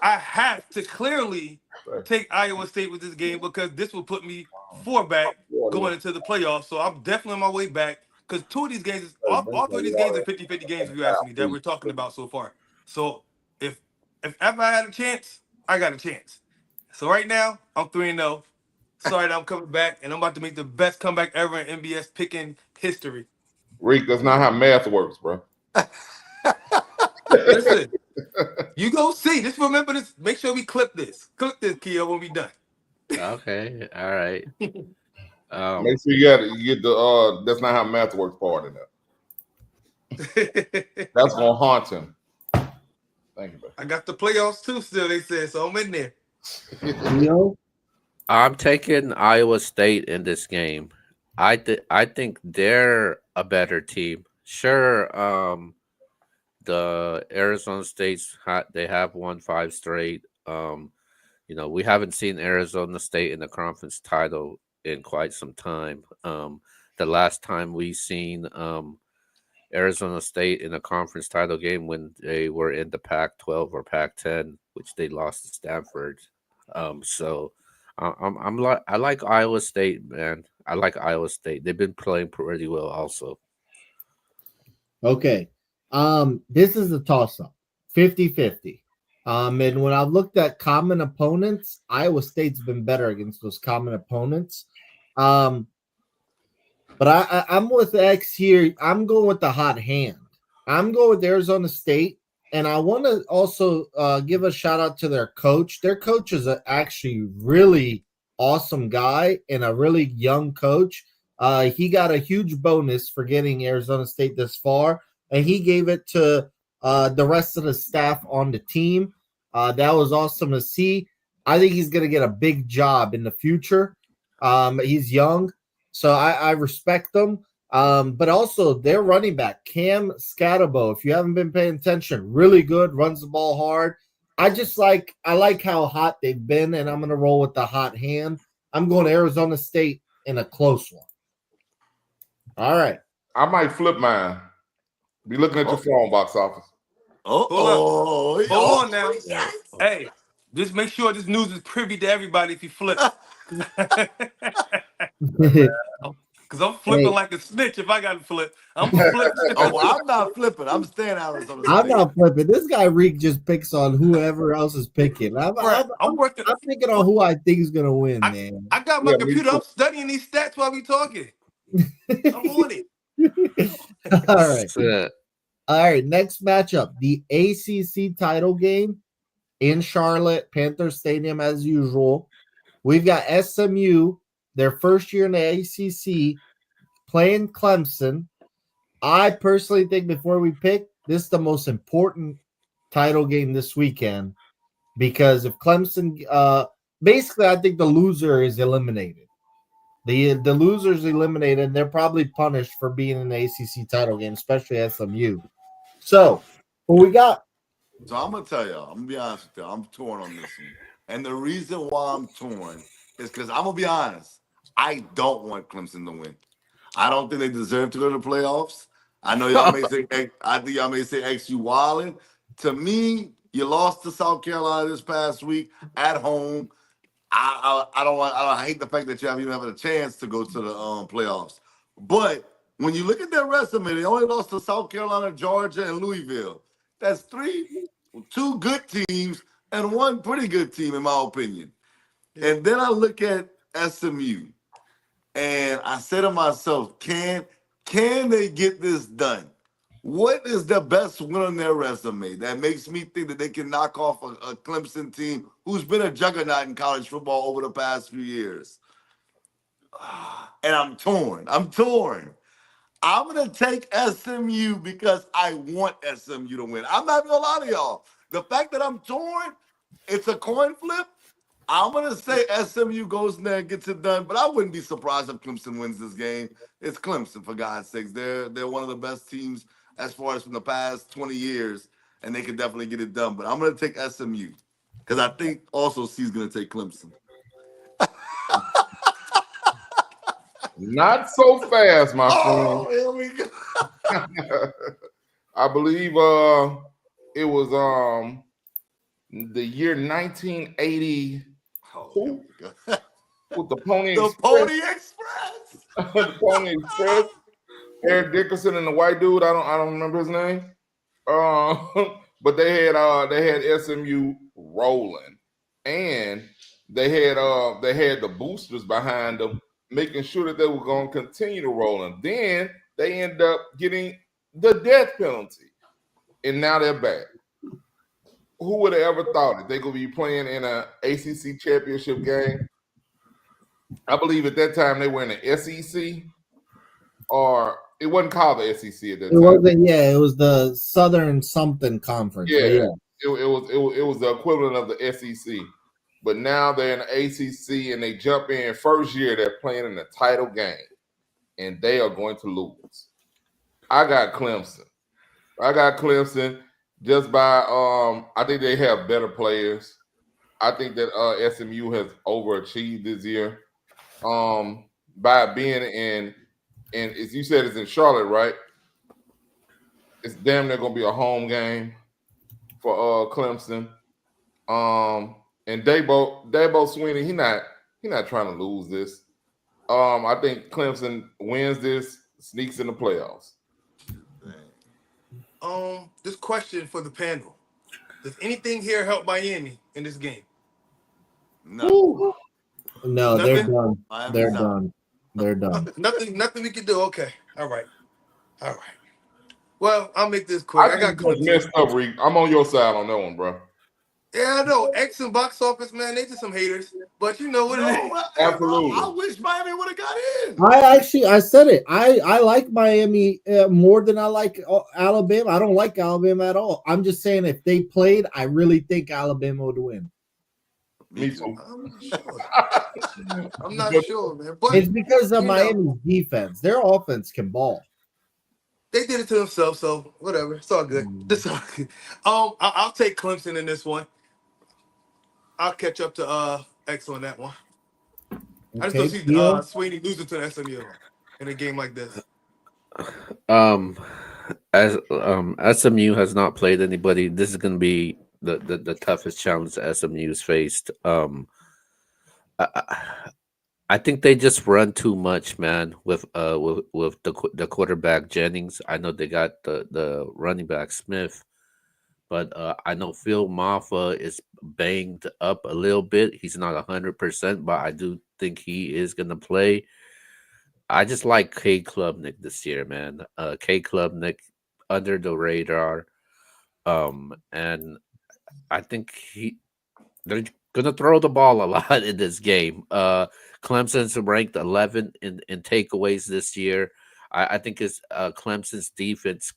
I have to clearly take Iowa State with this game because this will put me 4 back going into the playoffs. So I'm definitely on my way back. Because 2 of these games, all 3 of these games are 50-50 games, if you ask me, that we're talking about so far. So if ever I had a chance, I got a chance. So right now, I'm 3-0. Sorry that I'm coming back, and I'm about to make the best comeback ever in NBS picking history. Rick, that's not how math works, bro. Listen, you go see. Just remember this. Make sure we clip this. Clip this, Kia, when we done. okay, all right. Make sure you get the that's not how math works part in there. That's gonna haunt him. Thank you, bro. I got the playoffs too still, they said, so I'm in there. I'm taking Iowa State in this game. I think they're a better team. Sure, the Arizona State's they have won 5 straight. We haven't seen Arizona State in the conference title in quite some time. The last time we seen Arizona State in a conference title game when they were in the Pac-12 or Pac-10, which they lost to Stanford. So I like Iowa State, man. I like Iowa State. They've been playing pretty well, also. Okay, this is a toss-up, 50-50. And when I've looked at common opponents, Iowa State's been better against those common opponents. But I'm with X here. I'm going with the hot hand. I'm going with Arizona State. And I want to also give a shout out to their coach. Their coach is actually really awesome guy and a really young coach. He got a huge bonus for getting Arizona State this far, and he gave it to the rest of the staff on the team. That was awesome to see. I think he's going to get a big job in the future. He's young, so I respect them. But also their running back, Cam Scatabo, if you haven't been paying attention, really good, runs the ball hard. I like how hot they've been, and I'm going to roll with the hot hand. I'm going to Arizona State in a close one. All right. I might flip mine. Be looking at your phone, box office. Hold on now. Hey, just make sure this news is privy to everybody if you flip. Because I'm flipping like a snitch if I got to flip. I'm flipping. I'm not flipping. I'm staying Arizona State. I'm not flipping. This guy Reek just picks on whoever else is picking. I'm picking on who I think is gonna win, man. I got my computer. I'm studying these stats while we talking. I'm on it. All right. Next matchup, the ACC title game in Charlotte, Panther Stadium as usual. We've got SMU, their first year in the ACC, playing Clemson. I personally think before we pick, this is the most important title game this weekend because if Clemson, basically, I think the loser is eliminated. The loser's eliminated, and they're probably punished for being in the ACC title game, especially SMU. So, what we got? So I'm gonna tell y'all. I'm gonna be honest with y'all. I'm torn on this one, and the reason why I'm torn is because I'm gonna be honest. I don't want Clemson to win. I don't think they deserve to go to the playoffs. I know y'all may say, I think y'all may say XU wildin'. To me, you lost to South Carolina this past week at home. I hate the fact that you haven't even having a chance to go to the playoffs. But when you look at their resume, they only lost to South Carolina, Georgia, and Louisville. That's two good teams and one pretty good team, in my opinion. And then I look at SMU, and I say to myself, can they get this done? What is the best win on their resume that makes me think that they can knock off a Clemson team who's been a juggernaut in college football over the past few years? And I'm torn. I'm going to take SMU because I want SMU to win. I'm not going to lie to y'all. The fact that I'm torn, it's a coin flip. I'm going to say SMU goes in there and gets it done, but I wouldn't be surprised if Clemson wins this game. It's Clemson, for God's sakes. They're one of the best teams as far as from the past 20 years, and they can definitely get it done. But I'm going to take SMU because I think also C's going to take Clemson. Not so fast, my friend. Oh, here we go. I believe it was the year 1980. Oh, with the Pony the Express. Pony Express. The Pony Express. Eric Dickerson and the white dude. I don't remember his name. But they had SMU rolling, and they had the boosters behind them, making sure that they were going to continue to roll. And then they end up getting the death penalty, and now they're back. Who would have ever thought that they could be playing in an ACC championship game? I believe at that time they were in the SEC, or it wasn't called the SEC at that time. It wasn't. Yeah, it was the Southern something conference. Yeah. It was the equivalent of the SEC. But now they're in the ACC and they jump in first year. They're playing in the title game, and they are going to lose. I got Clemson just by I think they have better players. I think that SMU has overachieved this year by being in as you said, it's in Charlotte, right? It's damn near gonna be a home game for Clemson. And Dabo Swinney, he not trying to lose this. I think Clemson wins this, sneaks in the playoffs. This question for the panel: does anything here help Miami in this game? No. No, they're done. They're Miami's done. They're done. Nothing we can do. Okay, all right. Well, I'll make this quick. I got messed up, Reek. I'm on your side on that one, bro. Yeah, I know. X and box office, man, they just some haters. But you know what it is. No, hey, bro, I Absolutely. wish Miami would have got in. I said it. I like Miami more than I like Alabama. I don't like Alabama at all. I'm just saying if they played, I really think Alabama would win. Me too. I'm not sure. I'm not sure, man. But It's because of you know, Miami's defense. Their offense can ball. they did it to themselves, so whatever. It's all good. It's all good. I'll take Clemson in this one. I'll catch up to X on that one. I just don't Okay, see Theo. Sweeney losing to the SMU in a game like this. Um, as SMU has not played anybody, this is going to be the toughest challenge that SMU's faced. I, I I think they just run too much, man. With the quarterback Jennings, I know they got the running back Smith, but I know Phil Maffa is banged up a little bit. He's not 100%, but I do think he is gonna play. I just like K Klubnik this year, man. K Klubnik under the radar. And I think they're gonna throw the ball a lot in this game. Clemson's ranked 11 in takeaways this year. I think it's Clemson's defense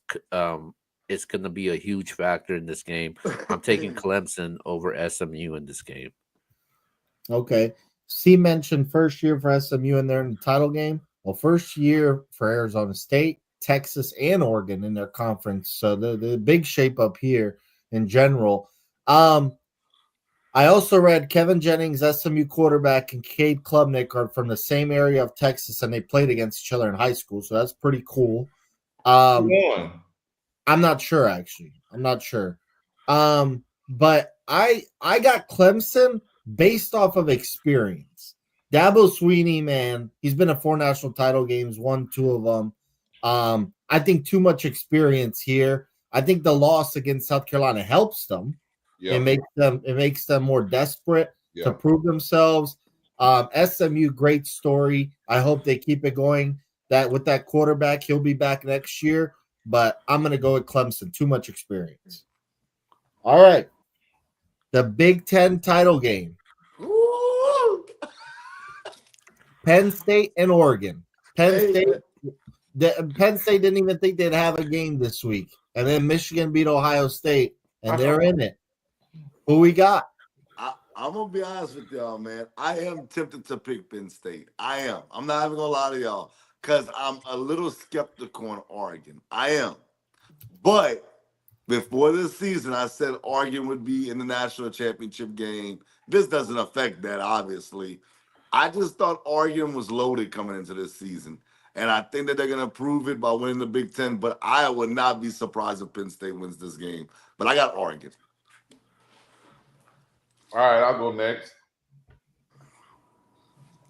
is gonna be a huge factor in this game. I'm taking Clemson over SMU in this game. Okay. C mentioned first year for SMU in their title game. Well, first year for Arizona State, Texas, and Oregon in their conference. So the big shape up here in general. I also read Kevin Jennings, SMU quarterback, and Cade Klubnik are from the same area of Texas, and they played against each other in high school. So that's pretty cool. Who won? I'm not sure actually. I'm not sure. But I got Clemson based off of experience. Dabo Sweeney, man, he's been in 4 national title games, won 2 of them. I think too much experience here. I think the loss against South Carolina helps them. Yeah. It makes them more desperate to Yeah. prove themselves. SMU, great story. I hope they keep it going. That with that quarterback, he'll be back next year. But I'm gonna go with Clemson. Too much experience. All right, the Big Ten title game: Ooh. Penn State and Oregon. Penn Hey, State. man. Penn State didn't even think they'd have a game this week, and then Michigan beat Ohio State, and they're in it. Who we got? I'm gonna be honest with y'all, man. I am tempted to pick Penn State. I am. I'm not even gonna lie to y'all because I'm a little skeptical on Oregon. I am, but before this season, I said Oregon would be in the national championship game. This doesn't affect that, obviously. I just thought Oregon was loaded coming into this season. And I think that they're going to prove it by winning the Big Ten. But I would not be surprised if Penn State wins this game. But I got Oregon. All right, I'll go next.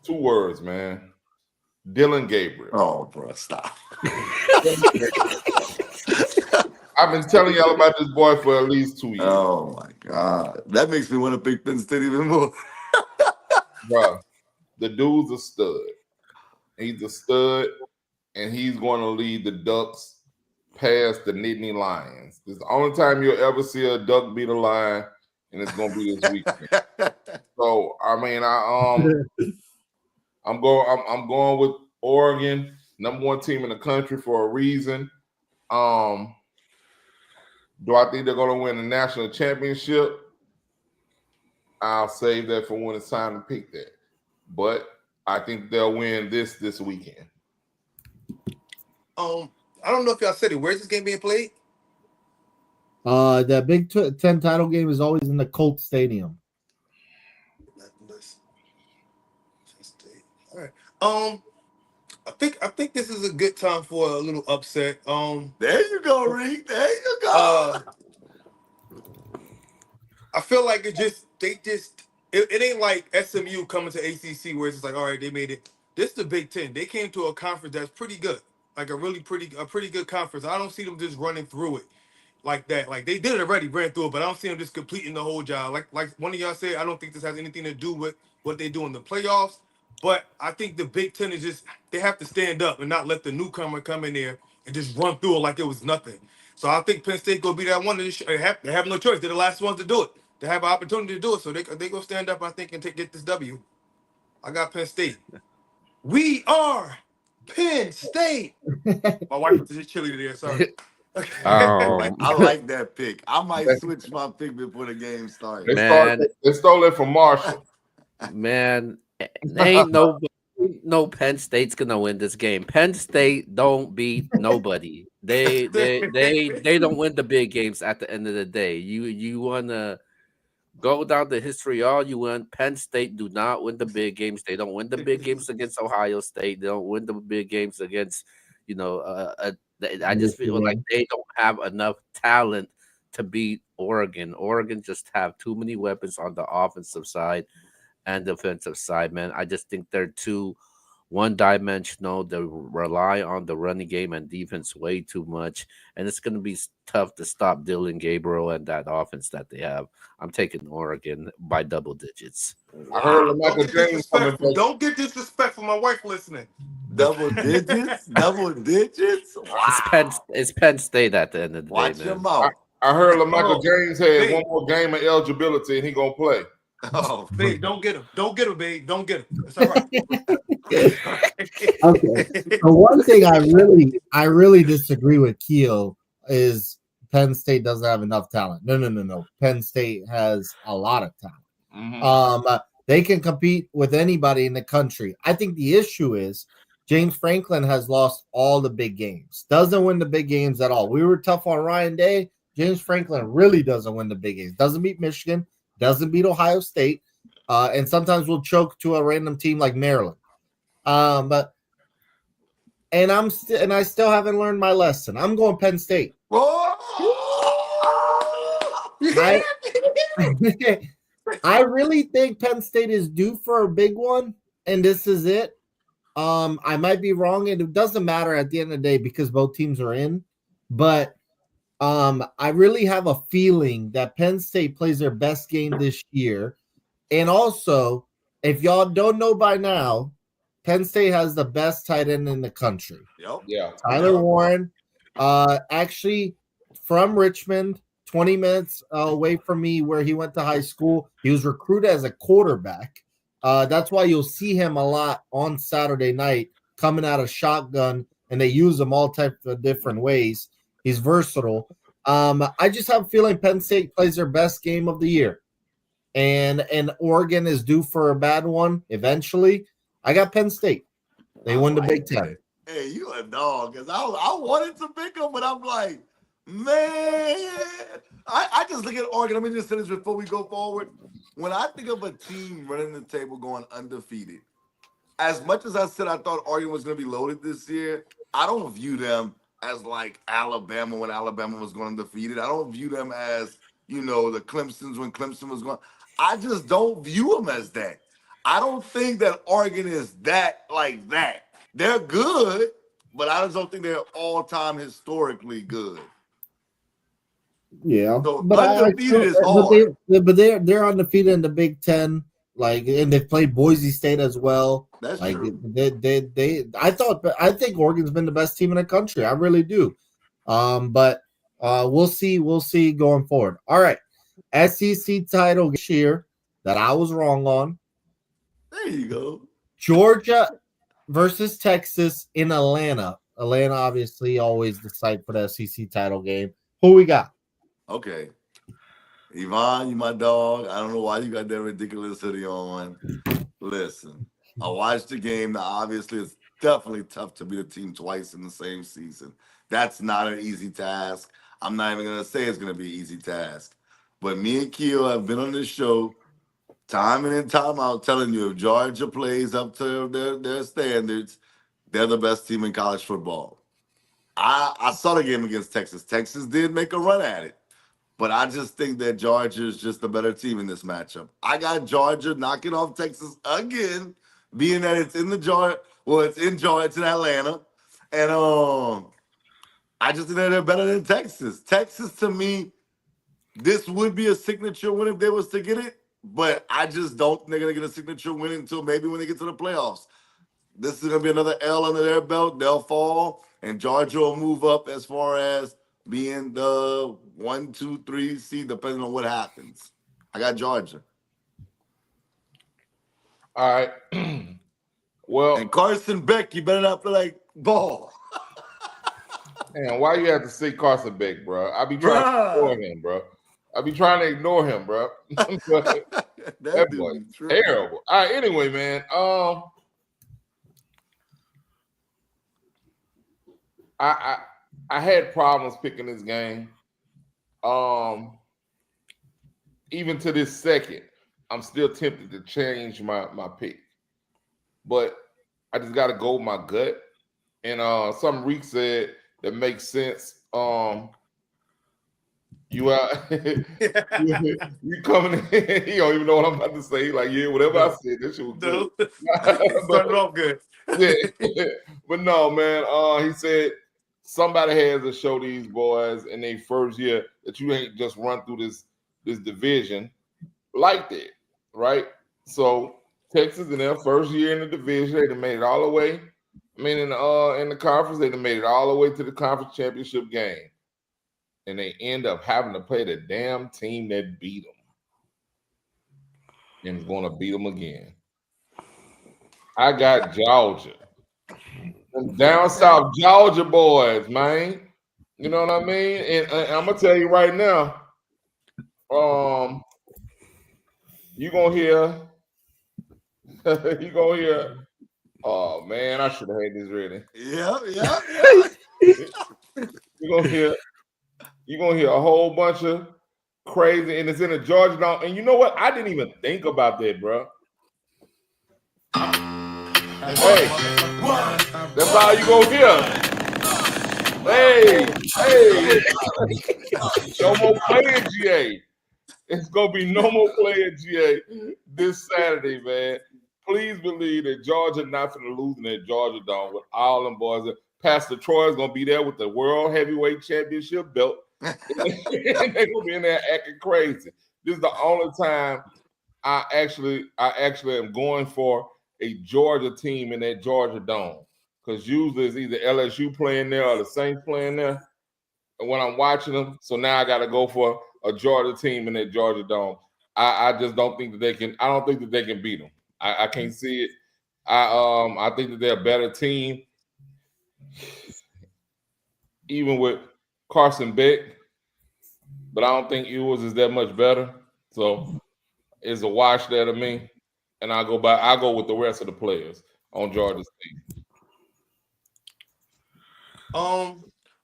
2 words, man. Dylan Gabriel. Oh, bro, stop. I've been telling y'all about this boy for at least 2 years. Oh, my God. That makes me want to pick Penn State even more. Bro, the dude's a stud. He's a stud, and he's going to lead the Ducks past the Nittany Lions. This is the only time you'll ever see a Duck beat a Lion, and it's going to be this weekend. So, I mean, I'm going with Oregon, #1 team in the country for a reason. Do I think they're going to win the national championship? I'll save that for when it's time to pick that. But I think they'll win this weekend. I don't know if y'all said it. Where's this game being played? The Big Ten title game is always in the Colt Stadium. All right. I think this is a good time for a little upset. There you go, Reek. There you go. I feel like it ain't like SMU coming to ACC where it's just like, all right, they made it. This is the Big Ten. They came to a conference that's pretty good, like a pretty good conference. I don't see them just running through it like that. Like they did it already, ran through it, but I don't see them just completing the whole job. Like one of y'all said, I don't think this has anything to do with what they do in the playoffs. But I think the Big Ten is just they have to stand up and not let the newcomer come in there and just run through it like it was nothing. So I think Penn State gonna be that one. They have no choice. They're the last ones to do it. to have an opportunity to do it. So they gonna stand up, I think, and get this W. I got Penn State. We are Penn State. My wife was just chilly today. Sorry. I like that pick. I might switch my pick before the game starts. Man. They stole it from Marshall. Man, ain't no Penn State's gonna win this game. Penn State don't beat nobody. They don't win the big games at the end of the day. You wanna go down the history all you want. Penn State do not win the big games. They don't win the big games against Ohio State. They don't win the big games against, I just feel like they don't have enough talent to beat Oregon. Oregon just have too many weapons on the offensive side and defensive side, man. I just think they're too one-dimensional. They rely on the running game and defense way too much, and it's going to be tough to stop Dylan Gabriel and that offense that they have. I'm taking Oregon by double digits. I heard Michael James coming. Don't get disrespectful. My wife listening. Double digits? Double digits? Wow. It's Penn State at the end of the day, Watch man. your mouth. I heard Michael James had one more game of eligibility and he gonna play. Oh, babe, don't get him. Don't get him, babe. Don't get him. It's all right. Okay. So one thing I really disagree with Keo is Penn State doesn't have enough talent. No. Penn State has a lot of talent. Mm-hmm. They can compete with anybody in the country. I think the issue is James Franklin has lost all the big games. Doesn't win the big games at all. We were tough on Ryan Day. James Franklin really doesn't win the big games. Doesn't beat Michigan. Doesn't beat Ohio State. And sometimes will choke to a random team like Maryland. I still haven't learned my lesson. I'm going Penn State. I really think Penn State is due for a big one, and this is it. I might be wrong, and it doesn't matter at the end of the day because both teams are in. But I really have a feeling that Penn State plays their best game this year. And also, if y'all don't know by now, Penn State has the best tight end in the country. Yep. Yeah. Tyler Warren, actually from Richmond, 20 minutes away from me where he went to high school. He was recruited as a quarterback. That's why you'll see him a lot on Saturday night coming out of shotgun, and they use him all types of different ways. He's versatile. I just have a feeling Penn State plays their best game of the year. And Oregon is due for a bad one eventually. I got Penn State. They won the Big Ten. Hey, you a dog. Because I wanted to pick them, but I'm like, man. I just look at Oregon. Let me just say this before we go forward. When I think of a team running the table going undefeated, as much as I said I thought Oregon was going to be loaded this year, I don't view them as like Alabama when Alabama was going undefeated. I don't view them as, the Clemsons when Clemson was going. I just don't view them as that. I don't think that Oregon is that like that. They're good, but I just don't think they're all-time historically good. Yeah, so but undefeated is hard. But they're undefeated in the Big Ten, and they've played Boise State as well. That's true. I think Oregon's been the best team in the country. I really do. But we'll see going forward. All right, SEC title this year that I was wrong on. There you go. Georgia versus Texas in Atlanta. Atlanta, obviously, always the site for the SEC title game. Who we got? Okay. Yvonne, you my dog. I don't know why you got that ridiculous hoodie on. Listen, I watched the game. Now, obviously, it's definitely tough to beat a team twice in the same season. That's not an easy task. I'm not even going to say it's going to be an easy task. But me and Keo have been on this show time in and time out telling you if Georgia plays up to their standards, they're the best team in college football. I saw the game against Texas. Texas did make a run at it. But I just think that Georgia is just a better team in this matchup. I got Georgia knocking off Texas again, being that it's in Georgia, it's in Atlanta. And I just think that they're better than Texas. Texas, to me, this would be a signature win if they was to get it. But I just don't think they're going to get a signature win until maybe when they get to the playoffs. This is going to be another L under their belt. They'll fall, and Georgia will move up as far as being the 1, 2, 3 seed, depending on what happens. I got Georgia. All right. Well, And Carson Beck, you better not feel like ball. man, why you have to say Carson Beck, bro? I be trying to ignore him, bro. But that Dude boy be tripping. terrible. All right, anyway, man. I had problems picking this game. Even to this second, I'm still tempted to change my pick. But I just gotta go with my gut. And something Reek said that makes sense. You you coming in, you don't even know what I'm about to say. Like, yeah, whatever I said, that shit was good. Started off good. Yeah. But no, man. He said somebody has to show these boys in their first year that you ain't just run through this division like that, right? So Texas in their first year in the division, they done made it all the way. I mean, in the conference, they done made it all the way to the conference championship game, and they end up having to play the damn team that beat them, and is going to beat them again. I got Georgia. Them down south Georgia boys, man. You know what I mean? And I'm gonna tell you right now, you gonna hear, oh man, I should have had this ready. Yeah. You're gonna hear a whole bunch of crazy, and it's in the Georgia Dome. And you know what? I didn't even think about that, bro. Hey, that's all you gonna hear. Hey, no more playing GA. It's gonna be no more playing GA this Saturday, man. Please believe that Georgia not gonna lose in that Georgia Dome with all them boys. Pastor Troy is gonna be there with the World Heavyweight Championship belt. And they're gonna be in there acting crazy. This is the only time I actually am going for a Georgia team in that Georgia Dome. Because usually it's either LSU playing there or the Saints playing there. And when I'm watching them, so now I gotta go for a Georgia team in that Georgia Dome. I just don't think that they can. I don't think that they can beat them. I can't see it. I think that they're a better team, even with Carson Beck. But I don't think Ewers is that much better. So it's a wash there to me. And I'll go with the rest of the players on Georgia's team.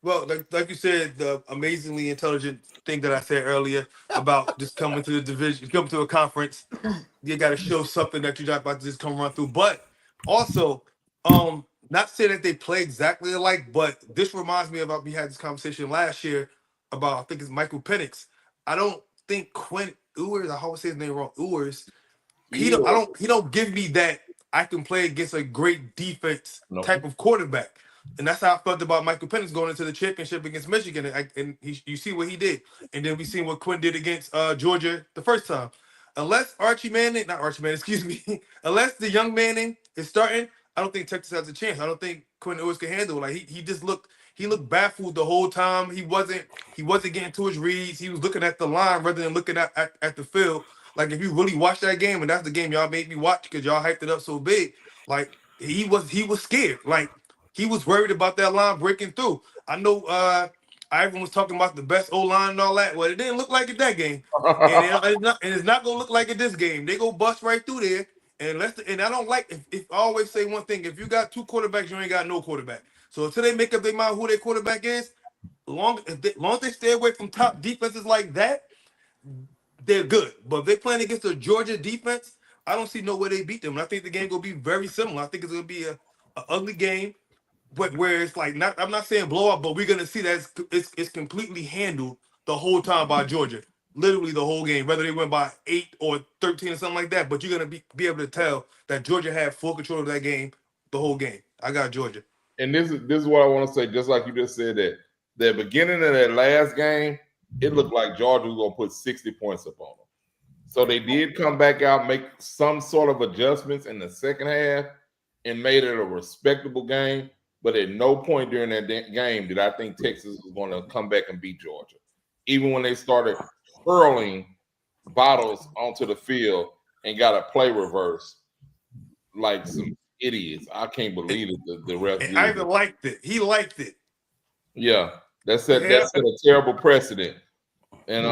Well, like you said, the amazingly intelligent thing that I said earlier about just coming to the division, coming to a conference, you got to show something that you're not about to just come run through. But also, not saying that they play exactly alike, but this reminds me about we had this conversation last year about, I think it's Michael Penix. I don't think Quinn Ewers, I always say his name wrong, Ewers. He don't give me that I can play against a great defense type of quarterback. And that's how I felt about Michael Penix going into the championship against Michigan. And you see what he did. And then we seen what Quinn did against Georgia the first time. Unless excuse me. Unless the young Manning is starting, I don't think Texas has a chance. I don't think Quinn Ewers can handle it. Like he just looked baffled the whole time. He wasn't getting to his reads. He was looking at the line rather than looking at the field. Like if you really watch that game, and that's the game y'all made me watch because y'all hyped it up so big, like he was scared. Like he was worried about that line breaking through. I know Ivan was talking about the best O-line and all that. Well, it didn't look like it that game. And it's not gonna look like it this game. They go bust right through there. And I don't like if I always say one thing: if you got two quarterbacks, you ain't got no quarterback. So until they make up their mind who their quarterback is, long as they stay away from top defenses like that, they're good. But if they're playing against a Georgia defense, I don't see no way they beat them. And I think the game will be very similar. I think it's gonna be a ugly game, but where it's like I'm not saying blowout, but we're gonna see that it's completely handled the whole time by Georgia. Literally the whole game, whether they went by 8 or 13 or something like that. But you're gonna be able to tell that Georgia had full control of that game the whole game. I got Georgia. And this is what I want to say, just like you just said, that the beginning of that last game, it looked like Georgia was gonna put 60 points up on them. So they did come back out, make some sort of adjustments in the second half, and made it a respectable game. But at no point during that game did I think Texas was going to come back and beat Georgia. Even when they started hurling bottles onto the field and got a play reverse like some idiots. I can't believe it. The ref And did Ivan it. liked it. He liked it. Yeah, that's set Yeah. a terrible precedent. And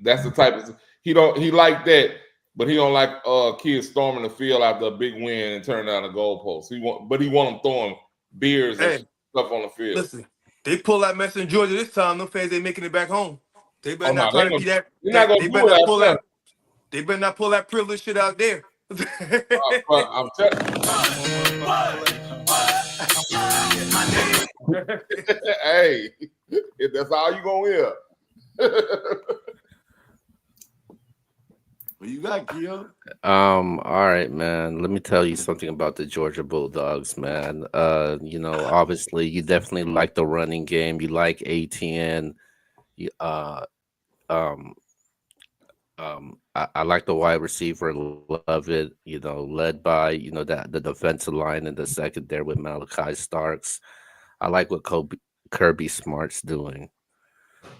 that's the type of he like that, but he don't like kids storming the field after a big win and turning down the goalpost. He want them throwing beers and Hey, stuff on the field. listen, they pull that mess in Georgia this time. Them fans ain't making it back home. They better Oh not no, try to be that. they're not gonna They do better it not out pull there. that. They better not pull that privilege shit out there. But I'm hey, if that's all you gonna hear. What you got, Keo? All right, man. Let me tell you something about the Georgia Bulldogs, man. Obviously you definitely like the running game. You like ATN. You um I like the wide receiver, love it, led by, that the defensive line in the second there with Malachi Starks. I like what Kirby Smart's doing.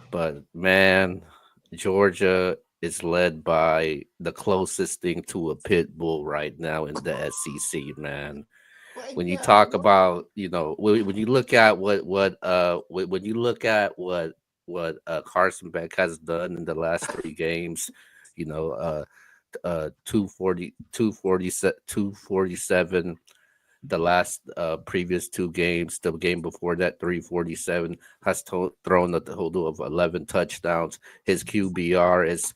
But man, Georgia is led by the closest thing to a pit bull right now in the SEC, man. When you talk about, when you look at when you look at what Carson Beck has done in the last 3 games, 240, 247. The last previous 2 games, the game before that, 347, has thrown a total of 11 touchdowns. His QBR is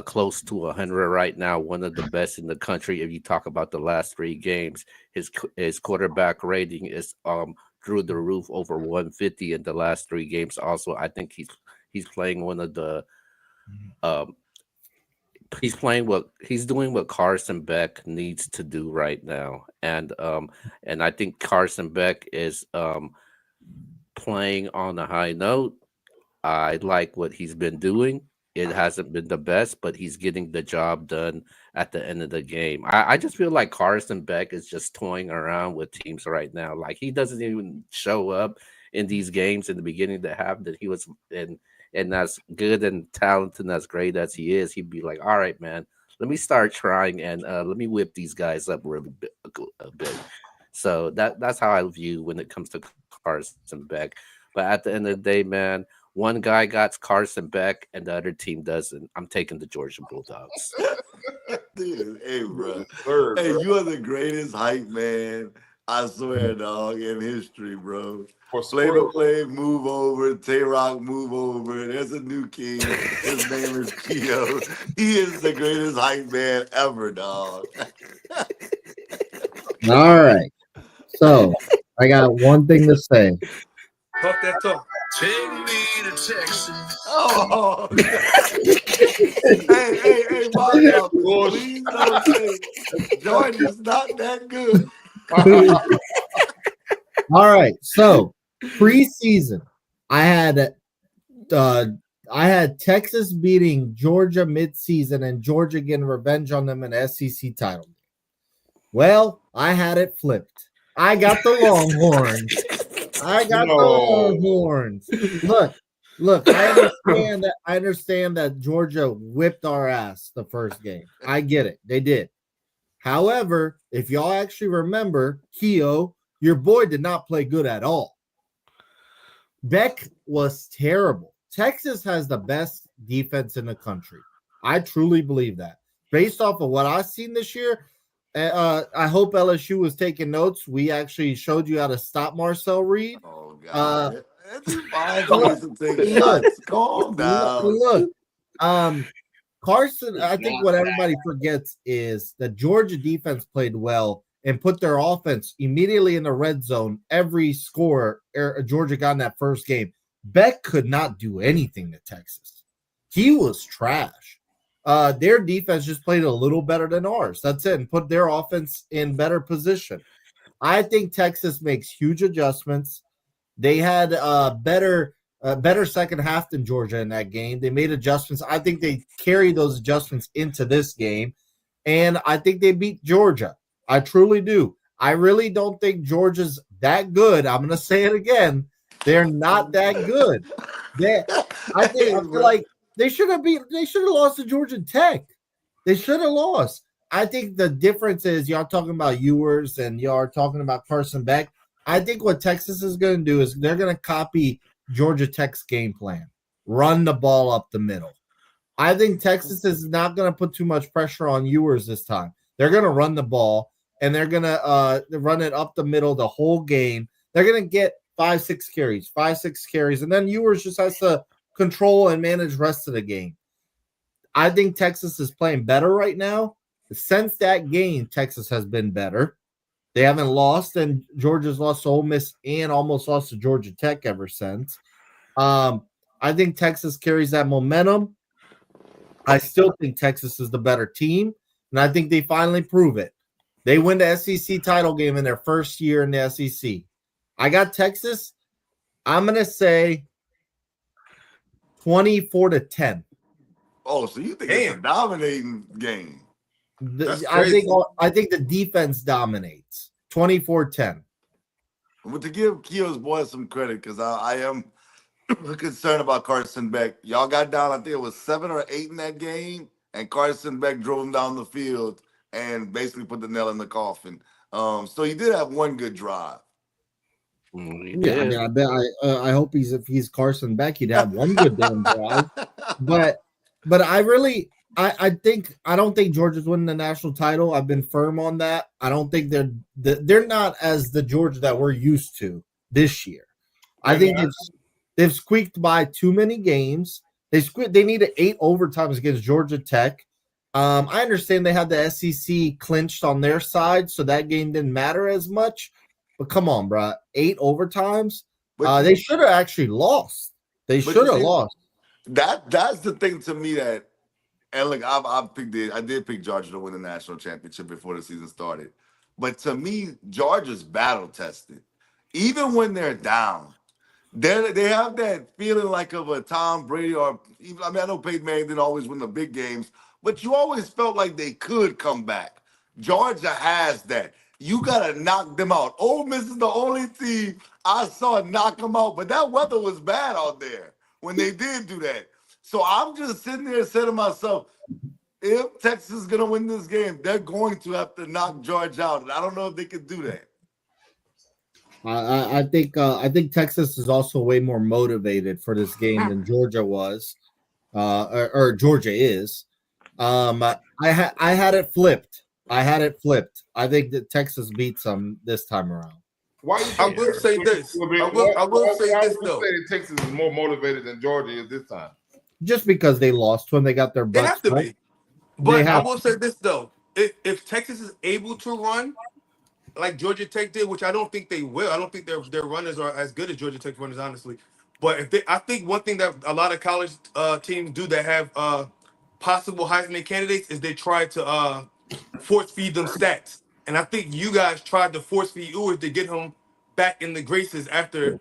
close to 100 right now, one of the best in the country. If you talk about the last 3 games, his quarterback rating is through the roof, over 150 in the last 3 games. Also, I think he's playing one of the he's doing what Carson Beck needs to do right now, and I think Carson Beck is playing on a high note. I like what he's been doing. It hasn't been the best, but he's getting the job done at the end of the game. I just feel like Carson Beck is just toying around with teams right now. Like, he doesn't even show up in these games in the beginning that happened that he was in. And as good and talented and as great as he is, he'd be like, all right, man, let me start trying and let me whip these guys up really a bit. So that's how I view when it comes to Carson Beck. But at the end of the day, man, one guy got Carson Beck and the other team doesn't. I'm taking the Georgia Bulldogs. Dude, hey, bro. Third, Hey, bro. you are the greatest hype man, I swear, dog, in history, bro. Play to play, move over. Tay-Rock, move over. There's a new king. His name is Keo. He is the greatest hype man ever, dog. All right. So I got one thing to say. Talk that talk. Take me to Texas. Oh, hey, Box Office, please don't say Jordan's not that good. All right. So preseason, I had Texas beating Georgia midseason and Georgia getting revenge on them in SEC title. Well, I had it flipped. I got the Longhorns. The Longhorns. Look, I understand that Georgia whipped our ass the first game. I get it. They did. However, if y'all actually remember, Keo, your boy did not play good at all. Beck was terrible. Texas has the best defense in the country. I truly believe that. Based off of what I've seen this year, I hope LSU was taking notes. We actually showed you how to stop Marcel Reed. Oh, God. It's fine for us to take shots. Calm down. Look, Carson, I think what everybody forgets is the Georgia defense played well and put their offense immediately in the red zone. Every score Georgia got in that first game. Beck could not do anything to Texas. He was trash. Their defense just played a little better than ours. That's it, and put their offense in better position. I think Texas makes huge adjustments. They had a better second half than Georgia in that game. They made adjustments. I think they carried those adjustments into this game, and I think they beat Georgia. I truly do. I really don't think Georgia's that good. I'm going to say it again. They're not that good. I feel like They should have lost to Georgia Tech. They should have lost. I think the difference is y'all talking about Ewers and y'all are talking about Carson Beck. I think what Texas is going to do is they're going to copy Georgia Tech's game plan. Run the ball up the middle. I think Texas is not going to put too much pressure on Ewers this time. They're going to run the ball, and they're going to run it up the middle the whole game. They're going to get 5-6 carries, and then Ewers just has to control and manage the rest of the game. I think Texas is playing better right now. Since that game, Texas has been better. They haven't lost, and Georgia's lost to Ole Miss and almost lost to Georgia Tech ever since. I think Texas carries that momentum. I still think Texas is the better team, and I think they finally prove it. They win the SEC title game in their first year in the SEC. I got Texas. I'm going to say 24-10. Oh, so you think it's a dominating game? I think the defense dominates. 24-10. But to give Keo's boys some credit, because I am concerned about Carson Beck. Y'all got down, I think it was 7 or 8 in that game, and Carson Beck drove him down the field and basically put the nail in the coffin. So he did have one good drive. Yeah, I mean, I bet I hope if he's Carson Beck, he'd have one good damn drive. But I don't think Georgia's winning the national title. I've been firm on that. I don't think they're not as the Georgia that we're used to this year. I think they've squeaked by too many games. They needed 8 overtimes against Georgia Tech. I understand they had the SEC clinched on their side, so that game didn't matter as much. But come on, bro, 8 overtimes. They should have actually lost. They should have lost. That's the thing to me that, and look, I did pick Georgia to win the national championship before the season started. But to me, Georgia's battle tested. Even when they're down, they have that feeling like of a Tom Brady or even, I know Peyton Manning didn't always win the big games, but you always felt like they could come back. Georgia has that. You got to knock them out. Ole Miss is the only team I saw knock them out, but that weather was bad out there when they did do that. So I'm just sitting there saying to myself, if Texas is going to win this game, they're going to have to knock Georgia out. And I don't know if they could do that. I think Texas is also way more motivated for this game than Georgia was, or Georgia is. I had it flipped. I think that Texas beats them this time around. I will say this. I will say this though. Texas is more motivated than Georgia is this time. Just because they lost when they got their butts. They have to be. But I will say this though. If Texas is able to run like Georgia Tech did, which I don't think they will. I don't think their runners are as good as Georgia Tech runners, honestly. But I think one thing that a lot of college teams do that have possible Heisman candidates is they try to force feed them stats. And I think you guys tried to force feed Ewers to get him back in the graces after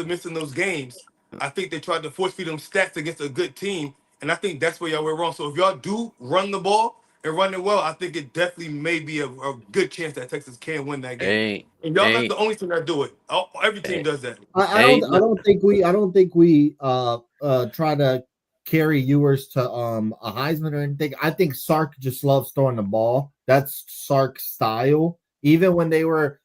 missing those games. I think they tried to force feed him stats against a good team, and I think that's where y'all were wrong. So if y'all do run the ball and run it well, I think it definitely may be a good chance that Texas can win that game. And y'all not the only team that do it. Every team does that. I don't think we try to carry Ewers to a Heisman or anything. I think Sark just loves throwing the ball. That's Sark's style. Even when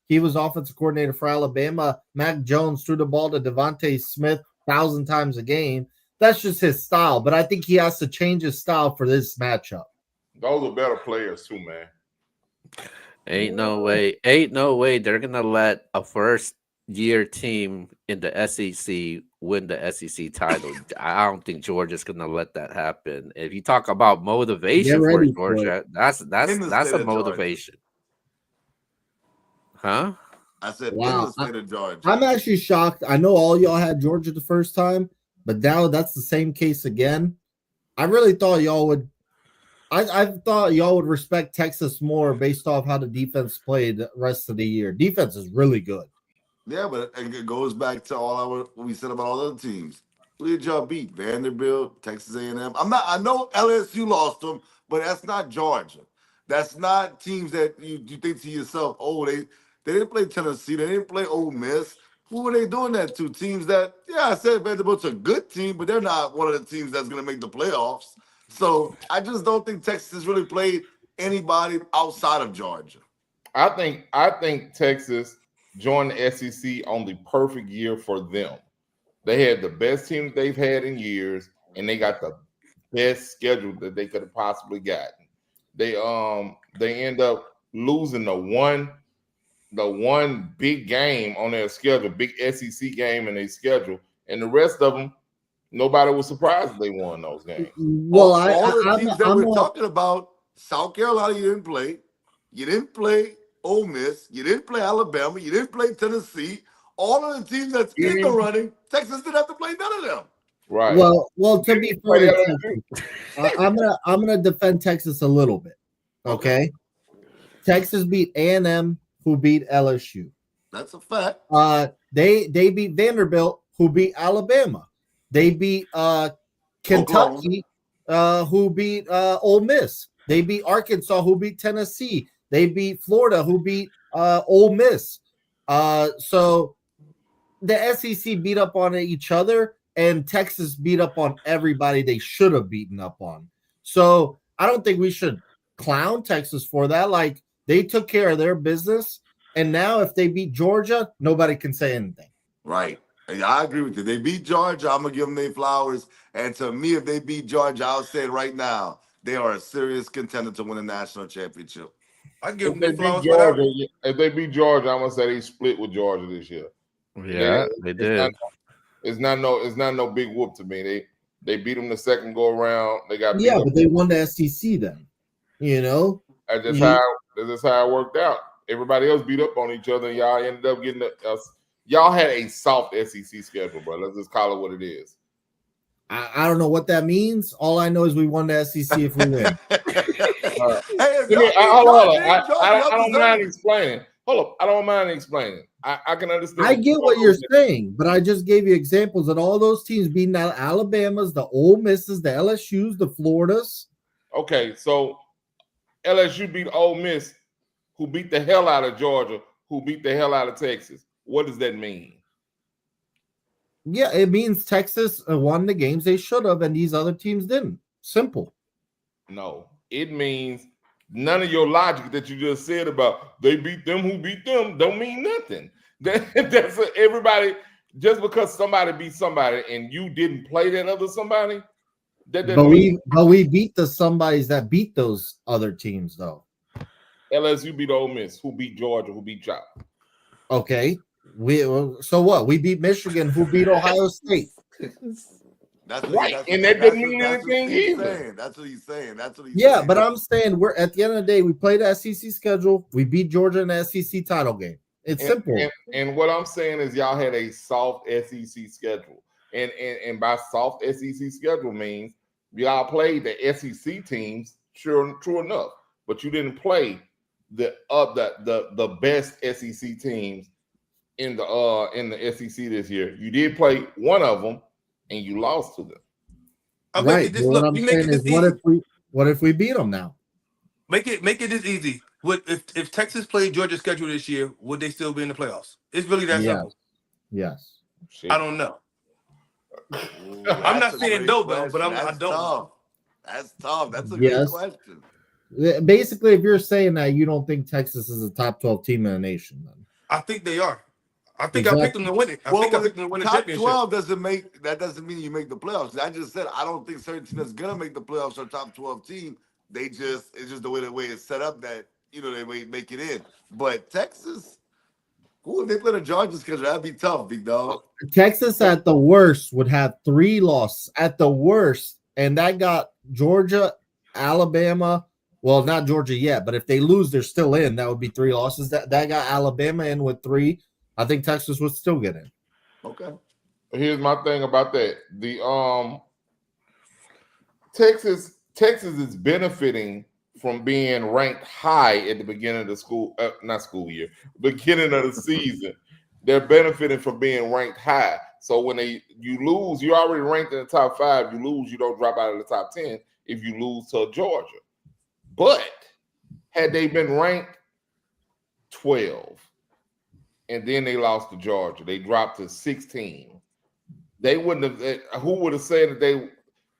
he was offensive coordinator for Alabama, Mac Jones threw the ball to Devontae Smith 1,000 times a game. That's just his style. But I think he has to change his style for this matchup. Those are better players too, man. Ain't no way they're gonna let a first-year team in the SEC win the SEC title. I don't think Georgia's gonna let that happen. If you talk about motivation for Georgia, that's a motivation. Huh? I said, in the state of Georgia. I'm actually shocked. I know all y'all had Georgia the first time, but now that's the same case again. I really thought y'all would. I thought y'all would respect Texas more based off how the defense played the rest of the year. Defense is really good. Yeah, but it goes back to what we said about all other teams. Who did y'all beat? Vanderbilt, Texas A&M. I know LSU lost them, but that's not Georgia. That's not teams that you think to yourself, oh, they didn't play Tennessee. They didn't play Ole Miss. Who are they doing that to? Teams that, yeah, I said Vanderbilt's a good team, but they're not one of the teams that's going to make the playoffs. So I just don't think Texas has really played anybody outside of Georgia. I think Texas joined the SEC on the perfect year for them. They had the best team that they've had in years, and they got the best schedule that they could have possibly gotten. They end up losing the one big game on their schedule, big SEC game in their schedule, and the rest of them, nobody was surprised they won those games. Well, all the I'm teams that I'm we're a, talking about, South Carolina, you didn't play. You didn't play Ole Miss. You didn't play Alabama. You didn't play Tennessee. All of the teams that's in the running, Texas didn't have to play none of them. Right. well. To be fair to Texas, I'm gonna defend Texas a little bit. Okay. Texas beat A&M, who beat LSU. That's a fact. They beat Vanderbilt, who beat Alabama. They beat Kentucky, who beat Ole Miss. They beat Arkansas, who beat Tennessee. They beat Florida, who beat Ole Miss. So the SEC beat up on each other, and Texas beat up on everybody they should have beaten up on. So I don't think we should clown Texas for that. Like, they took care of their business, and now if they beat Georgia, nobody can say anything. Right. I agree with you. They beat Georgia, I'm going to give them their flowers. And to me, if they beat Georgia, I'll say it right now, they are a serious contender to win a national championship. I give If them they their beat flowers for that. Georgia, I'm gonna say they split with Georgia this year. Yeah, they did. It's not no big whoop to me. They beat them the second go around. They got beat up. But they won the SEC then. You know, That's just how it worked out. Everybody else beat up on each other, and y'all ended up getting y'all had a soft SEC schedule, bro. Let's just call it what it is. I don't know what that means. All I know is we won the SEC if we win. I don't mind explaining. Hold up, I don't mind explaining. I can understand. I get what you're saying, but I just gave you examples of all those teams beating out Alabamas, the Ole Misses, the LSUs, the Floridas. Okay, so LSU beat Ole Miss, who beat the hell out of Georgia, who beat the hell out of Texas. What does that mean? Yeah, it means Texas won the games they should have, and these other teams didn't. Simple. No, it means none of your logic that you just said about they beat them who beat them don't mean nothing. That's everybody. Just because somebody beat somebody and you didn't play that other somebody, that doesn't mean. But we beat the somebodies that beat those other teams, though. LSU beat Ole Miss, who beat Georgia, who beat Chop. Okay. So what? We beat Michigan, who beat Ohio State. That's right, and that doesn't mean anything either. That's what he's saying. Yeah, but I'm saying we're at the end of the day, we played the SEC schedule. We beat Georgia in the SEC title game. It's simple. And what I'm saying is y'all had a soft SEC schedule. And by soft SEC schedule means y'all played the SEC teams, true enough, but you didn't play the best SEC teams in the SEC this year. You did play one of them, and you lost to them. Right. What I'm saying is, what if we beat them now? Make it this easy. If Texas played Georgia's schedule this year, would they still be in the playoffs? It's really that simple. Yes. I don't know. Ooh, I'm not saying no, though, but I don't. Tough. That's tough. That's a good question. Basically, if you're saying that, you don't think Texas is a top 12 team in the nation, then I think they are. I think I picked them to win it. I picked them to win the championship. Top 12 doesn't mean you make the playoffs. I just said I don't think certain teams that's gonna make the playoffs are top 12 team. It's just the way it's set up that they make it in. But Texas, if they play the Georgia schedule, that'd be tough, big dog. Texas at the worst would have 3 losses at the worst, and that got Georgia, Alabama. Well, not Georgia yet, but if they lose, they're still in. That would be 3 losses. That got Alabama in with 3. I think Texas would still get in. Okay. Here's my thing about that. The Texas is benefiting from being ranked high at the beginning of the beginning of the season. They're benefiting from being ranked high. So when you lose, you're already ranked in the top 5. You lose, you don't drop out of the top 10 if you lose to Georgia. But had they been ranked 12, and then they lost to Georgia. They dropped to 16. They wouldn't have. Who would have said that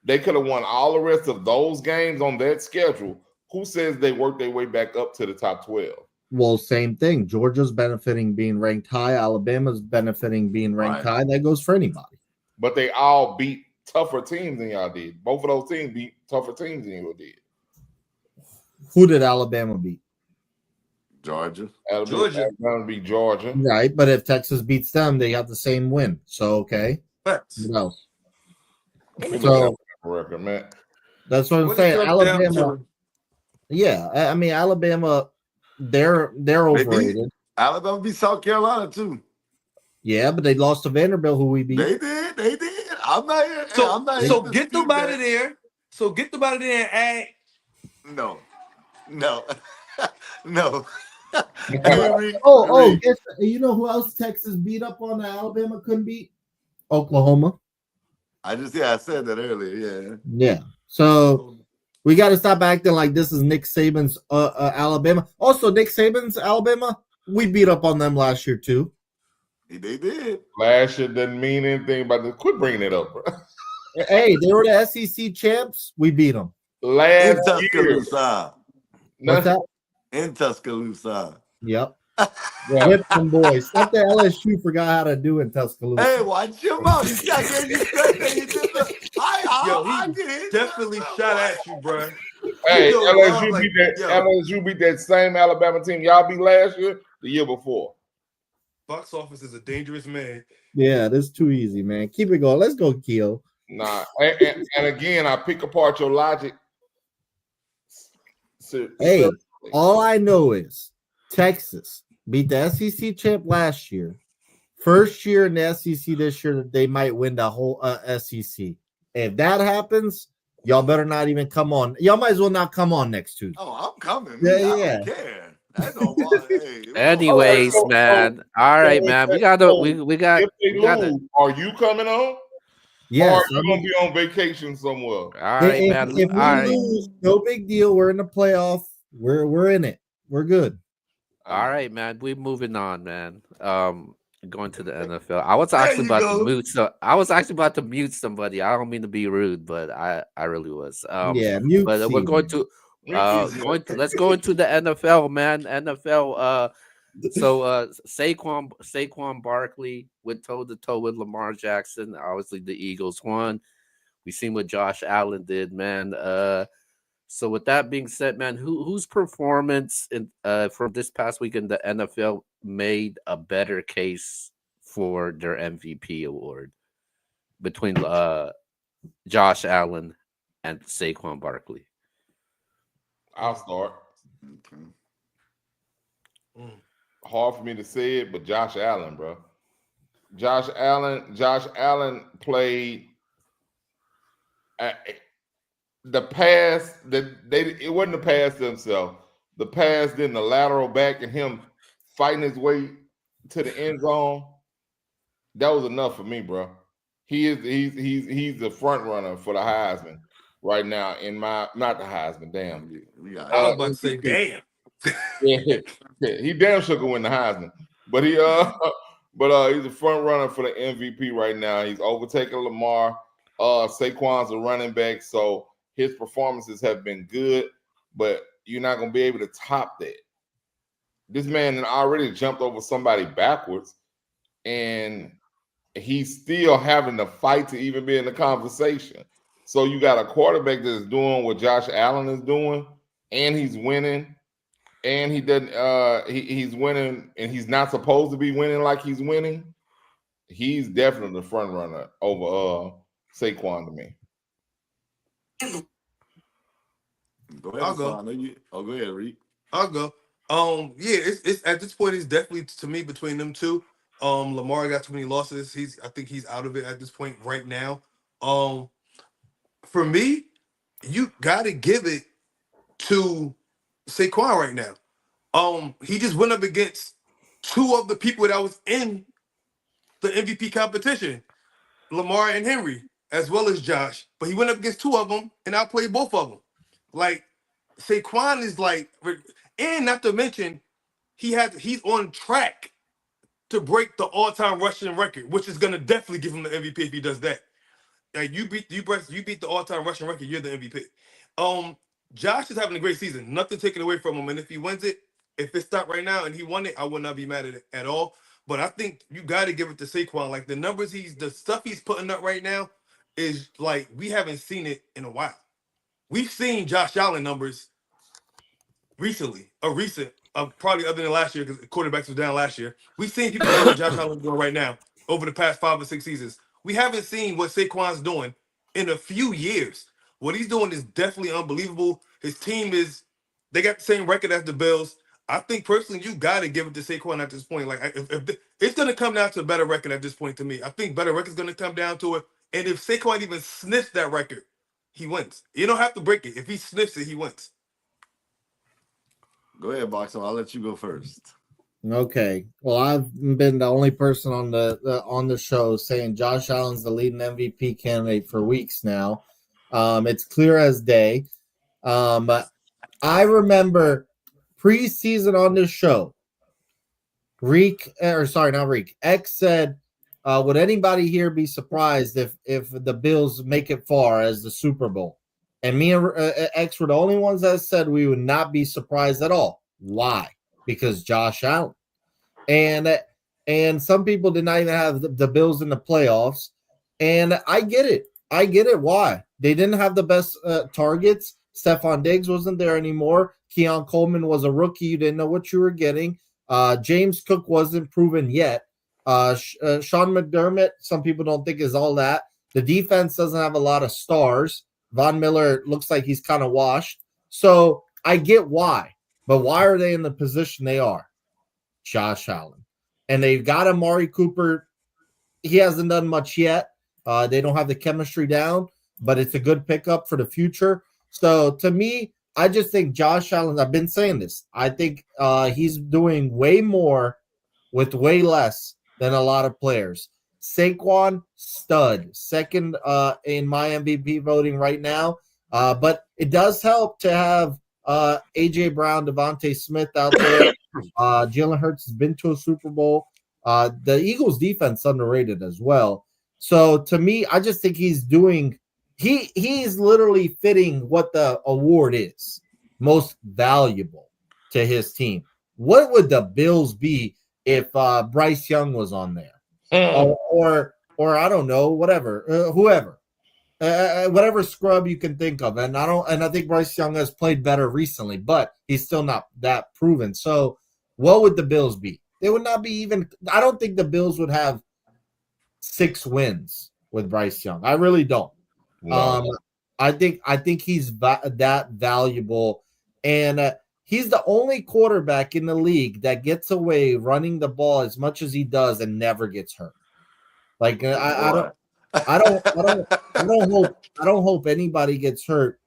they could have won all the rest of those games on that schedule? Who says they worked their way back up to the top 12? Well, same thing. Georgia's benefiting being ranked high. Alabama's benefiting being ranked high. That goes for anybody. But they all beat tougher teams than y'all did. Both of those teams beat tougher teams than you did. Who did Alabama beat? Georgia. Alabama beat Georgia. Right, but if Texas beats them, they have the same win. So, okay. What else? So, record, man. That's what I'm saying. Alabama. Yeah, I mean, Alabama, they're overrated. Alabama beat South Carolina, too. Yeah, but they lost to Vanderbilt, who we beat. They did. I'm not here. So get them out of there. So get them out of there and add. No. No. Guess, you know who else Texas beat up on that Alabama couldn't beat? Oklahoma. I said that earlier. Yeah. So we got to stop acting like this is Nick Saban's Alabama. Also, Nick Saban's Alabama, we beat up on them last year too. They did. Last year doesn't mean anything about this. Quit bringing it up, bro. Hey, they were the SEC champs. We beat them. Last year. What's that? In Tuscaloosa. Yep. Whip them boys. Stuff that LSU forgot how to do in Tuscaloosa. Hey, watch your mouth. He got you I did. Definitely shot at you, bro. Hey, LSU beat that same Alabama team y'all beat last year, the year before. Box office is a dangerous man. Yeah, this is too easy, man. Keep it going. Let's go, Keo. Nah, and again, I pick apart your logic. Hey, all I know is Texas beat the SEC champ last year. First year in the SEC this year, they might win the whole SEC. If that happens, y'all better not even come on. Y'all might as well not come on next Tuesday. Oh, I'm coming. Yeah. I don't care. I don't want. Anyways, man. All right, man. We got. If they lose, are you coming on? Yes. Or are you gonna be on vacation somewhere? All right, man. If we lose, no big deal. We're in the playoff. We're in it. We're good. All right, man. We're moving on, man. Going to the NFL. I was actually about to mute. So I was actually about to mute somebody. I don't mean to be rude, but I really was. Mute. But we're going to. Let's go into the NFL, man. NFL. So Saquon Barkley went toe to toe with Lamar Jackson. Obviously, the Eagles won. We seen what Josh Allen did, man. So with that being said, man, whose performance from this past week in the NFL made a better case for their MVP award between Josh Allen and Saquon Barkley? I'll start. Hard for me to say it, but Josh Allen, bro. Josh Allen played the pass that it wasn't the pass to himself. The pass, then the lateral back, and him fighting his way to the end zone. That was enough for me, bro. He's the front runner for the Heisman right now. Not the Heisman. Damn. I was about to say, damn. He damn sure could win the Heisman, but he's a front runner for the MVP right now. He's overtaking Lamar. Saquon's a running back, so his performances have been good, but you're not gonna be able to top that. This man already jumped over somebody backwards, and he's still having to fight to even be in the conversation. So you got a quarterback that's doing what Josh Allen is doing, and he's winning. And he doesn't. He's winning, and he's not supposed to be winning like he's winning. He's definitely the front runner over Saquon to me. Go ahead. I'll go. Go ahead, Reed. I'll go. It's at this point. It's definitely to me between them two. Lamar got too many losses. I think he's out of it at this point right now. For me, you got to give it to Saquon right now. He just went up against two of the people that was in the MVP competition, Lamar and Henry, as well as Josh. But he went up against two of them and outplayed both of them. Like, Saquon is like, and not to mention, he's on track to break the all-time rushing record, which is gonna definitely give him the MVP if he does that. Like you beat the all-time rushing record, you're the MVP. Um, Josh is having a great season. Nothing taken away from him, and if he wins it, if it stopped right now and he won it, I would not be mad at it at all. But I think you got to give it to Saquon. Like the stuff he's putting up right now is like we haven't seen it in a while. We've seen Josh Allen numbers probably other than last year because quarterbacks was down last year. We've seen people doing what Josh Allen's doing right now over the past 5 or 6 seasons. We haven't seen what Saquon's doing in a few years. What he's doing is definitely unbelievable. His team they got the same record as the Bills. I think personally, you got to give it to Saquon at this point. Like, it's going to come down to a better record at this point to me. I think better record's going to come down to it. And if Saquon even sniffs that record, he wins. You don't have to break it. If he sniffs it, he wins. Go ahead, Boxer. I'll let you go first. Okay. Well, I've been the only person on the show saying Josh Allen's the leading MVP candidate for weeks now. It's clear as day. I remember preseason on this show, X said, would anybody here be surprised if the Bills make it far as the Super Bowl? And me and X were the only ones that said we would not be surprised at all. Why? Because Josh Allen. And some people did not even have the Bills in the playoffs. And I get it. Why? They didn't have the best targets. Stephon Diggs wasn't there anymore. Keon Coleman was a rookie. You didn't know what you were getting. James Cook wasn't proven yet. Sean McDermott, some people don't think is all that. The defense doesn't have a lot of stars. Von Miller looks like he's kind of washed. So I get why. But why are they in the position they are? Josh Allen. And they've got Amari Cooper. He hasn't done much yet. They don't have the chemistry down, but it's a good pickup for the future. So to me, I just think Josh Allen, I've been saying this, I think he's doing way more with way less than a lot of players. Saquon, stud, second in my MVP voting right now. But it does help to have A.J. Brown, Devontae Smith out there. Jalen Hurts has been to a Super Bowl. The Eagles' defense underrated as well. So to me, I just think he's literally fitting what the award is, most valuable to his team. What would the Bills be if Bryce Young was on there? Or I don't know, whatever, whoever. Whatever scrub you can think of, and I think Bryce Young has played better recently, but he's still not that proven. So, what would the Bills be? They would not be even. I don't think the Bills would have 6 wins with Bryce Young. I really don't. No. I think he's that valuable, and he's the only quarterback in the league that gets away running the ball as much as he does and never gets hurt. Like I don't hope anybody gets hurt,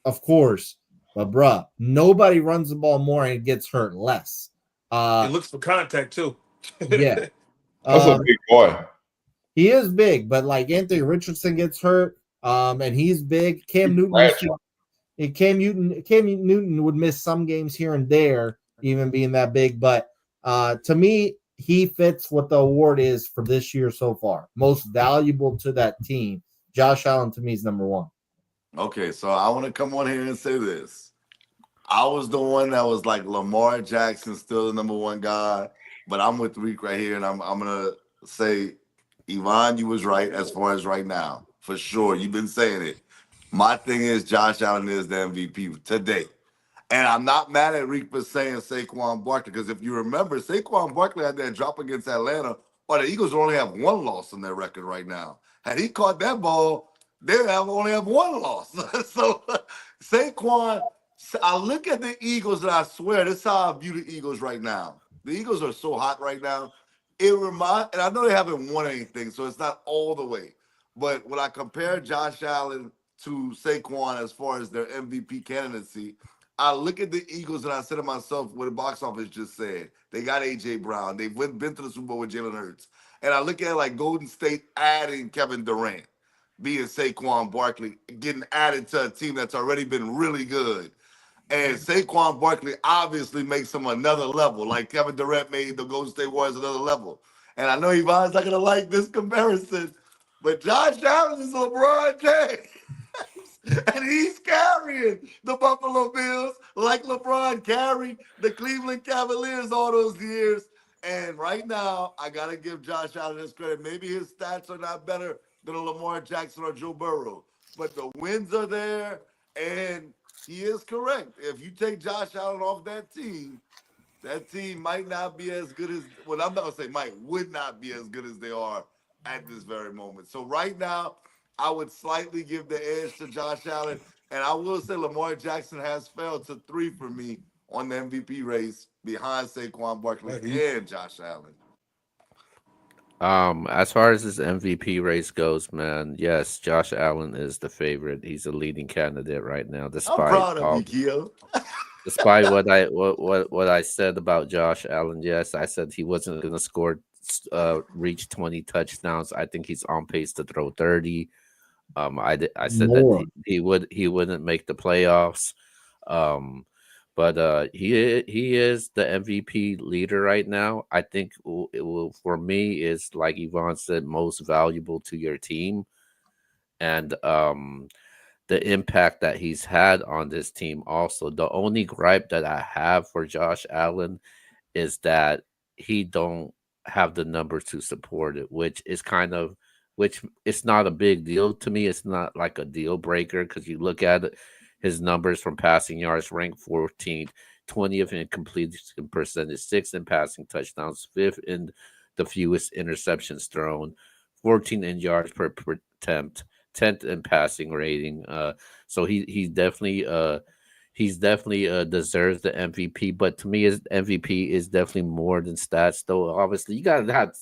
of course. But bruh, nobody runs the ball more and gets hurt less. He looks for contact too. Yeah. That's a big boy. He is big, but like Anthony Richardson gets hurt, and he's big. Cam Newton would miss some games here and there, even being that big. But to me, he fits what the award is for this year so far. Most valuable to that team. Josh Allen, to me, is number 1. Okay, so I want to come on here and say this. I was the one that was like Lamar Jackson, still the number 1 guy. But I'm with Reek right here, and I'm going to say, Yvonne, you was right as far as right now. For sure. You've been saying it. My thing is Josh Allen is the MVP today. And I'm not mad at Reek for saying Saquon Barkley, because if you remember, Saquon Barkley had that drop against Atlanta, or the Eagles only have 1 loss in their record right now. Had he caught that ball, they would only have 1 loss. So Saquon, I look at the Eagles and I swear, this is how I view the Eagles right now. The Eagles are so hot right now. And I know they haven't won anything, so it's not all the way. But when I compare Josh Allen to Saquon as far as their MVP candidacy, I look at the Eagles and I say to myself what the box office just said. They got A.J. Brown. They've been to the Super Bowl with Jalen Hurts. And I look at it like Golden State adding Kevin Durant, being Saquon Barkley, getting added to a team that's already been really good. And Saquon Barkley obviously makes him another level, like Kevin Durant made the Golden State Warriors another level. And I know Yvonne's not gonna like this comparison, but Josh Allen is LeBron James. And he's carrying the Buffalo Bills like LeBron carried the Cleveland Cavaliers all those years. And right now, I gotta give Josh Allen his credit. Maybe his stats are not better than a Lamar Jackson or Joe Burrow, but the wins are there, and he is correct. If you take Josh Allen off that team might not be as good as, well, I'm not gonna say might, would not be as good as they are at this very moment. So right now, I would slightly give the edge to Josh Allen, and I will say Lamar Jackson has fell to 3 for me on the MVP race behind Saquon Barkley and Josh Allen. As far as this MVP race goes, man, yes, Josh Allen is the favorite. He's a leading candidate right now, I'm despite proud of you, all Keo. despite what I said about Josh Allen. Yes, I said he wasn't going to score reach 20 touchdowns. I think he's on pace to throw 30. I said that More. he wouldn't make the playoffs. Um but he is the MVP leader right now. I think it will, for me, is like Yvonne said, most valuable to your team. And the impact that he's had on this team also. The only gripe that I have for Josh Allen is that he don't have the numbers to support it, which is kind of, which it's not a big deal to me. It's not like a deal breaker because you look at it, his numbers from passing yards ranked 14th, 20th in completion percentage, 6th in passing touchdowns, 5th in the fewest interceptions thrown, 14 in yards per attempt, 10th in passing rating. So he's definitely deserves the MVP. But to me, his MVP is definitely more than stats. Though obviously you gotta have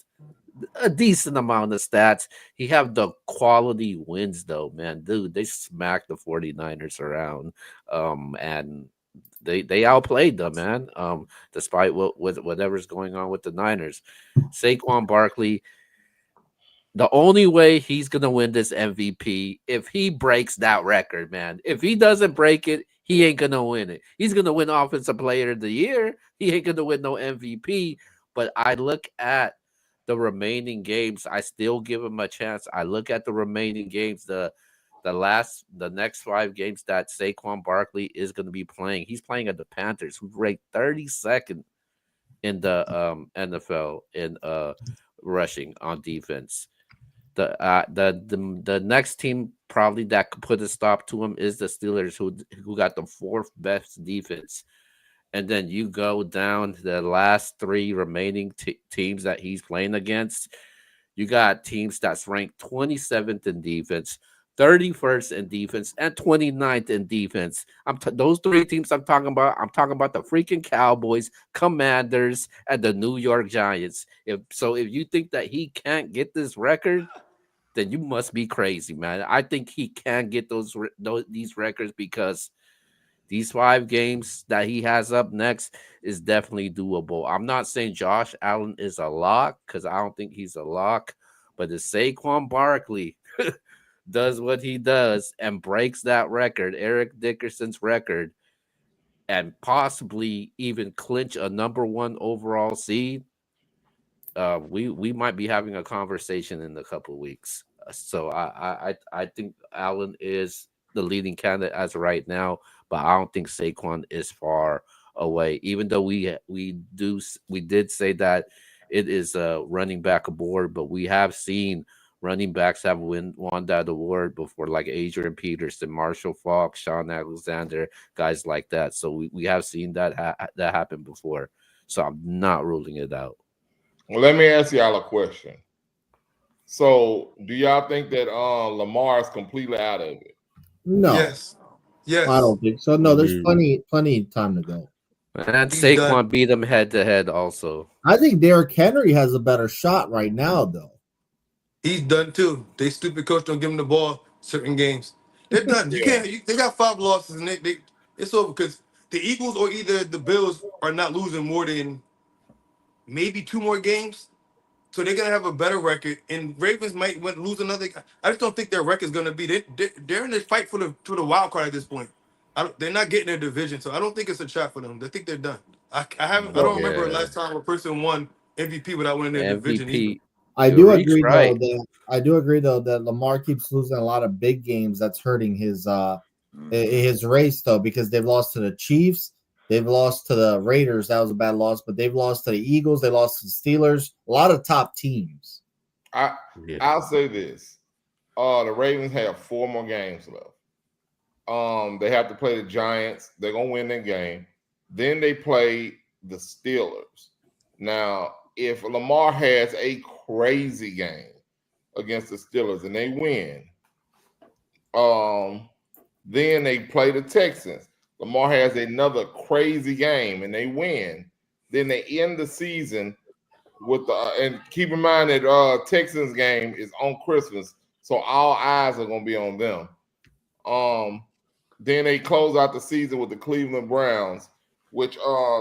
a decent amount of stats. He have the quality wins though, man. Dude, they smacked the 49ers around. And they outplayed them, man. Despite whatever's going on with the Niners. Saquon Barkley, the only way he's gonna win this MVP if he breaks that record, man. If he doesn't break it, he ain't gonna win it. He's gonna win Offensive Player of the Year. He ain't gonna win no MVP. But I look at the remaining games. I still give him a chance. I look at the remaining games. The next 5 games that Saquon Barkley is gonna be playing. He's playing at the Panthers, who ranked 32nd in the NFL in rushing on defense. The next team probably that could put a stop to him is the Steelers, who got the 4th best defense. And then you go down to the last 3 remaining teams that he's playing against. You got teams that's ranked 27th in defense, 31st in defense, and 29th in defense. Those 3 teams I'm talking about. I'm talking about the freaking Cowboys, Commanders, and the New York Giants. If you think that he can't get this record, then you must be crazy, man. I think he can get these records because these 5 games that he has up next is definitely doable. I'm not saying Josh Allen is a lock because I don't think he's a lock, but if Saquon Barkley does what he does and breaks that record, Eric Dickerson's record, and possibly even clinch a #1 overall seed, we might be having a conversation in a couple of weeks. So I think Allen is the leading candidate as of right now, but I don't think Saquon is far away. Even though we did say that it is a running back award, but we have seen running backs have won that award before, like Adrian Peterson, Marshall Faulk, Sean Alexander, guys like that. So we have seen that happen before. So I'm not ruling it out. Well, let me ask y'all a question. So, do y'all think that Lamar is completely out of it? No, Yes. Yes. I don't think so. No, there's plenty time to go. And He's done. Saquon beat him head to head also. I think Derrick Henry has a better shot right now, though. He's done too. They stupid coach don't give him the ball certain games. They're done. You Yeah. can't. They got 5 losses and it's over because the Eagles or either the Bills are not losing more than maybe 2 more games. So they're gonna have a better record, and Ravens might lose another. I just don't think their record's gonna be. They're in this fight for the wild card at this point. They're not getting their division, so I don't think it's a trap for them. I think they're done. I haven't. I don't remember the Yeah. last time a person won MVP without winning their division either. MVP. I Yo, do Reek's agree right. though that Lamar keeps losing a lot of big games. That's hurting his Mhm. his race though, because they've lost to the Chiefs, they've lost to the Raiders. That was a bad loss, but they've lost to the Eagles, they lost to the Steelers. A lot of top teams. Yeah. I'll say this: the Ravens have 4 more games left. They have to play the Giants. They're gonna win that game. Then they play the Steelers. Now, if Lamar has a crazy game against the Steelers and they win, then they play the Texans. Lamar has another crazy game and they win. Then they end the season with the and keep in mind that Texans game is on Christmas, so all eyes are gonna be on them. Then they close out the season with the Cleveland Browns, which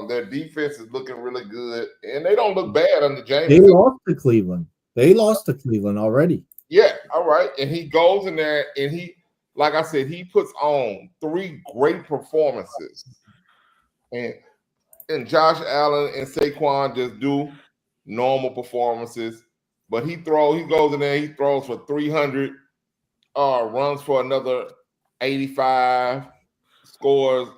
their defense is looking really good, and they don't look bad under They Jameis. lost to Cleveland. They lost to Cleveland already. Yeah, all right. And he goes in there and he, like I said, he puts on 3 great performances. And Josh Allen and Saquon just do normal performances. But he goes in there, he throws for 300, runs for another 85, scores.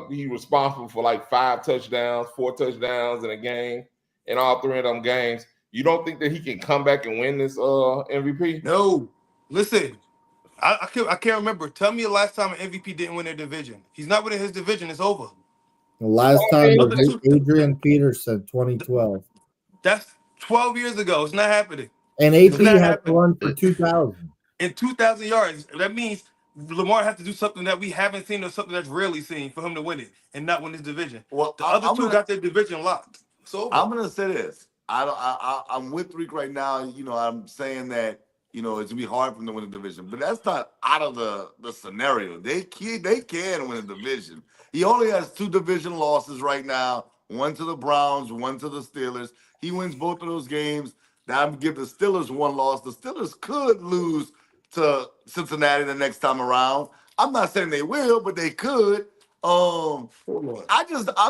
He's responsible for like 5 touchdowns, 4 touchdowns in a game, in all 3 of them games. You don't think that he can come back and win this MVP? No. Listen, I can't remember. Tell me the last time an MVP didn't win their division. He's not winning his division. It's over. The last time The was other two- Adrian Peterson, 2012. That's 12 years ago. It's not happening. And It's AP not had to happening. run for 2,000. In 2,000 yards, that means Lamar has to do something that we haven't seen or something that's rarely seen for him to win it and not win his division. Well, The other two got their division locked. So I'm gonna say this. I'm with Reek right now. You know, I'm saying that it's gonna be hard for them to win the division, but that's not out of the scenario. They can win a division. He only has 2 division losses right now. One to the Browns, one to the Steelers. He wins both of those games. Now I'm give the Steelers 1 loss. The Steelers could lose to Cincinnati the next time around. I'm not saying they will, but they could. I'm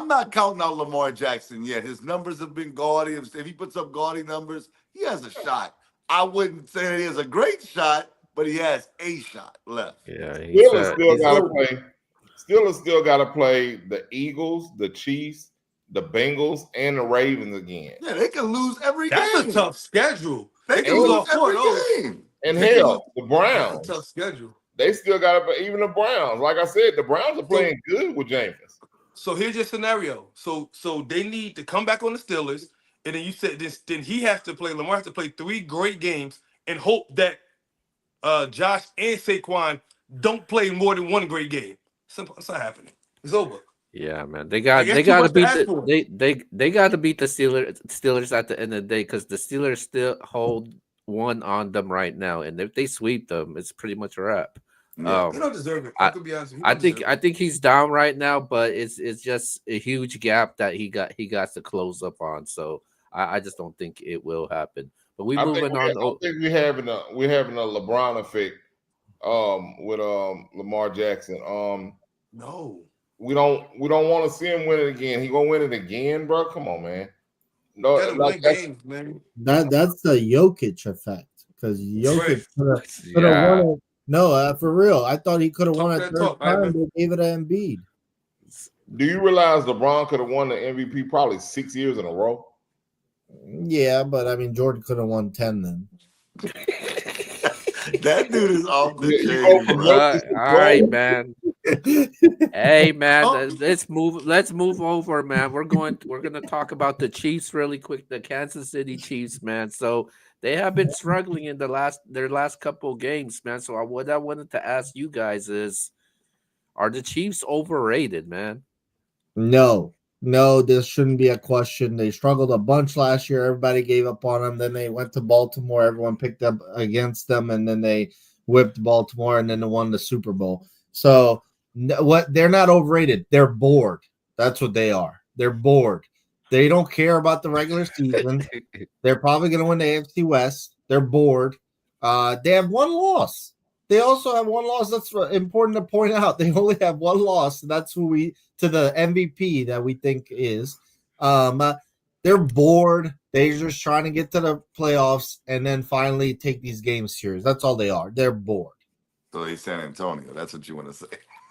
not counting out Lamar Jackson yet. His numbers have been gaudy. If he puts up gaudy numbers, he has a shot. I wouldn't say that he has a great shot, but he has a shot left. Yeah, Steelers still got to play the Eagles, the Chiefs, the Bengals, and the Ravens again. Yeah, they can lose every That's game. a tough schedule. They can lose every game. And hell, the That's Browns, a tough schedule. they still got to, even the Browns. Like I said, the Browns are playing good with Jameis. So here's your scenario. So they need to come back on the Steelers, and then you said this. Then he has to play. Lamar has to play 3 great games and hope that Josh and Saquon don't play more than 1 great game. Simple. It's not happening. It's over. Yeah, man. They got Like, to that's too beat much to ask for. they got to beat the Steelers at the end of the day, because the Steelers still hold 1 on them right now, and if they sweep them, it's pretty much a wrap. Yeah. He don't deserve it. I could be honest. I think he's down right now, but it's just a huge gap that he got to close up on. So I just don't think it will happen. But we're moving on. I think we're having a LeBron effect with Lamar Jackson. No. We don't want to see him win it again. He gonna win it again, bro. Come on, man. No, Gotta win games, man. That's the Jokic effect, because Jokic could have Yeah. won it. No, for real. I thought he could have won Talk it that third talk, time. Ivan. They gave it to Embiid. Do you realize LeBron could have won the MVP probably 6 years in a row? Yeah, but I mean, Jordan could have won 10 then. That dude is off the Yeah, you chain, go from bro. All right, man. Hey, man. Oh. Let's move over, man. We're gonna talk about the Chiefs really quick. The Kansas City Chiefs, man. So they have been struggling in their last couple of games, man. So what I wanted to ask you guys is, are the Chiefs overrated, man? No, this shouldn't be a question. They struggled a bunch last year. Everybody gave up on them. Then they went to Baltimore. Everyone picked up against them, and then they whipped Baltimore, and then they won the Super Bowl. So they're not overrated. They're bored. That's what they are. They're bored. They don't care about the regular season. They're probably going to win the AFC West. They're bored. They have 1 loss. They also have 1 loss. That's important to point out. They only have 1 loss. And that's who to the MVP that we think is. They they're bored. They're just trying to get to the playoffs and then finally take these games serious. That's all they are. They're bored. So he's San Antonio. That's what you want to say.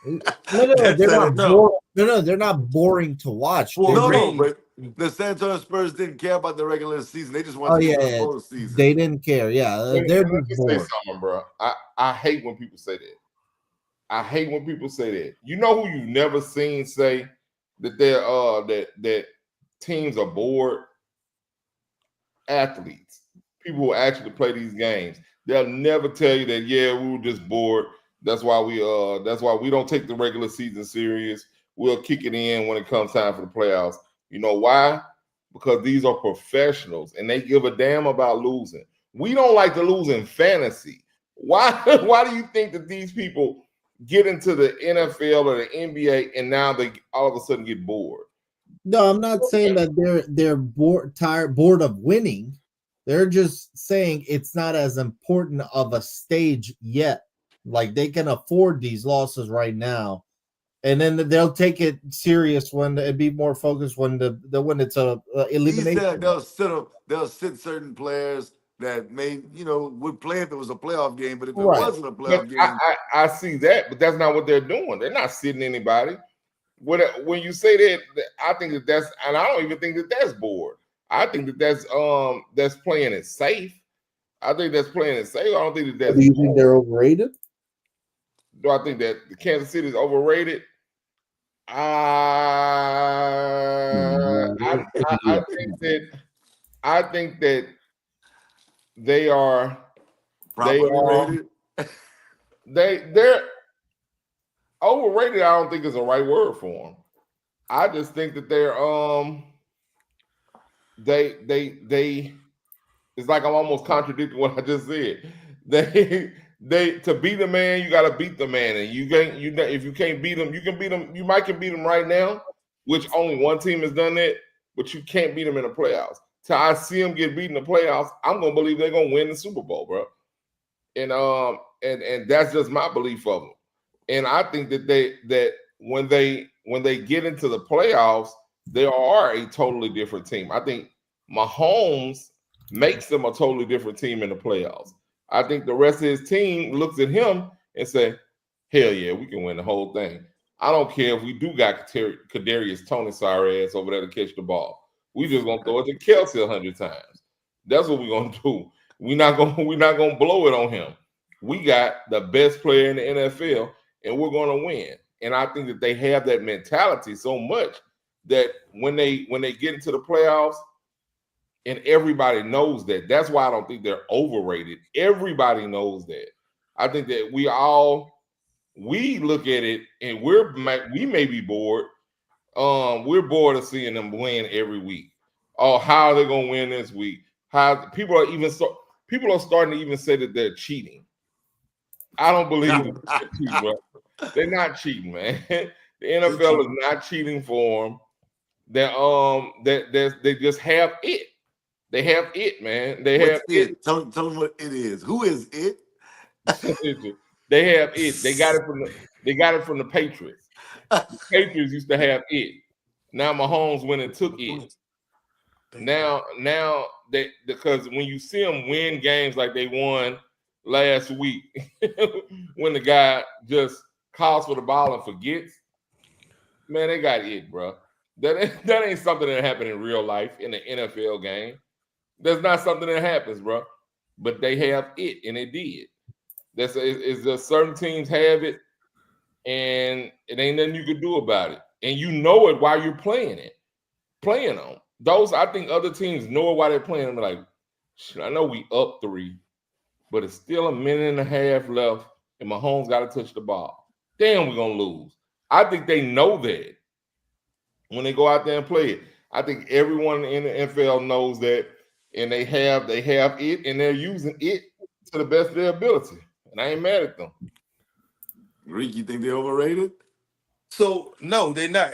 No, That's they're it. not boring. No, they're not boring to watch. Well, They're No, just, but the San Antonio Spurs didn't care about the regular season. They just oh wanted to yeah, go to the yeah, postseason. they didn't care. Yeah, And they're let me just say bored. something, bro. I hate when people say that. I hate when people say that. You know who you've never seen say that they're that teams are bored? Athletes, people who actually play these games. They'll never tell you that, yeah, we were just bored. That's why we don't take the regular season serious. We'll kick it in when it comes time for the playoffs. You know why? Because these are professionals and they give a damn about losing. We don't like to lose in fantasy. Why why do you think that these people get into the NFL or the NBA and now they all of a sudden get bored? No, I'm not saying that they're bored of winning. They're just saying it's not as important of a stage yet. Like they can afford these losses right now, and then they'll take it serious when and be more focused when when it's a He elimination. said they'll sit certain players that would play if it was a playoff game, but if it Right. wasn't a But playoff game, I see that, but that's not what they're doing. They're not sitting anybody. When you say that, I think that's, and I don't even think that that's bored. I think that that's playing it safe. I think that's playing it safe. I don't think that that's. Do you think they're overrated? Do I think that the Kansas City is overrated? I think that they are properly rated. they're overrated. I don't think is the right word for them. I just think that they're they it's like I'm almost contradicting what I just said. They to beat a man, you got to beat the man, and if you can't beat them, you can beat them. You might can beat them right now, which only one team has done that, but you can't beat them in the playoffs. Till I see them get beat in the playoffs, I'm gonna believe they're gonna win the Super Bowl, bro. And that's just my belief of them. And I think that when they get into the playoffs, they are a totally different team. I think Mahomes makes them a totally different team in the playoffs. I think the rest of his team looks at him and say, hell yeah, we can win the whole thing. I don't care if we do got Kadarius Toney sorry ass over there to catch the ball. We just gonna throw it to Kelsey 100 times. That's what we're gonna do. We're not gonna blow it on him. We got the best player in the NFL, and we're gonna win. And I think that they have that mentality so much that when they get into the playoffs, and everybody knows that. That's why I don't think they're overrated. Everybody knows that. I think that we look at it and we may be bored. We're bored of seeing them win every week. Oh, how are they gonna win this week? How people are starting to even say that they're cheating. I don't believe they're cheating, bro. They're not cheating, man. The NFL is not cheating for them. They just have it. They have it, man. They What's have it? Tell them what it is. Who is it? They have it. They got it from the Patriots. The Patriots used to have it. Now Mahomes went and took it. Now because when you see them win games like they won last week, when the guy just calls for the ball and forgets, man, they got it, bro. That ain't something that happened in real life in the NFL game. That's not something that happens, bro. But they have it, and it did. It's just certain teams have it, and it ain't nothing you can do about it. And you know it while you're playing them. Those, I think other teams know it while they're playing them. Like, shit, I know we up 3, but it's still a minute and a half left, and Mahomes got to touch the ball. Damn, we're going to lose. I think they know that when they go out there and play it. I think everyone in the NFL knows that, and they have it, and they're using it to the best of their ability. And I ain't mad at them. Reek, you think they're overrated? So no, they're not.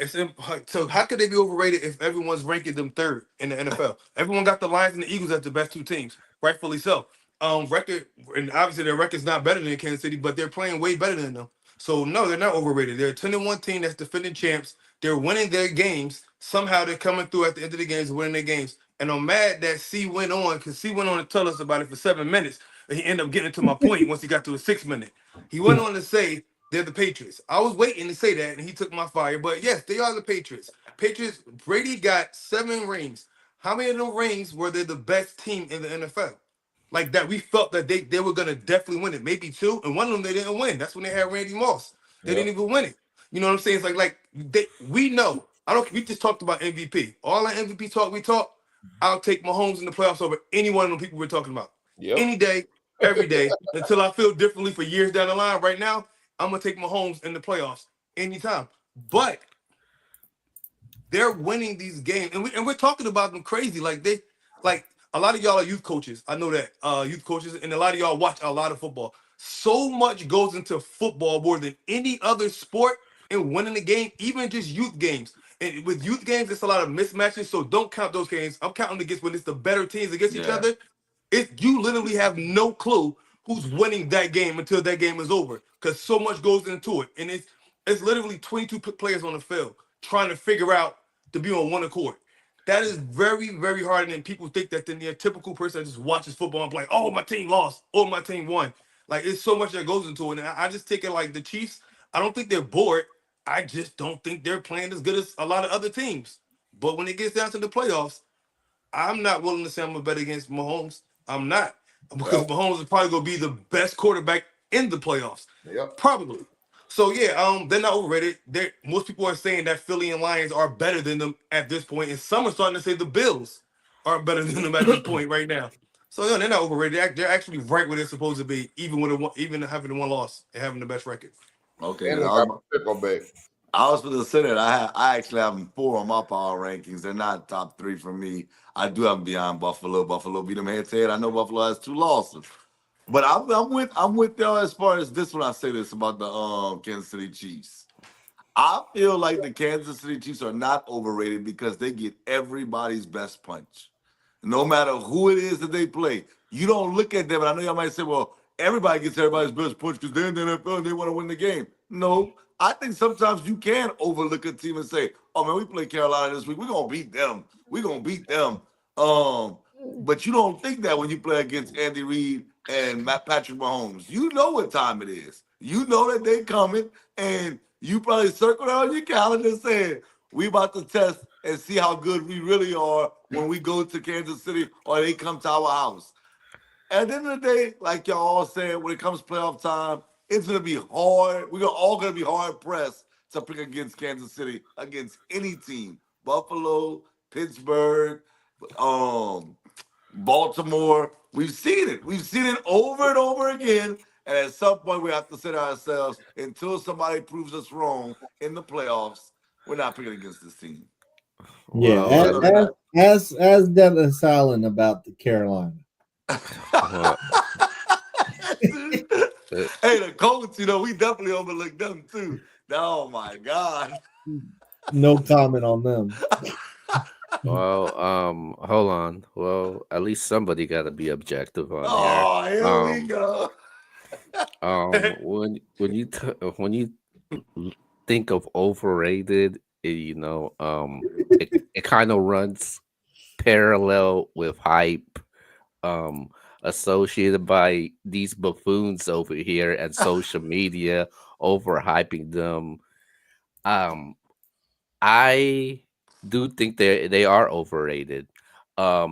So how could they be overrated if everyone's ranking them third in the NFL? Everyone got the Lions and the Eagles as the best 2 teams, rightfully so. Record, and obviously their record's not better than Kansas City, but they're playing way better than them. So no, they're not overrated. They're a 10-1 team that's defending champs. They're winning their games. somehow they're coming through at the end of the games, winning their games. And I'm mad that C went on because C went on to tell us about it for 7 minutes, and he ended up getting to my point once he got to a 6 minute. He went on to say they're the Patriots. I was waiting to say that, and he took my fire. But yes, they are the Patriots. Patriots. Brady got 7 rings. How many of them rings were they the best team in the NFL? Like that, we felt that they were gonna definitely win it. Maybe 2, and one of them they didn't win. That's when they had Randy Moss. They didn't even win it. You know what I'm saying? It's like we know. I don't. We just talked about MVP. All that MVP talk we talk. I'll take Mahomes in the playoffs over any one of them people we're talking about. Any day, every day, until I feel differently for years down the line. Right now, I'm gonna take Mahomes in the playoffs anytime. But they're winning these games, and we're talking about them crazy. Like a lot of y'all are youth coaches. I know that youth coaches, and a lot of y'all watch a lot of football. So much goes into football more than any other sport in winning the game, even just youth games. And with youth games, it's a lot of mismatches. So don't count those games. I'm counting against when it's the better teams against each other. You literally have no clue who's winning that game until that game is over, because so much goes into it, and it's literally 22 players on the field trying to figure out to be on one accord. That is very, very hard. And then people think that the typical person that just watches football and be like, oh, my team lost, oh, my team won. Like, it's so much that goes into it. And I just take it like the Chiefs, I don't think they're bored. I just don't think they're playing as good as a lot of other teams. But when it gets down to the playoffs, I'm not willing to say I'm going to bet against Mahomes. I'm not. Because Mahomes is probably going to be the best quarterback in the playoffs. Probably. So yeah, they're not overrated. Most people are saying that Philly and Lions are better than them at this point, and some are starting to say the Bills are better than them at this point right now. So yeah, they're not overrated. They're actually right where they're supposed to be, even having the one loss and having the best record. Okay, And I was going to say that I actually have them 4 on my power rankings. They're not top 3 for me. I do have them beyond Buffalo. Buffalo beat them head to head. I know Buffalo has 2 losses. But I'm with y'all as far as this when I say this about the Kansas City Chiefs. I feel like the Kansas City Chiefs are not overrated because they get everybody's best punch. No matter who it is that they play. You don't look at them, and I know y'all might say, well, everybody gets everybody's best punch because they're in the NFL and they want to win the game. No, I think sometimes you can overlook a team and say, oh man, we play Carolina this week. We're gonna beat them. We're gonna beat them. But you don't think that when you play against Andy Reid and Patrick Mahomes. You know what time it is. You know that they coming, and you probably circled it on your calendar saying, we about to test and see how good we really are when we go to Kansas City or they come to our house. At the end of the day, like y'all all said, when it comes playoff time, it's going to be hard. We're all going to be hard pressed to pick against Kansas City, against any team. Buffalo, Pittsburgh, Baltimore. We've seen it. We've seen it over and over again. And at some point, we have to say to ourselves, until somebody proves us wrong in the playoffs, we're not picking against this team. Yeah, as Dennis Allen about the Carolina. Hey, the Colts, we definitely overlooked them too. Oh my God. No comment on them. Well, hold on. Well, at least somebody got to be objective on here. Oh, here we go. When you think of overrated, it kind of runs parallel with hype, associated by these buffoons over here and social media overhyping them. I do think they are overrated. I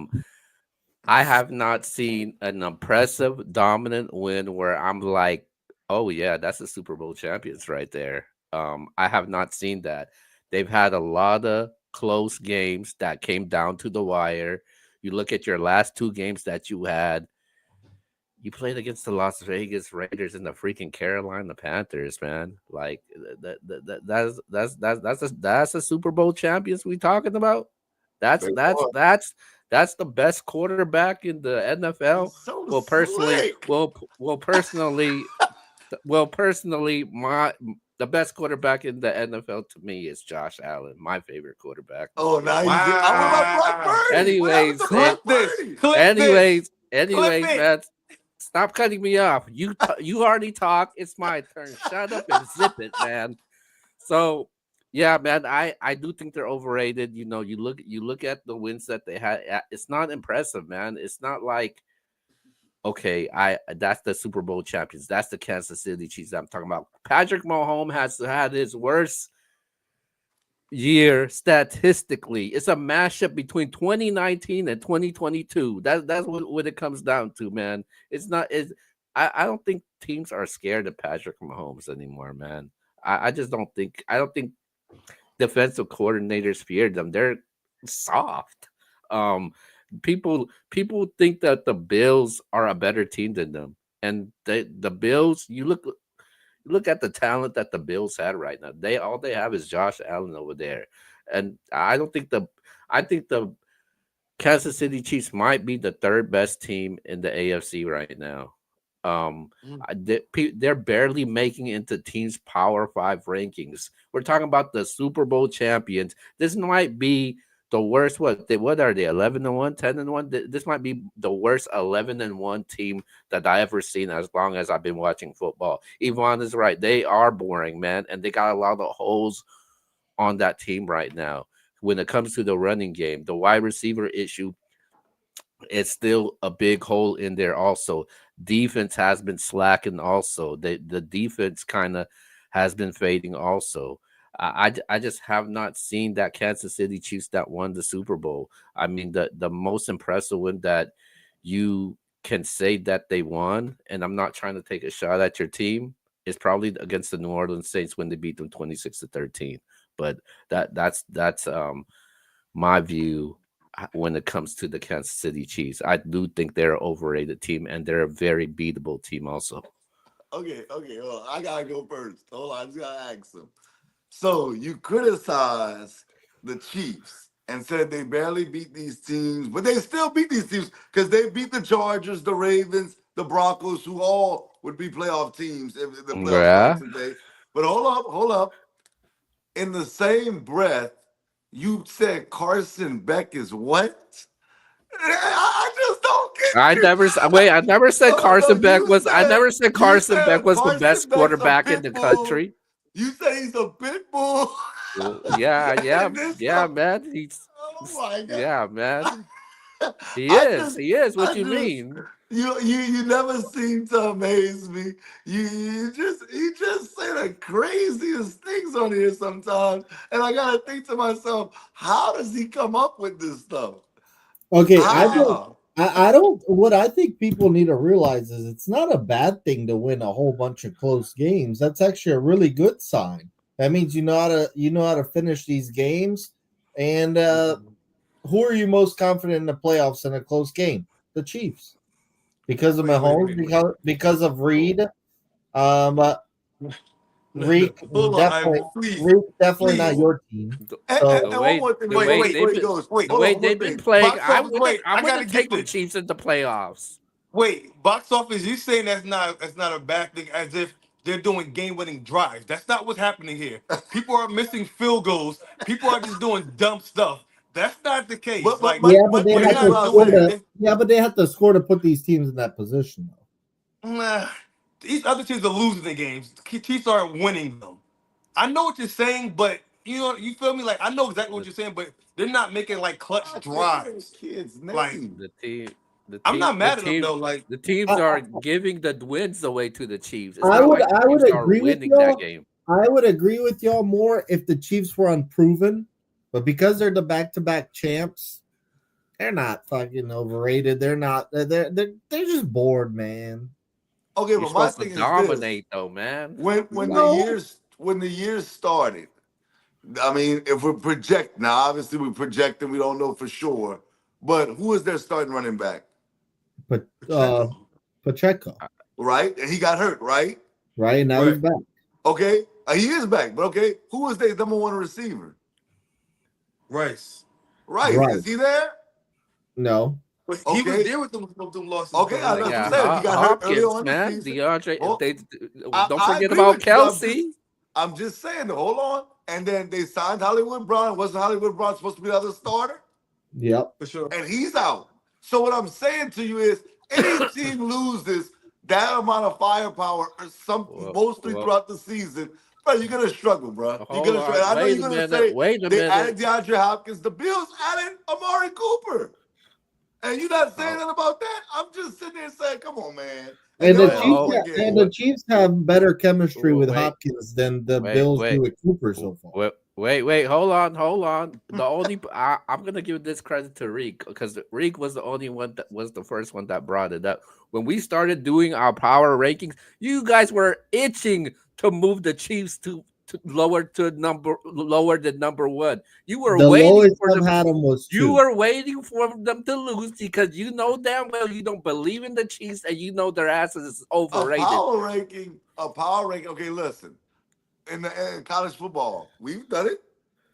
have not seen an impressive dominant win where I'm like, oh yeah, that's the Super Bowl champions right there. I have not seen that. They've had a lot of close games that came down to the wire. You look at your last 2 games that you had. You played against the Las Vegas Raiders and the freaking Carolina Panthers, man. Like that's a Super Bowl champions we talking about. That's the best quarterback in the NFL. So Well, personally, the best quarterback in the NFL to me is Josh Allen, my favorite quarterback. Oh, now you did. I went about Brock Purdy. Anyways, man, stop cutting me off. You already talked. It's my turn. Shut up and zip it, man. So Yeah, man, I do think they're overrated. You know, you look at the wins that they had. It's not impressive, man. It's not like okay, I that's the Super Bowl champions. That's the Kansas City Chiefs I'm talking about. Patrick Mahomes has had his worst year statistically. It's a mashup between 2019 and 2022. That's what it comes down to, man. It's not. It's I don't think teams are scared of Patrick Mahomes anymore, man. I just don't think. I don't think defensive coordinators fear them. They're soft. Um, people think that the Bills are a better team than them, and the Bills. Look at the talent that the Bills had right now. They have is Josh Allen over there, and I don't think the I think the Kansas City Chiefs might be the third best team in the AFC right now. Um, they're barely making into teams' Power Five rankings. We're talking about the Super Bowl champions. This might be the worst. What are they? 11-1, 10-1. This might be the worst 11-1 team that I ever seen as long as I've been watching football. Yvonne is right. They are boring, man, and they got a lot of holes on that team right now. When it comes to the running game, the wide receiver issue, it's still a big hole in there also. Defense has been slacking also. The defense kind of has been fading also. I just have not seen that Kansas City Chiefs that won the Super Bowl. I mean, the most impressive one that you can say that they won, and I'm not trying to take a shot at your team, is probably against the New Orleans Saints when they beat them 26-13. But that's my view when it comes to the Kansas City Chiefs. I do think they're an overrated team, and they're a very beatable team also. Okay. Well, I gotta go first. Hold on, I just gotta ask him. So you criticize the Chiefs and said they barely beat these teams, but they still beat these teams because they beat the Chargers, the Ravens, the Broncos, who all would be playoff teams if the playoffs started Yeah. today. But hold up. In the same breath, you said Carson Beck is what? I just don't get you. I never said Oh no, Carson Beck was. I never said you Carson Beck said was the Carson best Beck's a quarterback in pit the bull. country. You say he's a pit bull. Well, yeah, yeah, And this yeah, stuff. man. Oh my Yeah, god. man. He I is. just He is. What I you just mean? you never seem to amaze me. You just say the craziest things on here sometimes. And I gotta think to myself, how does he come up with this stuff? Okay, How? I don't. What I think people need to realize is it's not a bad thing to win a whole bunch of close games. That's actually a really good sign. That means you know how to finish these games. And who are you most confident in the playoffs in a close game? The Chiefs, because of Mahomes, Wait. because of Oh, Reed. Um, No. Reek Hold on, definitely, Ivan. Please. Reek definitely not Please. your team. The, So the And one way more thing the Wait, before way wait, they've before he been goes. wait. the Hold on, way one more they've been thing. playing, Box office, wait. I I wouldn't gotta have take get the this. Chiefs in the playoffs. Wait, box office, you saying that's not a bad thing as if they're doing game-winning drives. That's not what's happening here. People are missing field goals. People are just doing dumb stuff. That's not the case. But but Like but yeah, but but they but they're have here's to what not I'll score doing say. to yeah, but they have to score to put these teams in that position though. nah, these other teams are losing the games. The Chiefs are winning them. I know what you're saying, but you feel me? Like I know exactly what The you're saying, but they're not making like clutch I can't say the drives. kid's Like name. the team the I'm team not the mad at them team though. Like the teams I, are giving the wins away to the Chiefs. It's I not would like the I would Chiefs are agree with winning that y'all. game. I would agree with y'all more if the Chiefs were unproven, but because they're the back-to-back champs, they're not fucking overrated. They're not. They're just bored, man. Okay, You're but my supposed to thing is this: dominate though, man. when the Like No, years started, I mean, if we're project now, obviously we're projecting, we don't know for sure. But who is their starting running back? but Pacheco. Pacheco, Right? And he got hurt, right? right now he's Right. back. Okay. He is back, but okay, who is their number one receiver? Rice. Right. Right? Is he there? No. But he was Okay. there with them losses Okay, though. Like that's what I'm yeah, saying. If he got hurt early Hopkins, on in the man. season, DeAndre, well, they don't I forget agree about with you, but Kelsey. I'm just saying, hold on. And then they signed Hollywood Brown. Wasn't Hollywood Brown supposed to be the other starter? Yep. for sure. And he's out. So what I'm saying to you is, any team loses that amount of firepower, or some Well, mostly well, throughout the season. Bro, you're gonna struggle, bro. You're Hold gonna struggle. on. I know Wait you're a gonna minute. say Wait a they minute. added DeAndre Hopkins. The Bills added Amari Cooper. And you're not saying Oh, nothing about that? I'm just sitting there saying, come on, man. And And y'all the lost Chiefs oh, that game. and the wait, Chiefs have better chemistry with wait, Hopkins than the wait, Bills do wait. with Cooper so far. Wait, hold on. The only I'm gonna give this credit to Reek because Reek was the only one that was the first one that brought it up. When we started doing our power rankings, you guys were itching to move the Chiefs to lower than number one. You were The waiting lowest for I've them. had them was You 2. were waiting for them to lose because you know damn well you don't believe in the Chiefs and you know their asses is A overrated. power ranking, a power ranking. Okay, listen. In college football, we've done it.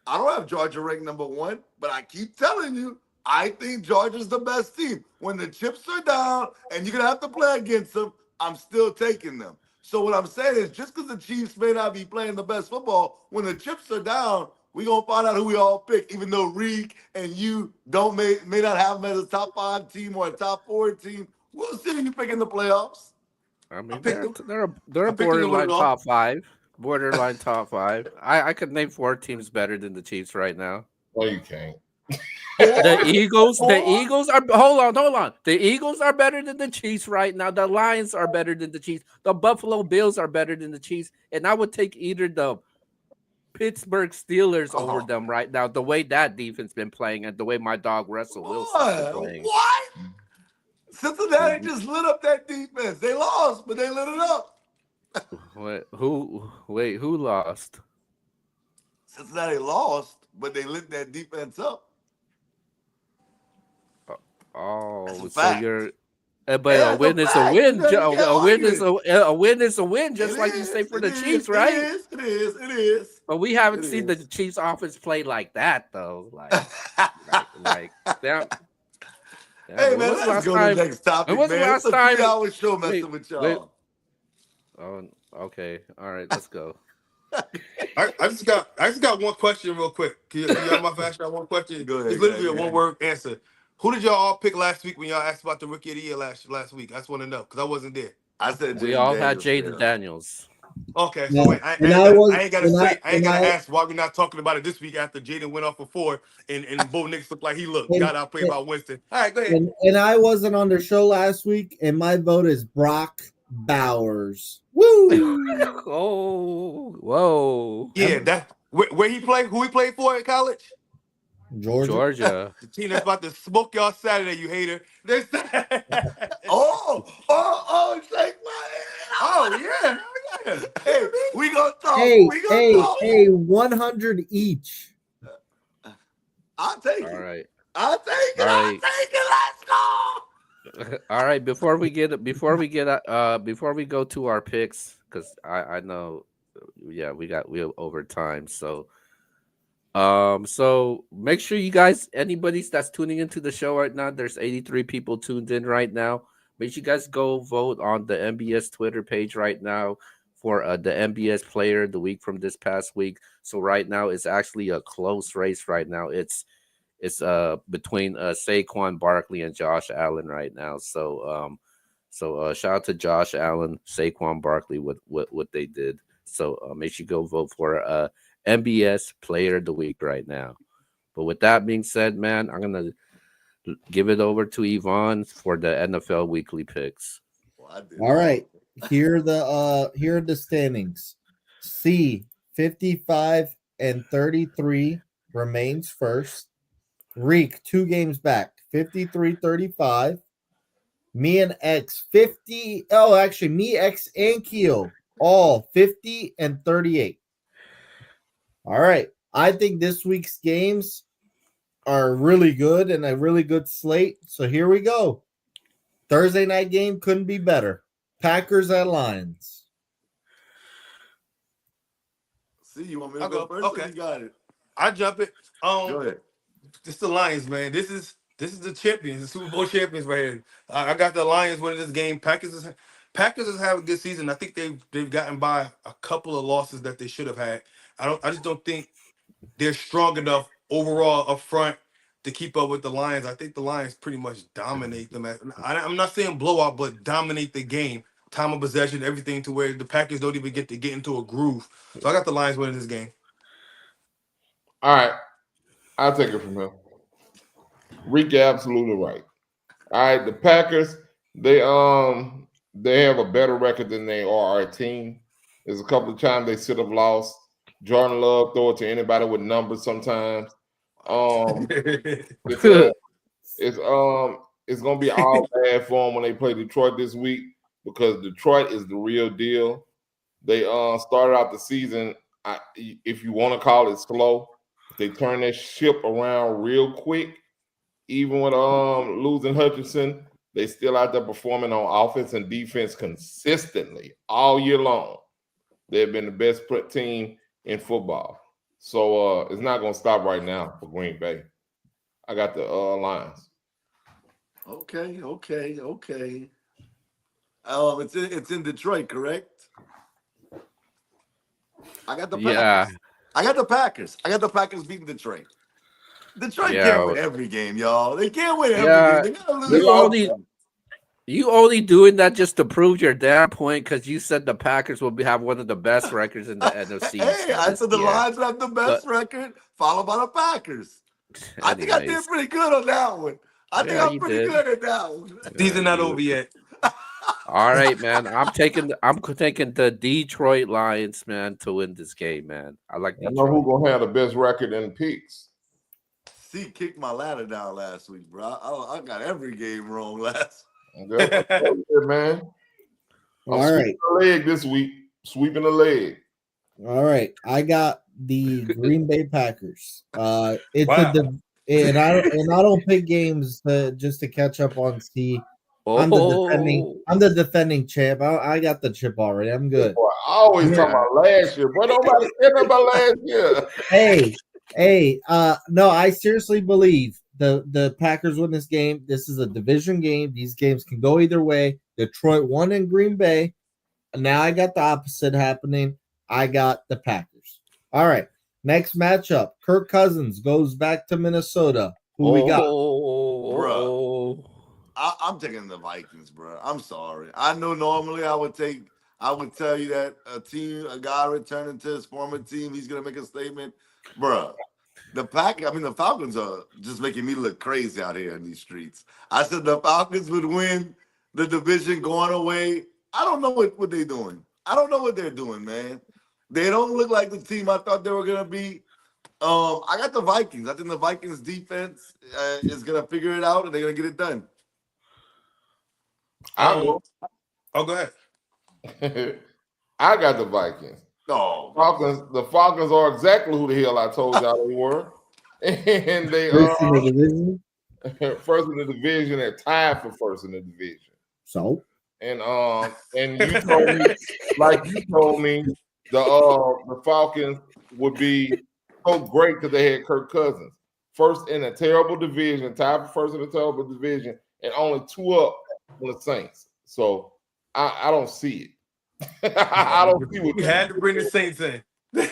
I don't have Georgia ranked number one, but I keep telling you, I think Georgia's the best team. When the chips are down and you're gonna have to play against them, I'm still taking them. So what I'm saying is, just because the Chiefs may not be playing the best football, when the chips are down, we gonna find out who we all pick. Even though Reek and you don't may not have them as a top 5 team or a top 4 team, we'll see who you pick in the playoffs. I I mean, picked them. they're I a picked them to win it borderline all. top five. Borderline top five. I could name 4 teams better than the Chiefs right now. No, you can't. The Or, Eagles are hold on. The Eagles are better than the Chiefs right now. The Lions are better than the Chiefs. The Buffalo Bills are better than the Chiefs. And I would take either the Pittsburgh Steelers over oh, them right now. The way that defense been playing and the way my dog Russell Wilson's been what? playing. What? Cincinnati just lit up that defense. They lost, but they lit it up. Who lost? Cincinnati lost, but they lit that defense up. That's a Oh, so fact. you're but Yeah, a that's a win is a fact. win. You can't A win argue is it. a win is a win, It just like you say is. for It the is. Chiefs, It right? is. It is. It is. But we haven't It seen the is. Chiefs offense play like that though. Like damn, damn. Hey When man, was the let's last go to the time? next When topic, was the man. It's last a time? 3-hour show Wait, messing with wait. y'all. Oh, okay. All right, let's go. I just got one question real quick. Can y'all my fast shot one question? Go It's ahead, go literally ahead, a go one ahead. word answer. Who did y'all all pick last week when y'all asked about the rookie of the year last week? I just want to know because I wasn't there. I said We Jaden all had Daniels Jaden failed. Daniels. Okay, so Yeah, wait, and I was I ain't and gotta I ask why we're not talking about it this week after Jaden went off for 4 and Bo Nix looked like he looked. and, Got outplayed about Winston. All right, go ahead. and I wasn't on the show last week, and my vote is Brock Bowers. Woo! Oh, whoa, Yeah, that where he played, who he played for in college? Georgia. Georgia. The team that's about to smoke y'all Saturday, you hater. Shake my head. Oh yeah, yeah. Hey, we gonna talk. Hey, We gonna hey, talk. hey, 100 each. I'll take All it. right, I'll take it. all I'll right. take it. Let's go. All right, before we go to our picks, because I know, yeah, we have over time. So make sure you guys, anybody that's tuning into the show right now, there's 83 people tuned in right now. Make sure you guys go vote on the MBS Twitter page right now for the MBS player of the week from this past week. So right now it's actually a close race right now. It's between Saquon Barkley and Josh Allen right now. So shout out to Josh Allen, Saquon Barkley, what they did. So make sure you go vote for MBS Player of the Week right now. But with that being said, man, I'm gonna give it over to Yvonne for the NFL Weekly Picks. Well, I did All it. right. Here are the standings. C 55 and 33 remains first. Reek 2 games back, 53-35. Me and X 50. Oh, actually, me, X, and Keo all 50 and 38. All right. I think this week's games are really good and a really good slate. So here we go. Thursday night game couldn't be better. Packers at Lions. See, you want me to I'll go go. first? Or Okay, you got it. I jump it. Go ahead. This the Lions, man. This is the champions, the Super Bowl champions right here. I got the Lions winning this game. Packers is having a good season. I think they've gotten by a couple of losses that they should have had. I just don't think they're strong enough overall up front to keep up with the Lions. I think the Lions pretty much dominate them. I'm not saying blowout, but dominate the game. time of possession, everything to where the Packers don't even get into a groove. So I got the Lions winning this game. All right, I'll take it from him. Rick, you're absolutely right. All right, the Packers, they have a better record than they are our team. There's a couple of times they should have lost. Jordan Love throw it to anybody with numbers sometimes. It's it's gonna be all bad for them when they play Detroit this week because Detroit is the real deal. They started out the season, if you want to call it slow, they turned their ship around real quick. Even with losing Hutchinson, they still out there performing on offense and defense consistently all year long. They've been the best team in football. So it's not going to stop right now for Green Bay. I got the Lions. Okay. It's in Detroit, correct? I got the Packers. Yeah. I got the Packers. I got the Packers beating Detroit. Detroit Yeah. can't win every game, y'all. They can't win every Yeah. game. They gotta lose. You only doing that just to prove your damn point because you said the Packers will have one of the best records in the NFC. Hey, I said the year. Lions have the best record, followed by the Packers. I think I did pretty good on that one. I think I'm pretty good at that one. Season not over yet. All right, man. I'm taking the Detroit Lions, man, to win this game, man. I like Detroit. I know who's gonna have the best record in picks. C kicked my ladder down last week, bro. I got every game wrong last. Man. All right. Sweeping the leg this week. Sweeping the leg. All right. I got the Green Bay Packers. It's Wow. and I don't pick games just to catch up on C. I'm the defending champ. I got the chip already. I'm good. Boy, I always talk about last year, but nobody said about last year. Hey, no, I seriously believe the Packers win this game. This is a division game. These games can go either way. Detroit won in Green Bay. Now I got the opposite happening. I got the Packers. All right. Next matchup. Kirk Cousins goes back to Minnesota. Who we got? Bro. I'm taking the Vikings, bro. I'm sorry. I know normally I would tell you that a guy returning to his former team, he's gonna make a statement. Bro, the Falcons are just making me look crazy out here in these streets. I said the Falcons would win the division going away. I don't know what they're doing. I don't know what they're doing, man. They don't look like the team I thought they were gonna be. I got the Vikings. I think the Vikings defense is gonna figure it out and they're gonna get it done. Go ahead. I got the Vikings. No, The Falcons are exactly who the hell I told y'all they were, and they are first in the division. They're tied for first in the division. So, and you told me, the Falcons would be so great because they had Kirk Cousins first in a terrible division, tied for first in a terrible division, and only 2 up on the Saints. So I don't see it. I don't see what you had to bring the Saints in. They in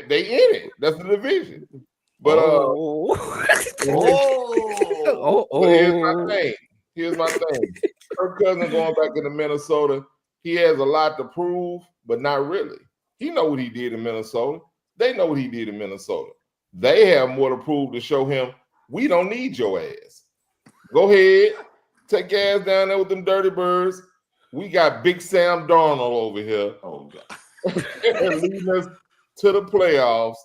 it. That's the division. But here's my thing. Kirk Cousins going back into Minnesota. He has a lot to prove, but not really. He know what he did in Minnesota. They know what he did in Minnesota. They have more to prove to show him we don't need your ass. Go ahead, take your ass down there with them dirty birds. We got Big Sam Darnold over here. Oh, God. Leading us to the playoffs.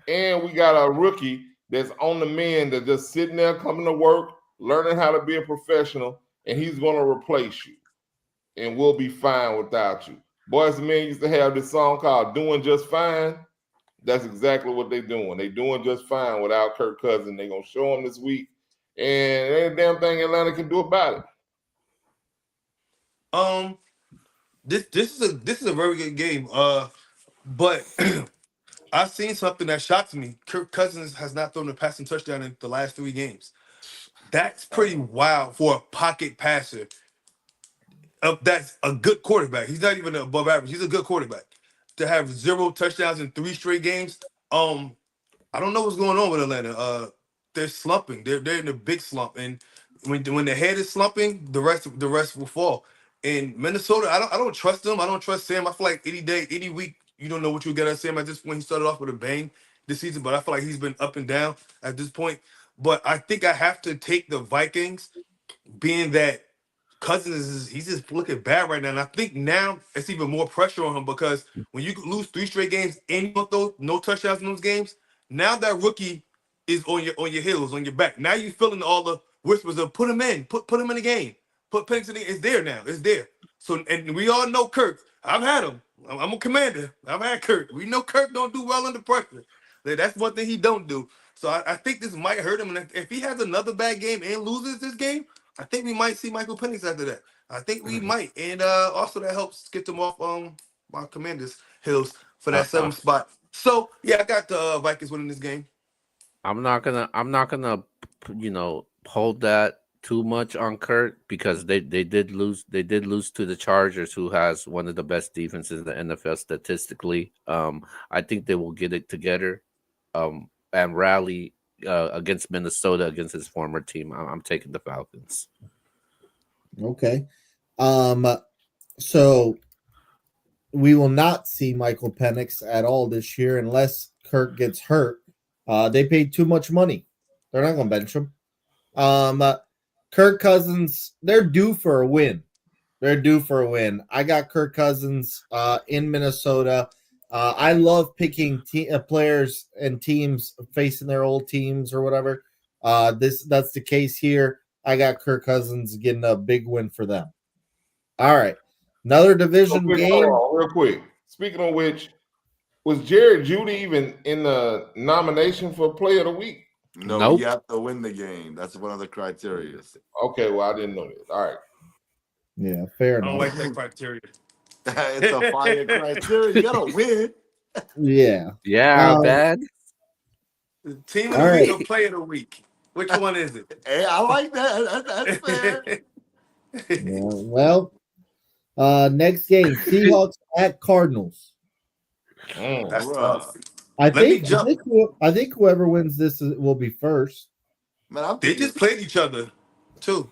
And we got a rookie that's on the mend that's just sitting there coming to work, learning how to be a professional, and he's going to replace you. And we'll be fine without you. Boys and Men used to have this song called Doing Just Fine. That's exactly what they're doing. They're doing just fine without Kirk Cousins. They're going to show him this week. And ain't a damn thing Atlanta can do about it. This is a very good game. But I've seen something that shocks me. Kirk Cousins has not thrown a passing touchdown in the last 3 games. That's pretty wild for a pocket passer. That's a good quarterback. He's not even above average. He's a good quarterback. To have 0 touchdowns in 3 straight games, I don't know what's going on with Atlanta. They're slumping. They're in a big slump, and when the head is slumping, the rest will fall. In Minnesota, I don't trust them. I don't trust Sam. I feel like any day, any week, you don't know what you'll get at Sam at this point. He started off with a bang this season, but I feel like he's been up and down at this point. But I think I have to take the Vikings, being that Cousins he's just looking bad right now. And I think now it's even more pressure on him because when you lose 3 straight games and you don't throw no touchdowns in those games, now that rookie is on your heels, on your back. Now you feeling all the whispers of put him in, put him in the game, put Penix in the it's there now. It's there. So and we all know Kirk. I've had him. I'm a commander. I've had Kirk. We know Kirk don't do well under pressure. That's one thing he don't do. So I think this might hurt him. And if he has another bad game and loses this game, I think we might see Michael Penix after that. I think we might, and also that helps get them off my Commanders' heels for that 7th spot. So yeah, I got the Vikings winning this game. I'm not gonna hold that too much on Kurt because they did lose to the Chargers, who has one of the best defenses in the NFL statistically. I think they will get it together and rally against Minnesota, against his former team. I'm taking the Falcons. Okay. So we will not see Michael Penix at all this year unless Kirk gets hurt. They paid too much money. They're not going to bench him. Kirk Cousins, they're due for a win. I got Kirk Cousins in Minnesota. I love picking players and teams facing their old teams or whatever. That's the case here. I got Kirk Cousins getting a big win for them. All right. Another division game. Real quick. Speaking of which, was Jared Judy even in the nomination for Player of the Week? No, Nope. You have to win the game. That's one of the criteria. Okay, well, I didn't know that. All right. Yeah, fair I don't enough. like that criteria. It's a fire criteria. You gotta win. Yeah. Yeah, bad. The team of the week or player of the week? Which one is it? Hey, I like that. That's fair. Yeah, well, next game, Seahawks at Cardinals. That's Bruh. tough. I Let me think jump. I think whoever wins this will be first. Man, They just played each other too.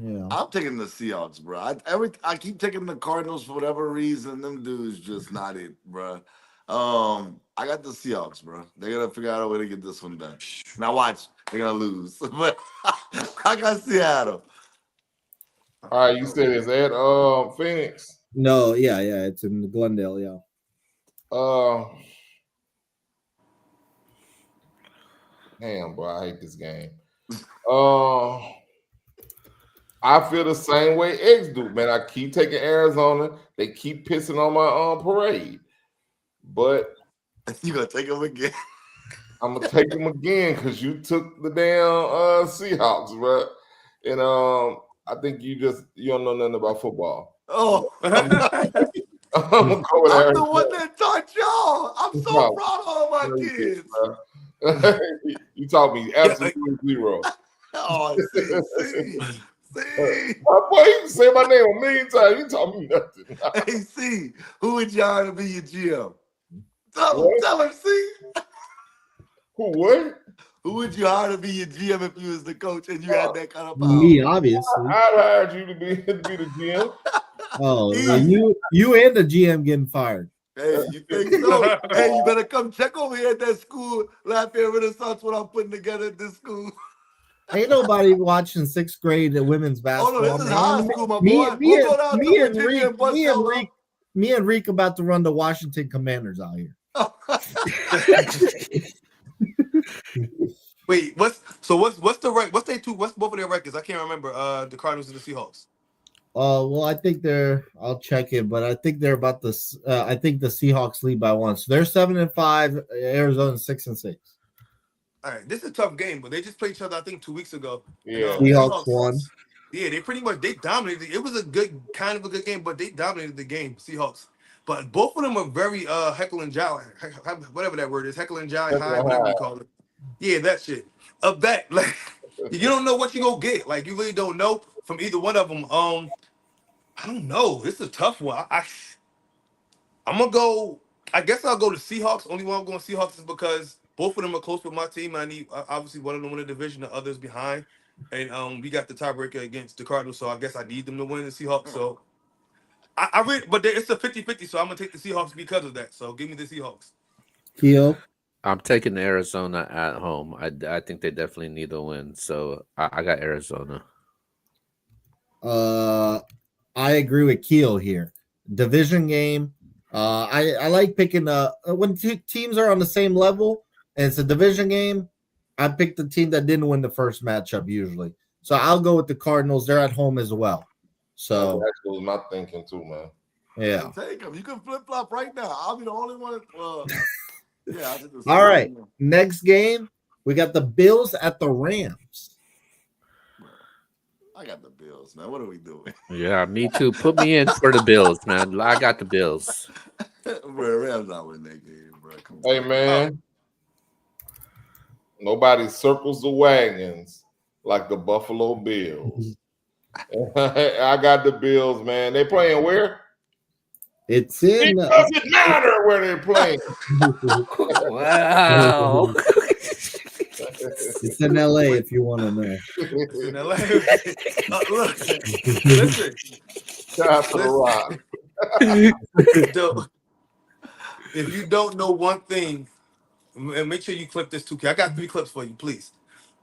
Yeah. I'm taking the Seahawks, bro. I keep taking the Cardinals for whatever reason. Them dudes just not it, bro. I got the Seahawks, bro. They're gonna figure out a way to get this one done. Now watch, they're gonna lose, but I got Seattle. All right, you said it's at Phoenix. No, yeah, it's in Glendale, yeah. Damn, bro, I hate this game. I feel the same way X do, man. I keep taking Arizona. They keep pissing on my parade. But You gonna take them again? I'm gonna take them again because you took the damn Seahawks, bro. And I think you don't know nothing about football. Oh, I'm gonna go with I'm Arizona. the one that taught y'all. I'm so proud of all my kids. You taught me absolutely zero. Oh, see. My boy, you can say my name a million times. You taught me nothing. Hey, see, who would you hire to be your GM? Tell him, see. Who would? Who would you hire to be your GM if you was the coach and you had that kind of power? Me, obviously. I'd hired you to be the GM. Oh, well, you and the GM getting fired. Hey, you think so? Hey, you better come check over here at that school, Lafayette Renaissance, what I'm putting together at this school. Ain't nobody watching 6th grade women's basketball. Oh, no, this is high school, my boy. Me We'll go down to Virginia and bust y'all up. Me and Reek about to run the Washington Commanders out here. Wait, what's both of their records? I can't remember. The Cardinals and the Seahawks. Well, I think I'll check it, but I think they're about this. I think the Seahawks lead by 1, so they're 7-5. Arizona 6-6. All right, this is a tough game, but they just played each other, I think, 2 weeks ago. Yeah, Seahawks won. Yeah, they dominated. It was a kind of a good game, but they dominated the game, Seahawks. But both of them are very heckle and jolly, whatever that word is, heckle and jolly high, whatever you call it. Yeah, that shit. Of that, like you don't know what you gonna get. Like you really don't know from either one of them. I don't know. This is a tough one. I'm gonna go. I guess I'll go to Seahawks. Only one I'm going Seahawks is because both of them are close with my team. I need obviously one of them win the division, the others behind, and we got the tiebreaker against the Cardinals. So I guess I need them to win the Seahawks. So I read, but it's a 50-50, so I'm gonna take the Seahawks because of that. So give me the Seahawks. Keo. I'm taking Arizona at home. I think they definitely need a win, so I got Arizona. I agree with Keo here. Division game. I like picking when teams are on the same level and it's a division game. I pick the team that didn't win the first matchup usually. So I'll go with the Cardinals. They're at home as well. So That was my thinking too, man. yeah. Take them. You can flip flop right now. I'll be the only one. Yeah. All right. Next game, we got the Bills at the Rams. I got the Bills, man. What are we doing? Yeah, me too. Put me in for the Bills, man. I got the Bills. Bro, Rams not winning that game, bro. Come on. Hey, man. Nobody circles the wagons like the Buffalo Bills. I got the Bills, man. They playing where? It's in. It doesn't matter where they're playing. Wow. It's in LA if you want to know. It's in LA. Look, listen. Shout out to the Rock. If you don't know one thing, and make sure you clip this too. I got 3 clips for you, please.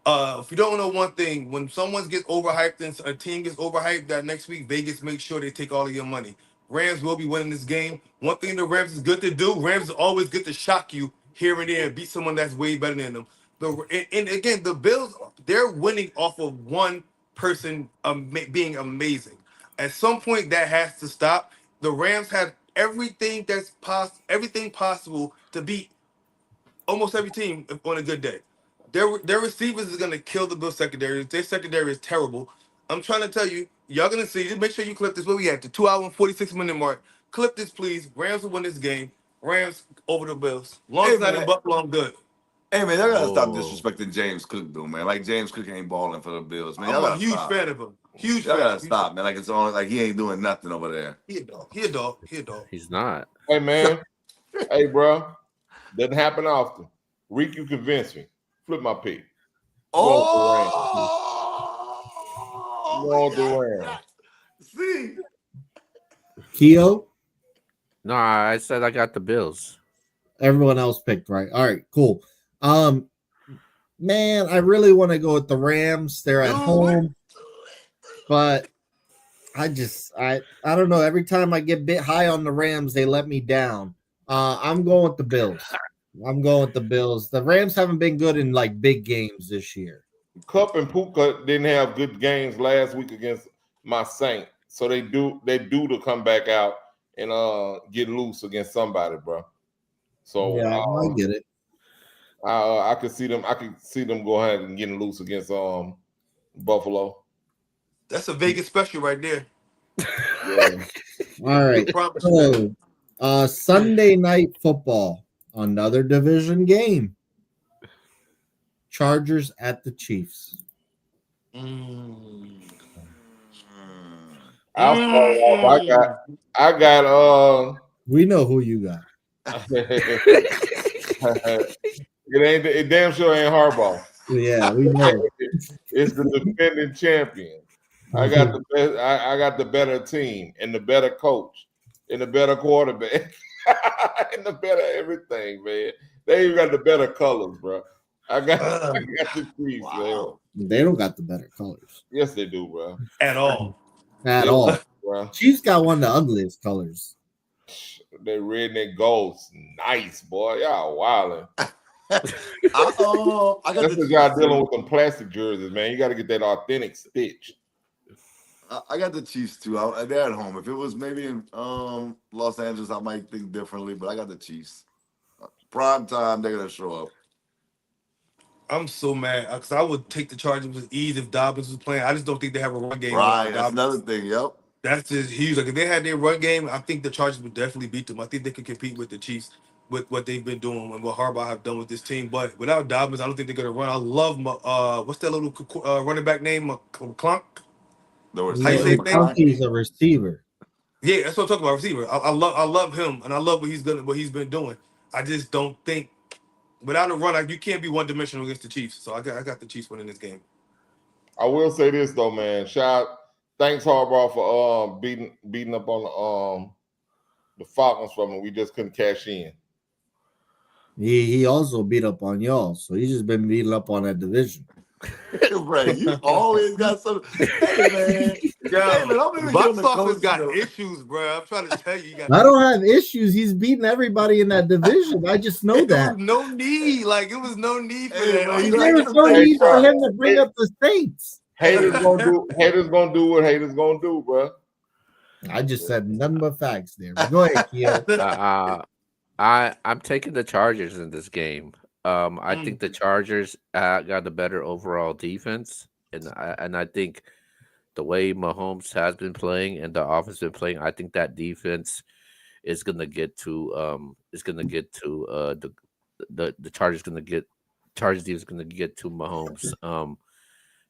If you don't know one thing, when someone gets overhyped and a team gets overhyped, that next week Vegas makes sure they take all of your money. Rams will be winning this game. One thing the Rams is good to do, Rams is always good to shock you here and there and beat someone that's way better than them. And again, the Bills, they're winning off of one person being amazing. At some point, that has to stop. The Rams have everything everything possible to beat almost every team on a good day. Their receivers is gonna kill the Bills secondary. Their secondary is terrible. I'm trying to tell you, y'all gonna see. Just make sure you clip this. Where we at? The 2 hour and 46 minute mark. Clip this, please. Rams will win this game. Rams over the Bills. Long as Hey, not in man. Buffalo, I'm good. Hey, man, y'all gotta stop Whoa. disrespecting James Cook, though, man. Like, James Cook ain't balling for the Bills, man. I'm Y'all a gotta huge stop. fan of him. Huge Y'all fan. gotta stop, man. Like, it's only like he ain't doing nothing over there. He a dog. He a dog. He a dog. He's not. Hey, man. Hey, bro. Doesn't happen often. Reek, you convinced me. Flip my pick. Oh, the Rams. See, Keo. No, I said I got the Bills. Everyone else picked right. All right, cool. Man, I really want to go with the Rams. They're at home, but I don't know. Every time I get bit high on the Rams, they let me down. I'm going with the Bills. The Rams haven't been good in like big games this year. Cup and Puka didn't have good games last week against my Saint, so they do to come back out and get loose against somebody, bro. So yeah, I get it. I could see them. I could see them go ahead and getting loose against Buffalo. That's a Vegas special right there. Yeah. All right. So, Sunday night football, another division game. Chargers at the Chiefs. I got We know who you got. It damn sure ain't Harbaugh. Yeah, we know. It's the defending champion. I got the best. I got the better team and the better coach and the better quarterback and the better everything, man. They even got the better colors, bro. I got the Chiefs, wow. man. They don't got the better colors. Yes, they do, bro. At all. At all. Bro. Chiefs got one of the ugliest colors. They red and they gold. Nice, boy. Y'all wildin'. I got That's because y'all dealing with them plastic jerseys, man. You got to get that authentic stitch. I got the Chiefs too. They're at home. If it was maybe in Los Angeles, I might think differently. But I got the Chiefs. Prime time, they're gonna show up. I'm so mad because I would take the Chargers with ease if Dobbins was playing. I just don't think they have a run game. Right, that's another thing. Yep. That's just huge. Like if they had their run game, I think the Chargers would definitely beat them. I think they could compete with the Chiefs with what they've been doing and what Harbaugh have done with this team. But without Dobbins, I don't think they're gonna run. I love what's that little running back name? Clunk. How you say he's a receiver. Yeah, that's what I'm talking about. Receiver. I love him and I love what he's been doing. I just don't think without a run, you can't be one dimensional against the Chiefs. So I got the Chiefs winning this game. I will say this though, man. Shout thanks Harbaugh for beating up on the Falcons for me. We just couldn't cash in. He also beat up on y'all, so he's just been beating up on that division. Right, you always got some. Hey man, Yo, hey man, I'm even box giving the office coach. got issues, bro. I'm trying to tell you, I don't have issues. He's beating everybody in that division. I just know it that. was no need. Like it was no need for Hey, that. man, I'm you There like was the no thing. need for bro. him to bring up the Saints. Haters gonna do what haters gonna do, bro. I just said nothing but facts there. But go ahead, Keo. I'm taking the Chargers in this game. I think the Chargers got a better overall defense, and I think the way Mahomes has been playing and the offense been playing, I think that defense is gonna get to the Chargers gonna get Chargers defense gonna get to Mahomes.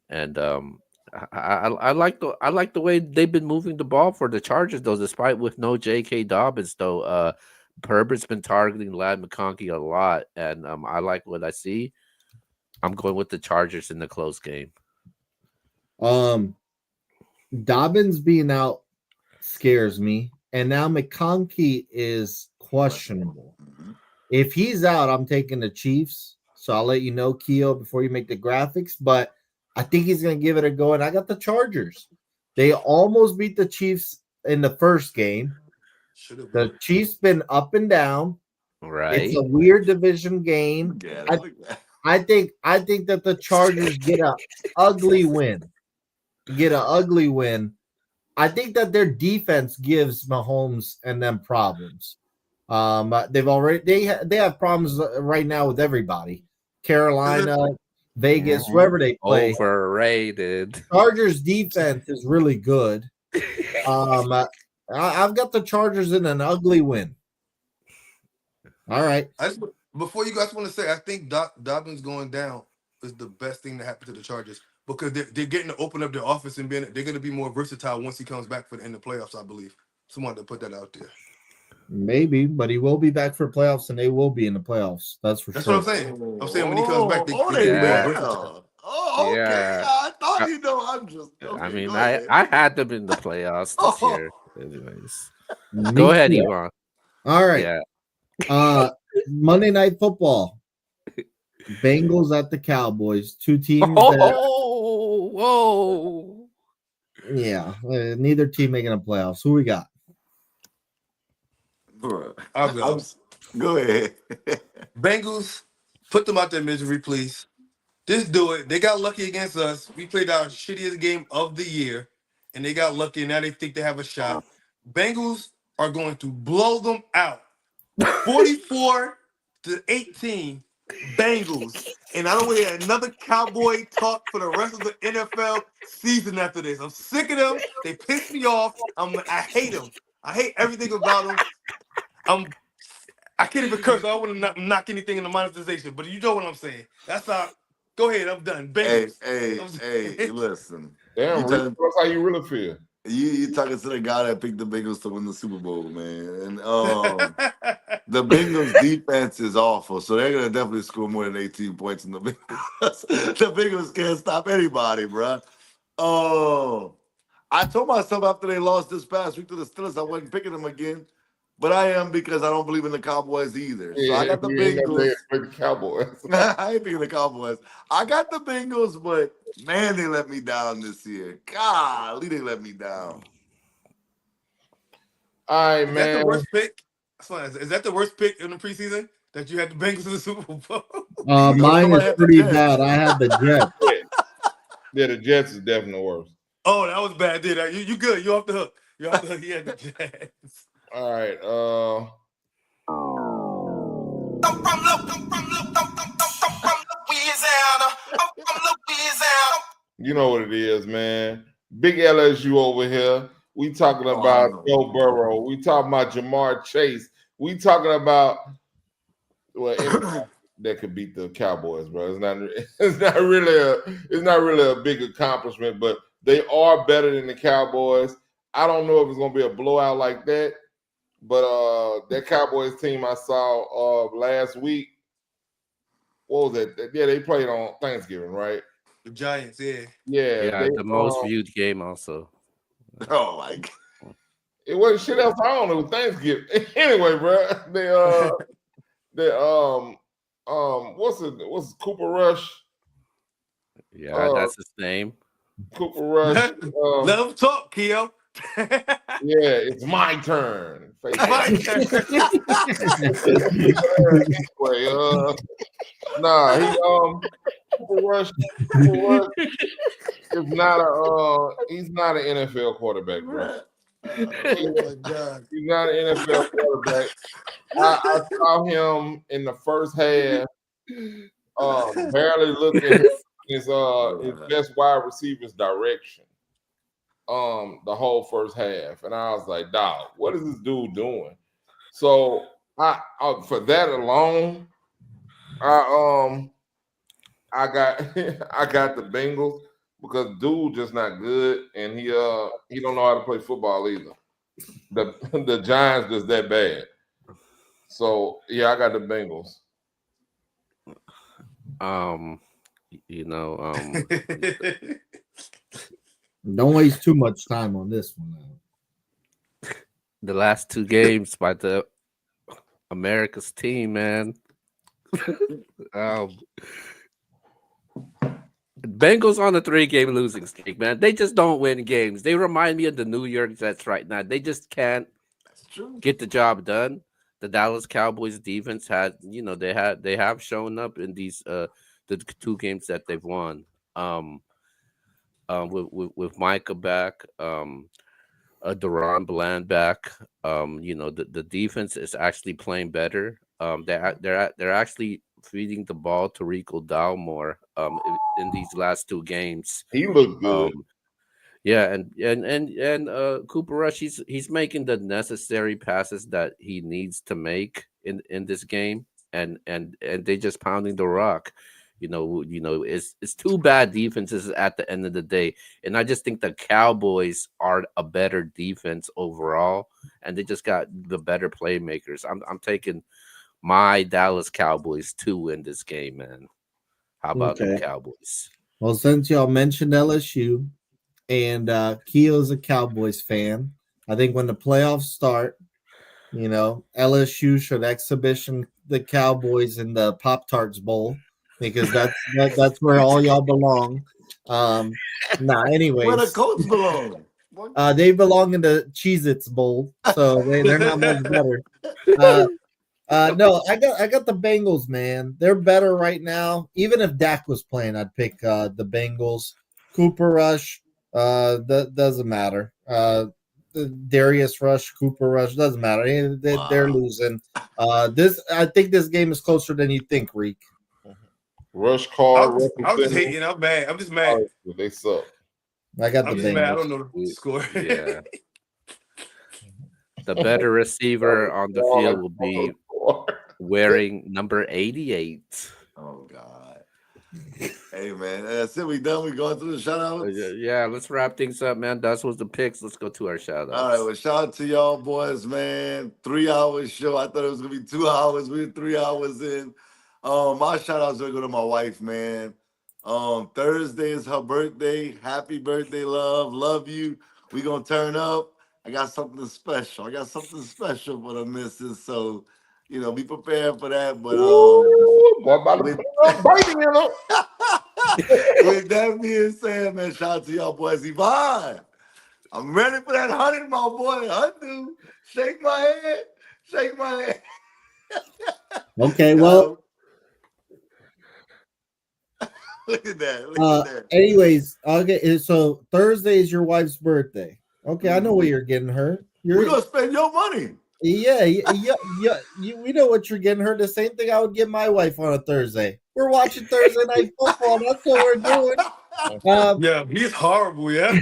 And I like the way they've been moving the ball for the Chargers though, despite with no J.K. Dobbins though. Herbert's been targeting Lad McConkey a lot, and I like what I see. I'm going with the Chargers in the close game. Dobbins being out scares me, and now McConkey is questionable. If he's out, I'm taking the Chiefs. So I'll let you know, Keo, before you make the graphics. But I think he's going to give it a go, and I got the Chargers. They almost beat the Chiefs in the first game. The Chiefs been up and down. Right. It's a weird division game. I think that the Chargers get an ugly win. I think that their defense gives Mahomes and them problems. They have problems right now with everybody. Carolina, Vegas, wherever they play. Overrated. Chargers defense is really good. I've got the Chargers in an ugly win. All right. Before you guys want to say, I think Dobbins going down is the best thing that happened to the Chargers because they're getting to open up their offense and they're going to be more versatile once he comes back for the end of the playoffs, I believe. Someone to put that out there. Maybe, but he will be back for playoffs, and they will be in the playoffs. That's for sure. That's what I'm saying. I'm saying when he comes back, they Yeah. more versatile. Oh, okay. Yeah. I thought you know. I'm just. Okay, I mean, go ahead. I had them in the playoffs this year. Anyways, Me go ahead, too. Yvonne. All right. Yeah. Monday Night Football. Bengals at the Cowboys. Two teams. Whoa. Yeah, neither team making a playoffs. Who we got? I'll go. Go ahead. Bengals, put them out their misery, please. Just do it. They got lucky against us. We played our shittiest game of the year, and they got lucky, and now they think they have a shot. Bengals are going to blow them out. 44-18, Bengals. And I don't want to hear another Cowboy talk for the rest of the NFL season after this. I'm sick of them. They piss me off. I hate them. I hate everything about them. I can't even curse. I don't want to knock anything in the monetization, but you know what I'm saying. That's how. Go ahead. I'm done. Bengals. Hey, listen. Damn, that's how you really feel. You talking to the guy that picked the Bengals to win the Super Bowl, man. And the Bengals defense is awful, so they're gonna definitely score more than 18 points in the Bengals. The Bengals can't stop anybody, bro. I told myself after they lost this past week to the Steelers, I wasn't picking them again. But I am because I don't believe in the Cowboys either. So I got the Bengals. The Cowboys. I ain't picking the Cowboys. I got the Bengals, but man, they let me down this year. Golly, they let me down. All right, man. Is man. that the worst pick? Is that the worst pick in the preseason? That you had the Bengals in the Super Bowl? Mine is pretty bad. I had the Jets. Yeah, the Jets is definitely worse. Oh, that was bad, dude. You good. You off the hook. You off the hook. Yeah, the Jets. All right. I'm from Louisiana. You know what it is, man. Big LSU over here. We talking about Joe Burrow. We talking about Jamar Chase. We talking about that could beat the Cowboys, bro. It's not really a big accomplishment, but they are better than the Cowboys. I don't know if it's gonna be a blowout like that. But that Cowboys team I saw last week, what was it? Yeah, they played on Thanksgiving, right? The Giants, yeah. Yeah, the most viewed game also. Oh my God. It wasn't shit else on. It was Thanksgiving. Anyway, bro, what's Cooper Rush? Yeah, that's his name. Cooper Rush. Let him talk, Keo. Yeah, it's my turn. My turn. Anyway, nah, Cooper Rush is not he's not an NFL quarterback, bro. Oh my God. He's not an NFL quarterback. I saw him in the first half, barely looking his best wide receiver's direction. The whole first half, and I was like, "Dog, what is this dude doing?" So I for that alone, I got I got the Bengals because dude just not good, and he don't know how to play football either. The Giants just that bad. So yeah, I got the Bengals. Don't waste too much time on this one. The last two games by the America's team, man. Bengals on a 3-game losing streak, man. They just don't win games. They remind me of the New York Jets right now. They just can't get the job done. The Dallas Cowboys defense they have shown up in these the 2 games that they've won. With Micah back, Deron Bland back, the defense is actually playing better. They're actually feeding the ball to Rico Dalmore in these last 2 games. He looked good. Yeah, and Cooper Rush, he's making the necessary passes that he needs to make in this game, and they just pounding the rock. It's 2 bad defenses at the end of the day, and I just think the Cowboys are a better defense overall, and they just got the better playmakers. I'm taking my Dallas Cowboys to win this game, man. How about them Cowboys? Well, since y'all mentioned LSU, and Keo's a Cowboys fan, I think when the playoffs start, LSU should exhibition the Cowboys in the Pop-Tarts Bowl, because that's where all y'all belong. Anyways. Where the Colts belong? They belong in the Cheez-Its Bowl, so they're not much better. No, I got the Bengals, man. They're better right now. Even if Dak was playing, I'd pick the Bengals. Cooper Rush, that doesn't matter. Darius Rush, Cooper Rush, doesn't matter. They're losing. I think this game is closer than you think, Reek. Rush card. I'm just hating. I'm mad. I'm just mad. They suck. I got I'm the just Bengals. mad. I don't know the score. Yeah. The better receiver on the field will be wearing number 88. Oh God. Hey man, that's it. We done. We going through the shout outs. Yeah, let's wrap things up, man. That was the picks. Let's go to our shout outs. All right, well, shout out to y'all boys, man. 3-hour show. I thought it was gonna be 2 hours. We're 3 hours in. My shout outs are going to go to my wife, man. Thursday is her birthday. Happy birthday, love. Love you. We gonna turn up. I got something special for the missus. So, be prepared for that. But with that being said, man, shout out to y'all boys. Yvonne, I'm ready for that 100, my boy. Undo. Shake my hand. Shake my hand. Okay, well. Look at that. Anyways, okay. So Thursday is your wife's birthday. Okay, I know what you're getting her. We're gonna spend your money. Yeah. We know what you're getting her. The same thing I would give my wife on a Thursday. We're watching Thursday Night Football. That's what we're doing. Yeah, he's horrible. Yeah.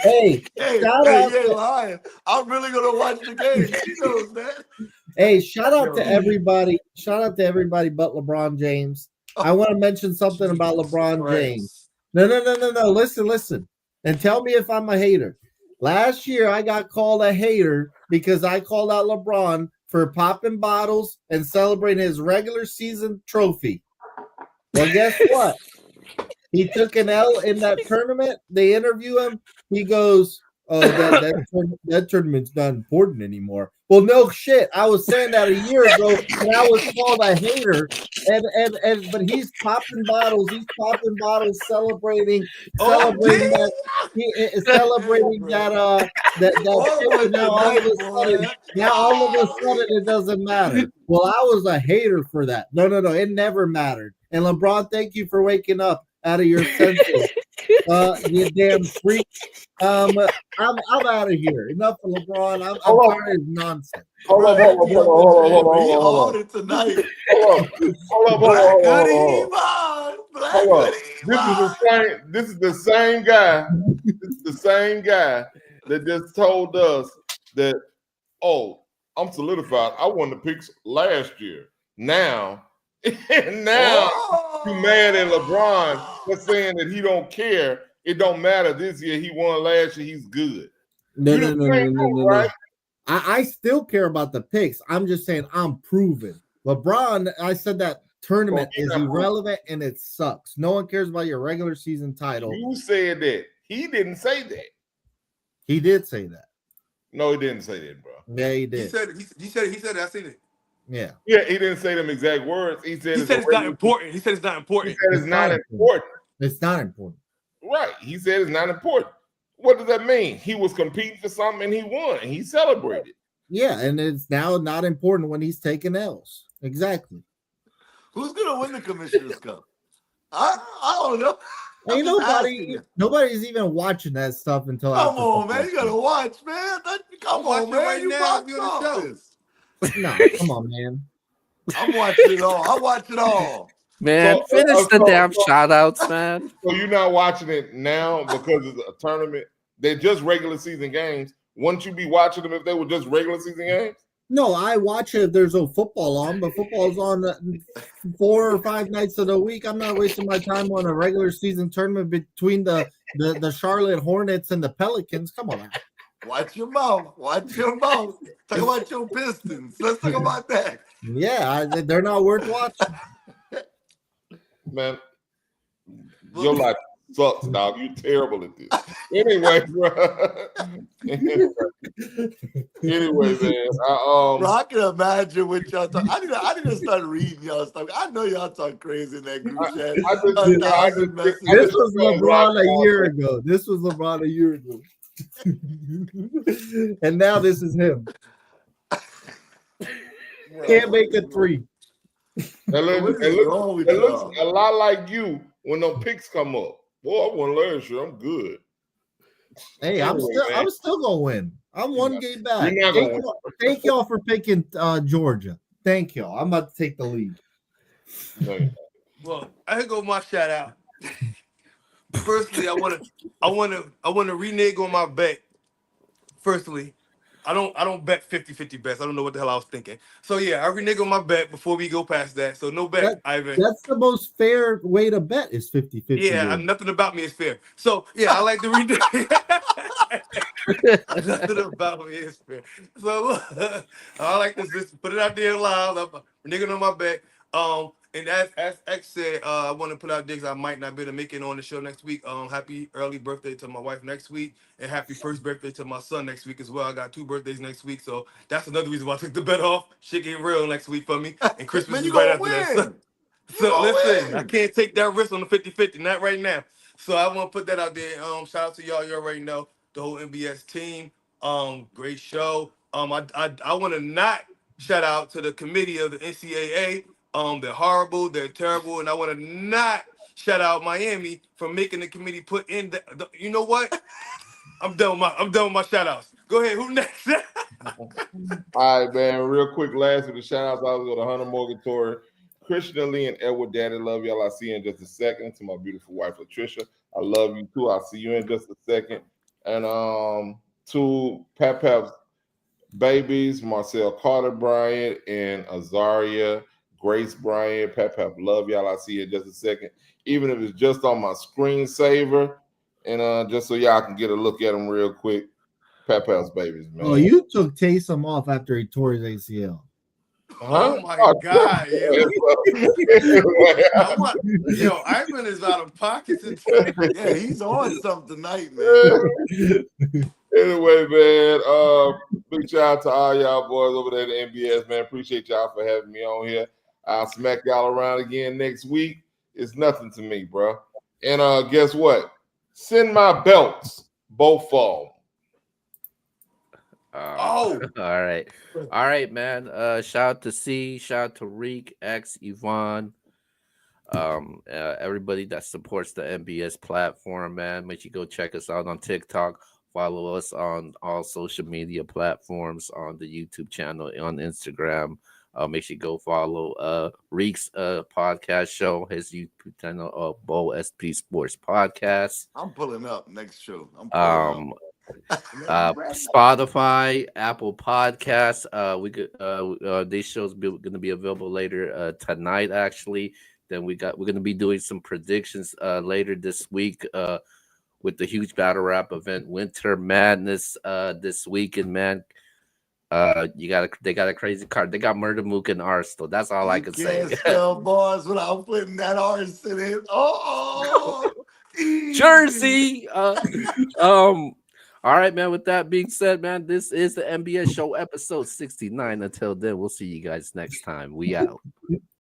Hey, shout out. You ain't lying. I'm really gonna watch the game. She knows that. Hey, shout out to everybody. Shout out to everybody but LeBron James. I want to mention something about LeBron James. No. Listen. And tell me if I'm a hater. Last year, I got called a hater because I called out LeBron for popping bottles and celebrating his regular season trophy. Well, guess what? He took an L in that tournament. They interview him. He goes, Oh, that tournament's not important anymore. Well, no shit. I was saying that a year ago, and I was called a hater. But he's popping bottles. He's popping bottles, celebrating that. He is celebrating that shit. And now all of a sudden, it doesn't matter. Well, I was a hater for that. No, it never mattered. And LeBron, thank you for waking up out of your senses. You damn freak. I'm out of here. Enough of LeBron. I'm tired of nonsense. Hold on. He on it tonight. Black Hoodie Iman. Black Hoodie Iman. This is the same guy. That just told us that, oh, I'm solidified. I won the picks last year. Now you mad at LeBron for saying that he don't care. It don't matter. This year he won last year. He's good. No. Right? I still care about the picks. I'm just saying I'm proven. LeBron, I said that tournament is irrelevant and it sucks. No one cares about your regular season title. You said that. He didn't say that. He did say that. No, he didn't say that, bro. Yeah, he did. He said it. I seen it. Yeah. Yeah, he didn't say them exact words. He said it's not important. He said it's not important. He said it's not important. It's not important. Right. He said it's not important. What does that mean? He was competing for something and he won and he celebrated. Yeah, and it's now not important when he's taking L's. Exactly. Who's gonna win the Commissioner's Cup? I don't know. Ain't nobody's even watching that stuff until come on, man. You gotta watch, man. Come on, man. Right now, you on the show. No, come on, man. I'm watching it all. I watch it all. Man, finish the damn shout outs, man. So you're not watching it now because it's a tournament. They're just regular season games. Wouldn't you be watching them if they were just regular season games? No, I watch it if there's no football on, but football's on 4 or 5 nights of the week. I'm not wasting my time on a regular season tournament between the Charlotte Hornets and the Pelicans. Come on, man. Watch your mouth. Watch your mouth. Talk about your Pistons. Let's talk about that. Yeah, they're not worth watching. Man, your life sucks, dog. You're terrible at this. Anyway, bro. Anyway, man. Bro, I can imagine what y'all talk. I need to start reading y'all stuff. I know y'all talk crazy in that group chat. This was LeBron a year ago. And now this is him. Can't make a 3. It looks a lot like you when those picks come up. Boy, I won last year. I'm good. Hey, I'm still gonna win. I'm one game back. You're not gonna win. Thank y'all for picking Georgia. Thank y'all. I'm about to take the lead. Well, I can go my shout out. Firstly, I wanna renege on my bet. Firstly, I don't bet 50-50 bets. I don't know what the hell I was thinking. So yeah, I renege on my bet before we go past that. So no bet, Ivan. That's the most fair way to bet is 50-50. Yeah, nothing about me is fair. So yeah, I like to renege. Nothing about me is fair. So I like to just put it out there live. I'm reneging on my bet. And as X said, I want to put out there 'cause I might not be able to make it on the show next week. Happy early birthday to my wife next week, and happy first birthday to my son next week as well. I got 2 birthdays next week, so that's another reason why I took the bet off. Shit getting real next week for me, and Christmas is right after that. So listen, I can't take that risk on the 50-50, not right now. So I want to put that out there. Shout out to y'all. You already know the whole NBS team. Great show. I want to not shout out to the committee of the NCAA. They're horrible, they're terrible, and I want to not shout out Miami for making the committee put in the you know what? I'm done with my shout outs. Go ahead, who next? All right, man. Real quick, last of the shout outs. I was with Hunter Morgatory, Christian Lee, and Edward Daddy. Love y'all. I'll see you in just a second. To my beautiful wife, Latricia. I love you too. I'll see you in just a second. And to Pap's babies, Marcel Carter Bryant and Azaria Grace Bryant, Pep, love y'all. I'll see you in just a second. Even if it's just on my screensaver, and just so y'all can get a look at them real quick. Pap's babies, man. Oh, you took Taysom off after he tore his ACL. Oh my God, yo, Ivan is out of pocket. Yeah, he's on something tonight, man. Anyway, man, big shout out to all y'all boys over there at the NBS, man. Appreciate y'all for having me on here. I'll smack y'all around again next week. It's nothing to me, bro. And guess what? Send my belts, both of them. Oh, All right. All right, man. Shout out to C, shout out to Reek, X, Yvonne, everybody that supports the MBS platform, man. Make sure you go check us out on TikTok. Follow us on all social media platforms, on the YouTube channel, on Instagram. Make sure you go follow Reek's podcast show, his YouTube channel, Bo SP Sports Podcast. I'm pulling up next show. I'm pulling Um, Spotify, Apple Podcasts. These shows going to be available later tonight. Actually, then we're going to be doing some predictions later this week with the huge battle rap event, Winter Madness, this weekend, man. They got a crazy card. They got Murder Mook and Arsenal. That's all I You can can't say. spell bars without putting that arse in it. Oh, easy. Jersey. All right, man. With that being said, man, this is the NBA Show episode 69. Until then, we'll see you guys next time. We out.